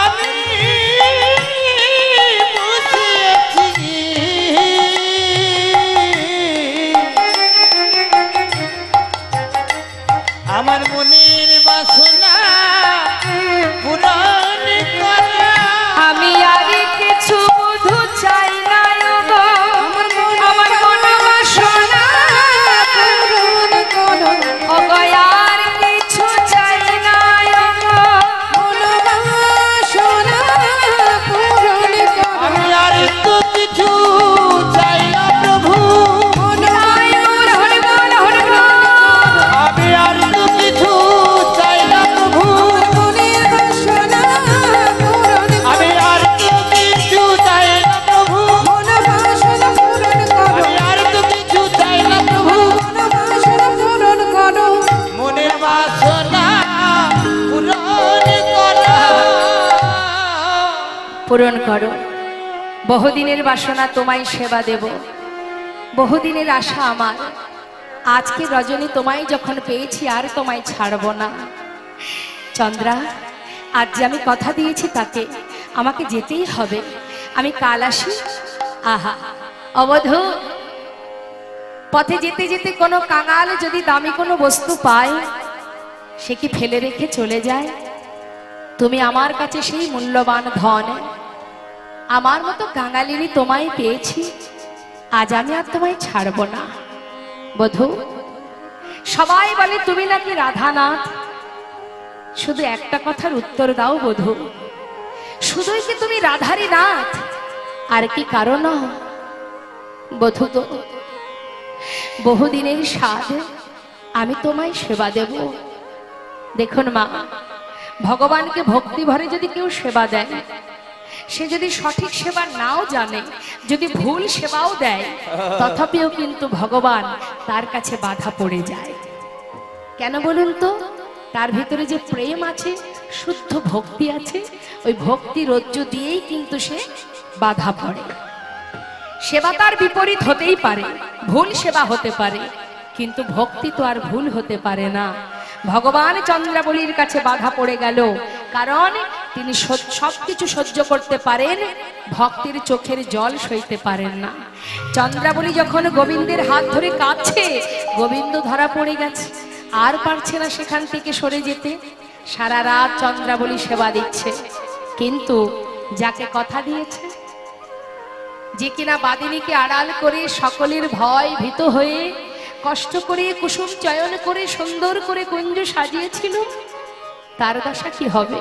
আমি বসে আছি। আমার মনের বাসনা পূরণ করা। আমি আর কিছু বুধু চাই না গো, আমার মনোবাসনা পূরণ করো। অগয়ার কিছু চাই না গো, মনোবাসনা পূরণ করো। আমি আর তো কিছু চাই না প্রভু। হরিবল হরিবল আমি আর তো কিছু চাই না প্রভু। মনের বাসনা পূরণ করো। আমি আর তো কিছু চাই না প্রভু। মনোবাসনা পূরণ করো। আমি আর তো কিছু চাই না প্রভু। মনোবাসনা পূরণ করো। মনের বাসনা পূরণ করা। পূরণ করো। বহুদিনের বাসনা তোমায় সেবা দেব, বহুদিনের আশা আমার। আজকে রজনী তোমায় যখন পেয়েছি আর তোমায় ছাড়ব না। চন্দ্রা, আজ যে আমি কথা দিয়েছি তাকে আমাকে যেতেই হবে। আমি কাল আসি। আহা অবধূ, পথে যেতে যেতে কোনো কাঙাল যদি দামি কোনো বস্তু পায়, সে কি ফেলে রেখে চলে যায়? তুমি আমার কাছে সেই মূল্যবান ধন। আমার মতো কাঙালিনী তোমায় পেয়েছি, আজ আমি আর তোমায় ছাড়ব না। বধূ, সবাই বলে তুমি নাকি রাধানাথ, শুধু একটা কথার উত্তর দাও বধূ, শুধুই কি তুমি রাধারই নাথ, আর কি কারণ? বধূ গো, বহুদিনের স্বাদ, আমি তোমায় সেবা দেব। দেখুন মা, ভগবানকে ভক্তি ভরে যদি কেউ সেবা দেয়, সে যদি সঠিক সেবা নাও জানে, যদি ভুল সেবাও দেয়, তথাপিও কিন্তু ভগবান তার কাছে বাধা পড়ে যায়। কেন বলুন তো? তার ভিতরে যে প্রেম আছে, শুদ্ধ ভক্তি আছে, ওই ভক্তি রজ্জু দিয়েই কিন্তু সে বাধা পড়ে। সেবা তার বিপরীত হতেই পারে, ভুল সেবা হতে পারে, কিন্তু ভক্তি তো আর ভুল হতে পারে না। ভগবান চন্দ্রাবলীর কাছে বাধা পড়ে গেল, কারণ তিনি সবকিছু সহ্য করতে পারেন, ভক্তির চোখের জল সইতে পারেন না। চন্দ্রাবলী যখন গোবিন্দের হাত ধরে কাঁদছে, গোবিন্দ ধরা পড়ে গেছে, আর পারছে না সেখান থেকে সরে যেতে। সারা রাত চন্দ্রাবলী সেবা দিচ্ছে, কিন্তু যাকে কথা দিয়েছে, যে কিনা বাদিনীকে আড়াল করে সকলের ভয় ভীত হয়ে কষ্ট করে কুসুম চয়ন করে সুন্দর করে কুঞ্জ সাজিয়েছিল, তার দশা কি হবে?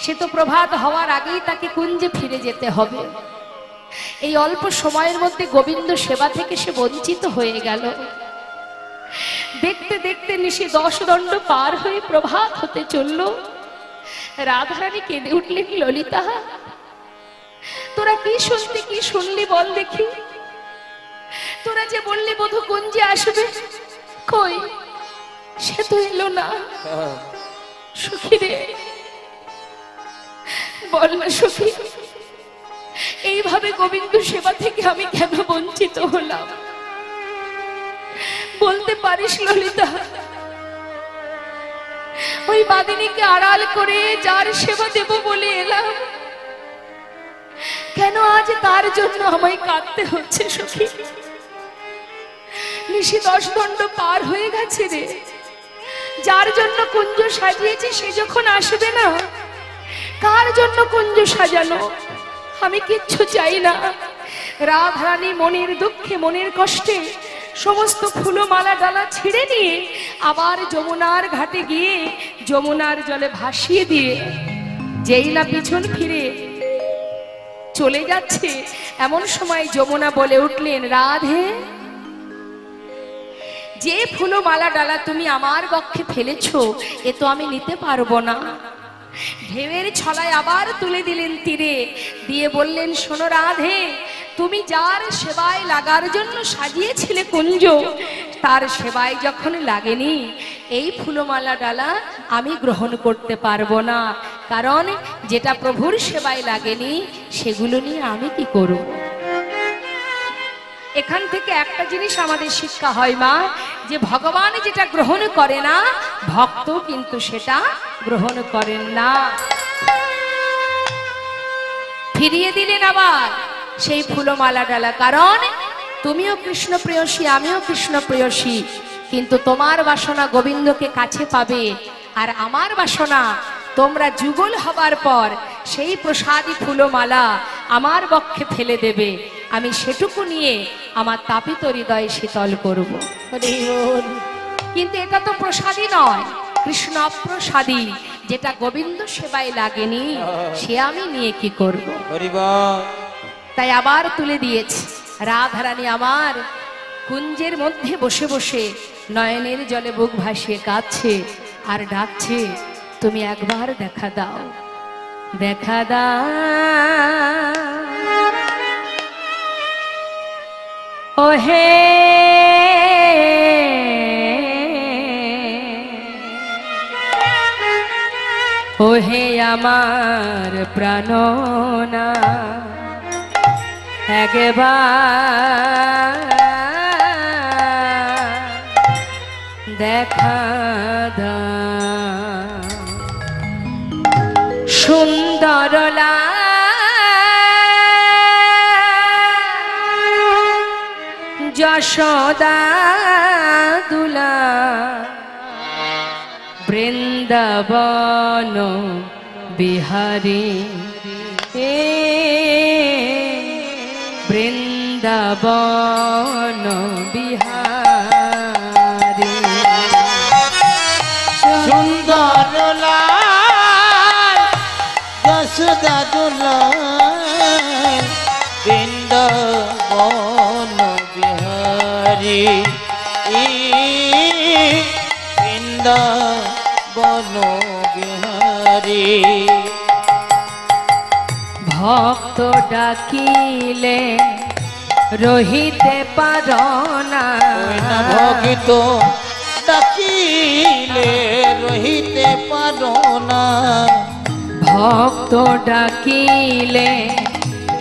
সে তো প্রভাত হওয়ার আগেই তাকে কুঞ্জে ফিরে যেতে হবে। এই অল্প সময়ের মধ্যে গোবিন্দ সেবা থেকে সে বঞ্চিত হয়ে গেল। দেখতে দেখতে নিশি 10 দণ্ড পার হয়ে প্রভাত হতে চলল। রাধারানী কেঁদে উঠলেন, ললিতা, তোরা কি শুনলি বল দেখি? তোরা যে বললি বধূ কুঞ্জে আসবে, কই সে তো এলো না। সখী রে, বল না সখী, এইভাবে গোবিন্দ সেবা থেকে আমি কেন বঞ্চিত হলাম? বলতে পারিস ললিতা? ওই বাদিনীকে আড়াল করে যার সেবা দেব বলে এলাম, কেন আজ তার জন্য আমায় কাঁদতে হচ্ছে সখী? নিশি 10 দণ্ড পার হয়ে গেছে রে, যার জন্য কুঞ্জ সাজিয়েছি সে যখন আসবে না, কার জন্য কুঞ্জ সাজানো? আমি কিচ্ছু চাই না। রাধারানী মনের দুঃখে মনের কষ্টে সমস্ত ফুলমালা ডালা ছিঁড়ে নিয়ে আবার যমুনার ঘাটে গিয়ে যমুনার জলে ভাসিয়ে দিয়ে যেই না পিছন ফিরে চলে যাচ্ছে, এমন সময় যমুনা বলে উঠলেন, রাধে, যে ফুলমালা ডালা তুমি আমার বক্ষে ফেলেছো, এ তো আমি নিতে পারবো না। ঢেউয়ের ছলায় আবার তুলে দিলেন তীরে, দিয়ে বললেন, শোনো রাধে, তুমি যার সেবায় লাগার জন্য সাজিয়েছিলে কুঞ্জ, তার সেবায় যখন লাগেনি, এই ফুলমালা ডালা আমি গ্রহণ করতে পারবো না। কারণ যেটা প্রভুর সেবায় লাগেনি, সেগুলো নিয়ে আমি কি করব? এখান থেকে একটা জিনিস আমাদের শিক্ষা হয় মা, যে ভগবান যেটা গ্রহণ করে না, ভক্ত কিন্তু সেটা গ্রহণ করেন না। ফিরিয়ে দিলেন আবার সেই ফুলমালা ডালা, কারণ তুমিও কৃষ্ণ প্রেয়সী, আমিও কৃষ্ণ প্রেয়সী, কিন্তু তোমার বাসনা গোবিন্দকে কাছে পাবে, আর আমার বাসনা তোমরা যুগল হবার পর সেই প্রসাদী ফুলমালা আমার বক্ষে ফেলে দেবে, আমি সেটুকু নিয়ে আমার তাপিত হৃদয় শীতল করব। কিন্তু এটা তো প্রসাদী নয়, কৃষ্ণ প্রসাদী, যেটা গোবিন্দ সেবায় লাগেনি, সে আমি নিয়ে কি করব? তাই আবার তুলে দিয়েছে। রাধারানী আমার কুঞ্জের মধ্যে বসে বসে নয়নের জলে বুক ভাসিয়ে কাঁদছে আর ডাকছে, তুমি একবার দেখা দাও, দেখা দাও ওহে ওহে আমার প্রাণনা, একবার দেখা দাও। সুন্দর যশোদা দুলা বৃন্দাবন বিহারী বৃন্দাবন বিহারী সুন্দর লাল যশোদা দুলাল বৃন্দাবন বিহারী বৃন্দাবন বিহারী ভক্ত ডাকিলে রহিতে পারনা ভক্ত ডাকিলে রহিতে পারো না ভক্ত ডাকিলে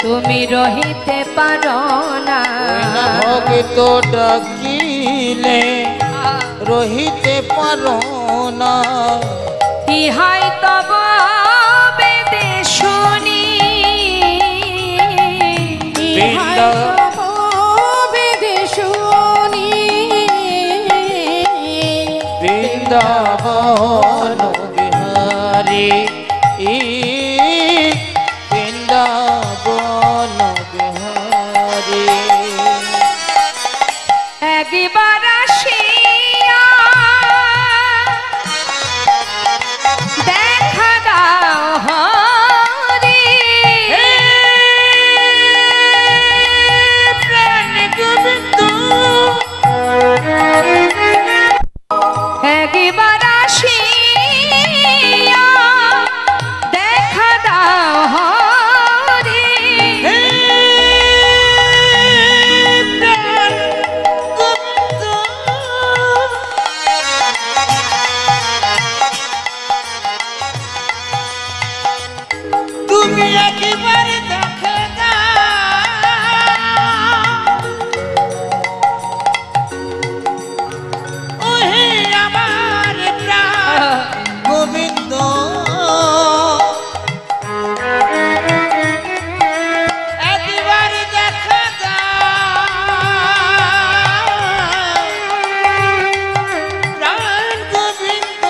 তুমি রহিতে পারনা ভক্ত ডাকিলে রহিতে পারো না ইহাই তব বেদে শুনি বৃন্দাবন বিহারী বৃন্দাবন বিহারী একবার আসিয়া দেখা দাও হরি প্রাণ গোবিন্দ একবার আসিয়া দেখা দাও হরি প্রাণ গোবিন্দ তুমি একবার দেখে ওহে আমার প্রাণ গোবিন্দ একবার দেখা প্রাণ গোবিন্দ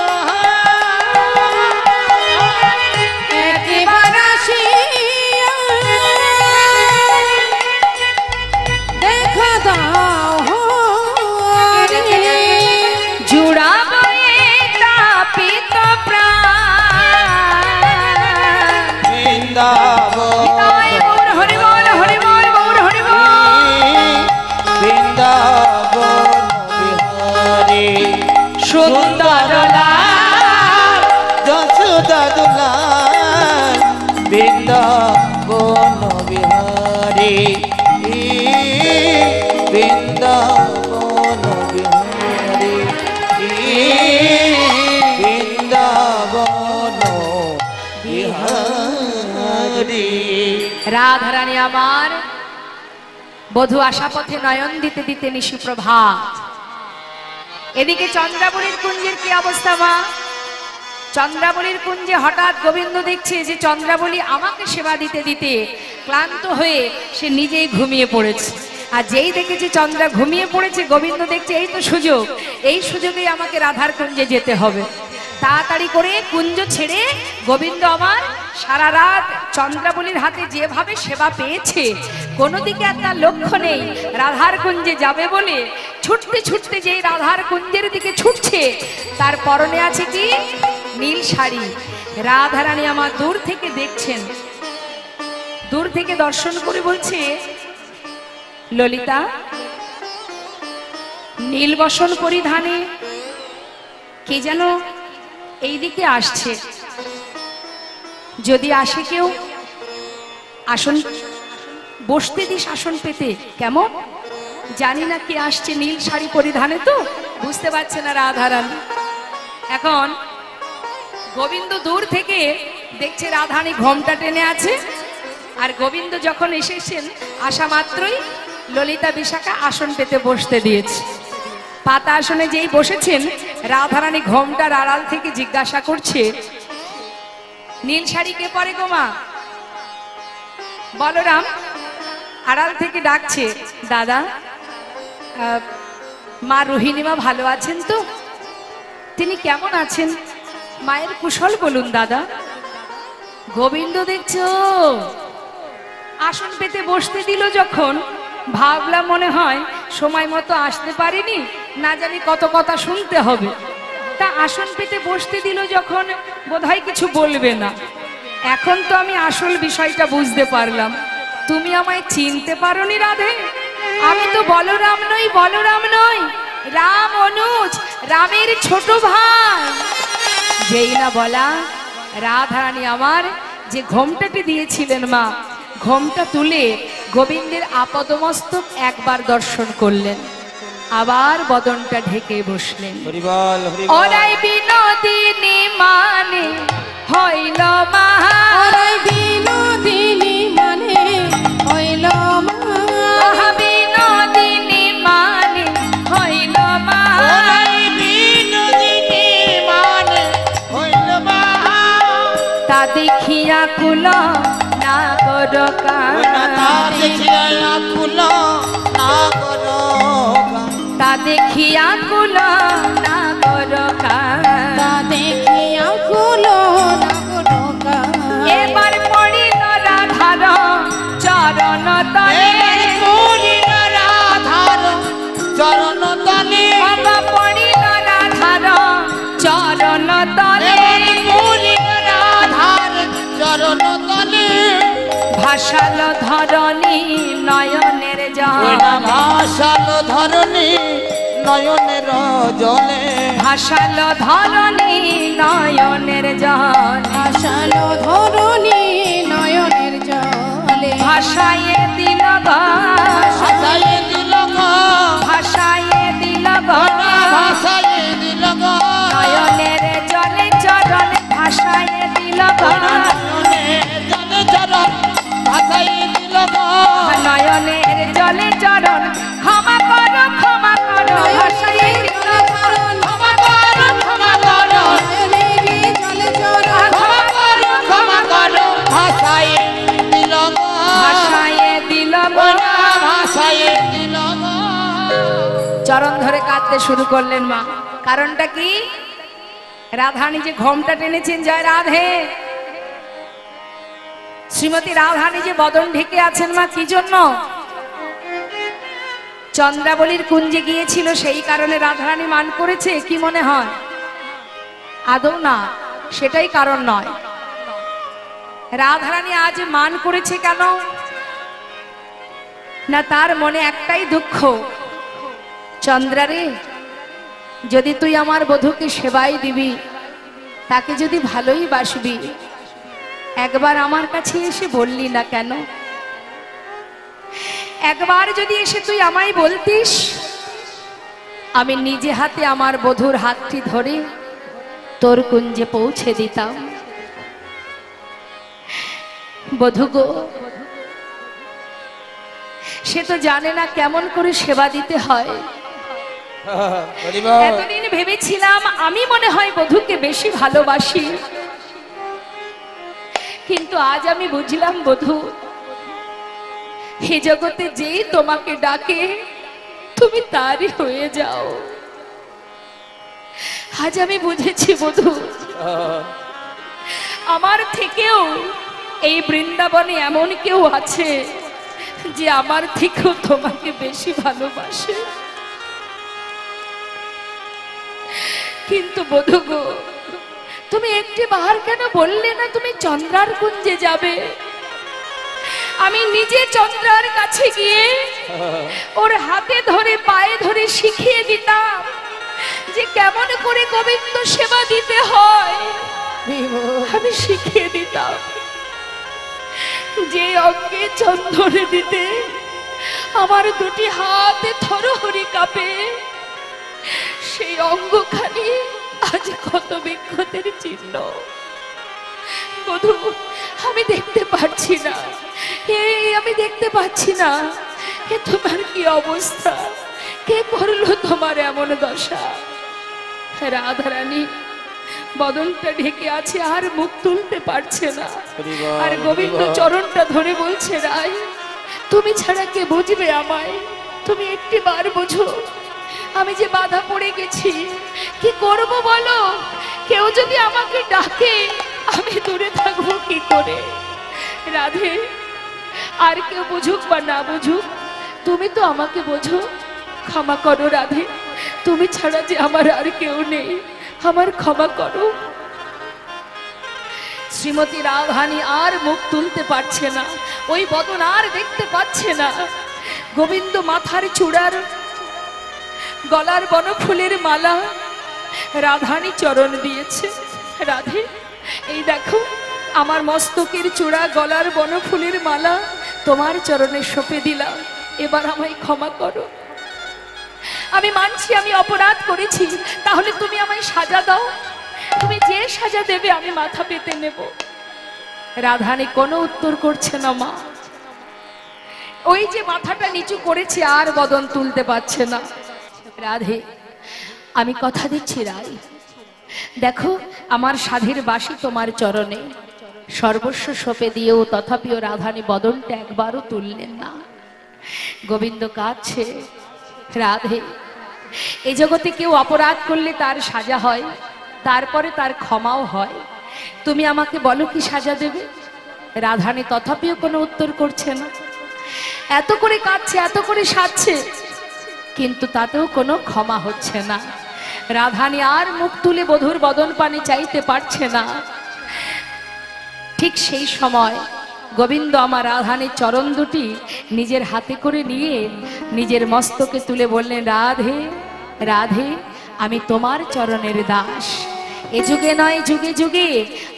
একবার আসিয়া দেখা দাও হরি জুড়াবো তাপিত প্রাণ বৃন্দাবন হরি বল হরি বল গৌর হরি বল বৃন্দাবন বিহারী সুন্দর লাল যশোদা দুলাল বৃন্দাবন বিহারী বৃন্দাবন বিহারী বৃন্দাবন বিহারী রাধারানী আমার বধূ আশাপথে নয়ন দিতে দিতে নিশি প্রভাত এদিকে চন্দ্রাবলীর কুঞ্জের কি অবস্থা মা চন্দ্রাবলীর কুঞ্জে হঠাৎ গোবিন্দ দেখছে যে চন্দ্রাবলী আমাকে সেবা দিতে দিতে ক্লান্ত হয়ে সে নিজেই ঘুমিয়ে পড়েছে আর যেই দেখেছে চন্দ্রা ঘুমিয়ে পড়েছে গোবিন্দ দেখছে এই তো সুযোগ এই সুযোগেই আমাকে রাধার কুঞ্জে যেতে হবে তাড়াতাড়ি করে কুঞ্জ ছেড়ে গোবিন্দ আমার সারা রাত চন্দ্রাবলীর হাতে যেভাবে সেবা পেয়েছে কোনো দিকে আর তার লক্ষ্য নেই রাধার কুঞ্জে যাবে বলে ছুটতে ছুটতে যেই রাধার কুঞ্জের দিকে ছুটছে তার পরনে আছে কি নীল শাড়ি রাধারানী আমার দূর থেকে দেখছেন দূর থেকে দর্শন করে বলছে ললিতা নীল বসন পরিধানে কে যেন এইদিকে আসছে যদি আসে কেউ আসন বসতে দিস আসন পেতে কেমন জানি না কে আসছে নীল শাড়ি পরিধানে তো বুঝতে পারছে না রাধারানী এখন গোবিন্দ দূর থেকে দেখছে রাধারানী ঘোমটা টেনে আছে আর গোবিন্দ যখন এসেছেন আসা মাত্রই ললিতা বিশাখা আসন পেতে বসতে দিয়েছে পাতা আসনে যেই বসেছেন রাধারানী ঘোমটার আড়াল থেকে জিজ্ঞাসা করছে নীল শাড়ি কে পরে গো মা বলরাম আড়াল থেকে ডাকছে দাদা মা রোহিণীমা ভালো আছেন তো তিনি কেমন আছেন মায়ের কুশল বলুন দাদা গোবিন্দ দেখছো আসন পেতে বসতে দিল যখন ভাবলাম মনে হয় সময় মতো আসতে পারিনি, না জানি কত কথা শুনতে হবে। তা আসন পেতে বসতে দিল যখন, বোধহয় কিছু বলবে না। এখন তো আমি আসল বিষয়টা বুঝতে পারলাম। তুমি আমায় চিনতে পারোনি রাধে? আমি তো বলরাম নই, বলরাম নই, রাম অনুজ, রামের ছোট ভাই। যেই না বলা, রাধারানী আমার যে ঘোমটাটি দিয়েছিলেন মা, ঘোমটা তুলে গোবিন্দের আপাদমস্তক একবার দর্শন করলেন, আবার বদনটা ঢেকে বসলেন। হরিবল হরিবল। ওরাই বিনোদিনী মানে হইল মা, ওরাই বিনোদিনী মানে হইল মা, বিনোদিনী মানে হইল মা, ওরাই বিনোদিনী মানে হইল মা। তা দেখিয়া কুল না করো ওনা তা কান, দেখিয়া আকুল না করো গান। তা দেখিয়া কুল না করো কান। তা দেখিয়া কুলো না করো কান। এবার পড়িল রাধার চরণ তলে, এবার পড়িল রাধার চরণ তলে, বাবা পড়িল রাধার চরণ তলে, এবার পড়িল রাধার চরণ তলে। ভাসাল ধরণী নয়নের জল, ওনা ভাসাল ধরণী নয়নের জলে, ভাসাল ধরণী নয়নের জল, আশালো ধরণী নয়নের জলে, ভাসাইয়ে দিল গো, ভাসাইয়ে দিল গো, ভাসাইয়ে দিল গো, ওনা ভাসাইয়ে দিল গো, নয়নের জলে চরণ ভাসাইয়ে দিল গো, নয়নের জলে চরণ ভাসাইয়ে দিল গো, নয়নের জলে চরণ ক্ষমা করো, ক্ষমা করো, ভাসাইয়ে দিল গো, ক্ষমা করো, ক্ষমা করো, নয়নেরই জলে চরণ, ক্ষমা করো, ক্ষমা করো, ভাসাইয়ে দিল গো, ভাসাইয়ে দিল গো। ওনা ভাসাইয়ে দিল গো। চরণ ধরে কাঁদতে শুরু করলেন মা। কারণটা কি? রাধারানী যে ঘোমটা টেনেছেন, জয় রাধে, শ্রীমতী রাধারানী যে বদন ঢেকে আছেন মা, কি জন্য? চন্দ্রাবলীর কুঞ্জে গিয়েছিল, সেই কারণে রাধারানী মান করেছে, কি মনে হয়? আদৌ না, সেটাই কারণ নয়। রাধারানী আজ মান করেছে কেন না, তার মনে একটাই দুঃখ, চন্দ্রারে, যদি তুই আমার বধূকে সেবাই দিবি, তাকে যদি ভালোই বাসবি, একবার আমার কাছে এসে বললি না কেন? একবার যদি এসে তুই আমায় বলতিস, আমি নিজে হাতে আমার বধূর হাতটি ধরে তোর কুঞ্জে পৌঁছে দিতাম। বধূ গো, সে তো জানে না কেমন করে সেবা দিতে হয়। হরিবল। এতদিন ভেবেছিলাম আমি মনে হয় বধূকে বেশি ভালোবাসি, কিন্তু আজ আমি বুঝলাম বধূ, হে জগতে যেই তোমাকে ডাকে তুমি তারই হয়ে যাও। আজ আমি বুঝেছি বধূ, আমার থেকেও এই বৃন্দাবনে এমন কেউ আছে যে আমার থেকেও তোমাকে বেশি ভালোবাসে। কিন্তু বধূ গো, তুমি একটি বার কেন বললে না তুমি চন্দ্রার কুঞ্জে যাবে? আমি নিজে চন্দ্রার কাছে গিয়ে ওর হাতে ধরে পায়ে ধরে শিখিয়ে দিতাম যে কেমন করে গোবিন্দ সেবা দিতে হয়। আমি শিখিয়ে দিতাম যে অঙ্গে চন্দনে দিতে আমার দুটি হাতে থরহরি কাঁপে, সেই অঙ্গখানি আজ কত বিক্ষতের চিহ্ন। বধূ, আমি দেখতে পাচ্ছি না, আমি দেখতে পাচ্ছি না এ তোমার কি অবস্থা, কে করলো তোমার এমন দশা? রাধারানী বদনটা ঢেকে আছে, আর মুখ তুলতে পারছে না, আর গোবিন্দ চরণটা ধরে বলছে, রাই তুমি ছাড়া কে বুঝবে আমায়? তুমি একটি বার বোঝো, আমি যে বাধা পড়ে গেছি, কি করব বলো? কেউ যদি আমাকে ডাকে আমি দূরে থাকবো কি করে? রাধে, আর কেউ বুঝুক বা না বুঝুক, তুমি তো আমাকে বোঝো, ক্ষমা করো রাধে, তুমি ছাড়া যে আমার আর কেউ নেই, আমার ক্ষমা করো। শ্রীমতী রাধারানী আর মুখ তুলতে পারছে না, ওই বদন আর দেখতে পাচ্ছে না। গোবিন্দ মাথার চূড়ার গলার বনফুলের মালা রাধারানী চরণ দিয়েছে। রাধে, এই দেখো আমার মস্তকের চূড়া গলার বনফুলের মালা তোমার চরণে সঁপে দিলাম, এবার আমায় ক্ষমা করো। আমি মানছি আমি অপরাধ করেছি, তাহলে তুমি আমায় সাজা দাও, তুমি যে সাজা দেবে আমি মাথা পেতে নেব। রাধারানী কোনো উত্তর করছে না মা, ওই যে মাথাটা নিচু করেছে আর বদন তুলতে পারছে না। রাধে, আমি কথা দিচ্ছি রাই, দেখো আমার সাধের বাসি তোমার চরণে, সর্বস্ব সঁপে দিয়েও তথাপিও রাধারানী বদনটা একবারও তুললেন না। গোবিন্দ কাঁদছে। রাধে, এই জগতে কেউ অপরাধ করলে তার সাজা হয়, তারপরে তার ক্ষমাও হয়, তুমি আমাকে বলো কি সাজা দেবে? রাধারানী তথাপিও কোনো উত্তর করছে না, এত করে কাঁদছে, এত করে সাজছে, কিন্তু তাতেও কোনো ক্ষমা হচ্ছে না। রাধারানী আর মুখ তুলে বধূর বদন পানে চাইতে পারছে না। ঠিক সেই সময় গোবিন্দ আমার রাধারানীর চরণ দুটি নিজের হাতে করে নিয়ে নিজের মস্তকে তুলে বললেন, রাধে রাধে, আমি তোমার চরণের দাস, এ যুগে নয় যুগে যুগে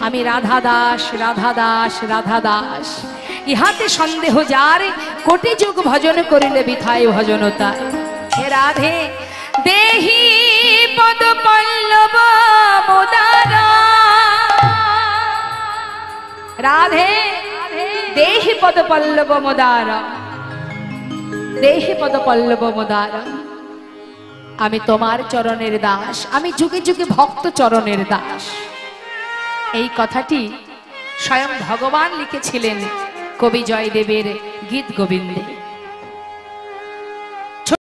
আমি রাধা দাস, রাধা দাস, রাধা দাস। ইহাতে সন্দেহ যার, কোটি যুগ ভজন করিলে বিথায় ভজনতা। হে রাধে, দেহি পদ পল্লব মোদারা। রাধে, দেহি পদ পল্লব মোদারা, দেহি পদ পল্লব মোদারা। আমি তোমার চরণের দাস, আমি যুগে যুগে ভক্ত চরণের দাস। এই কথাটি স্বয়ং ভগবান লিখেছিলেন কবি জয়দেবের গীত গোবিন্দে।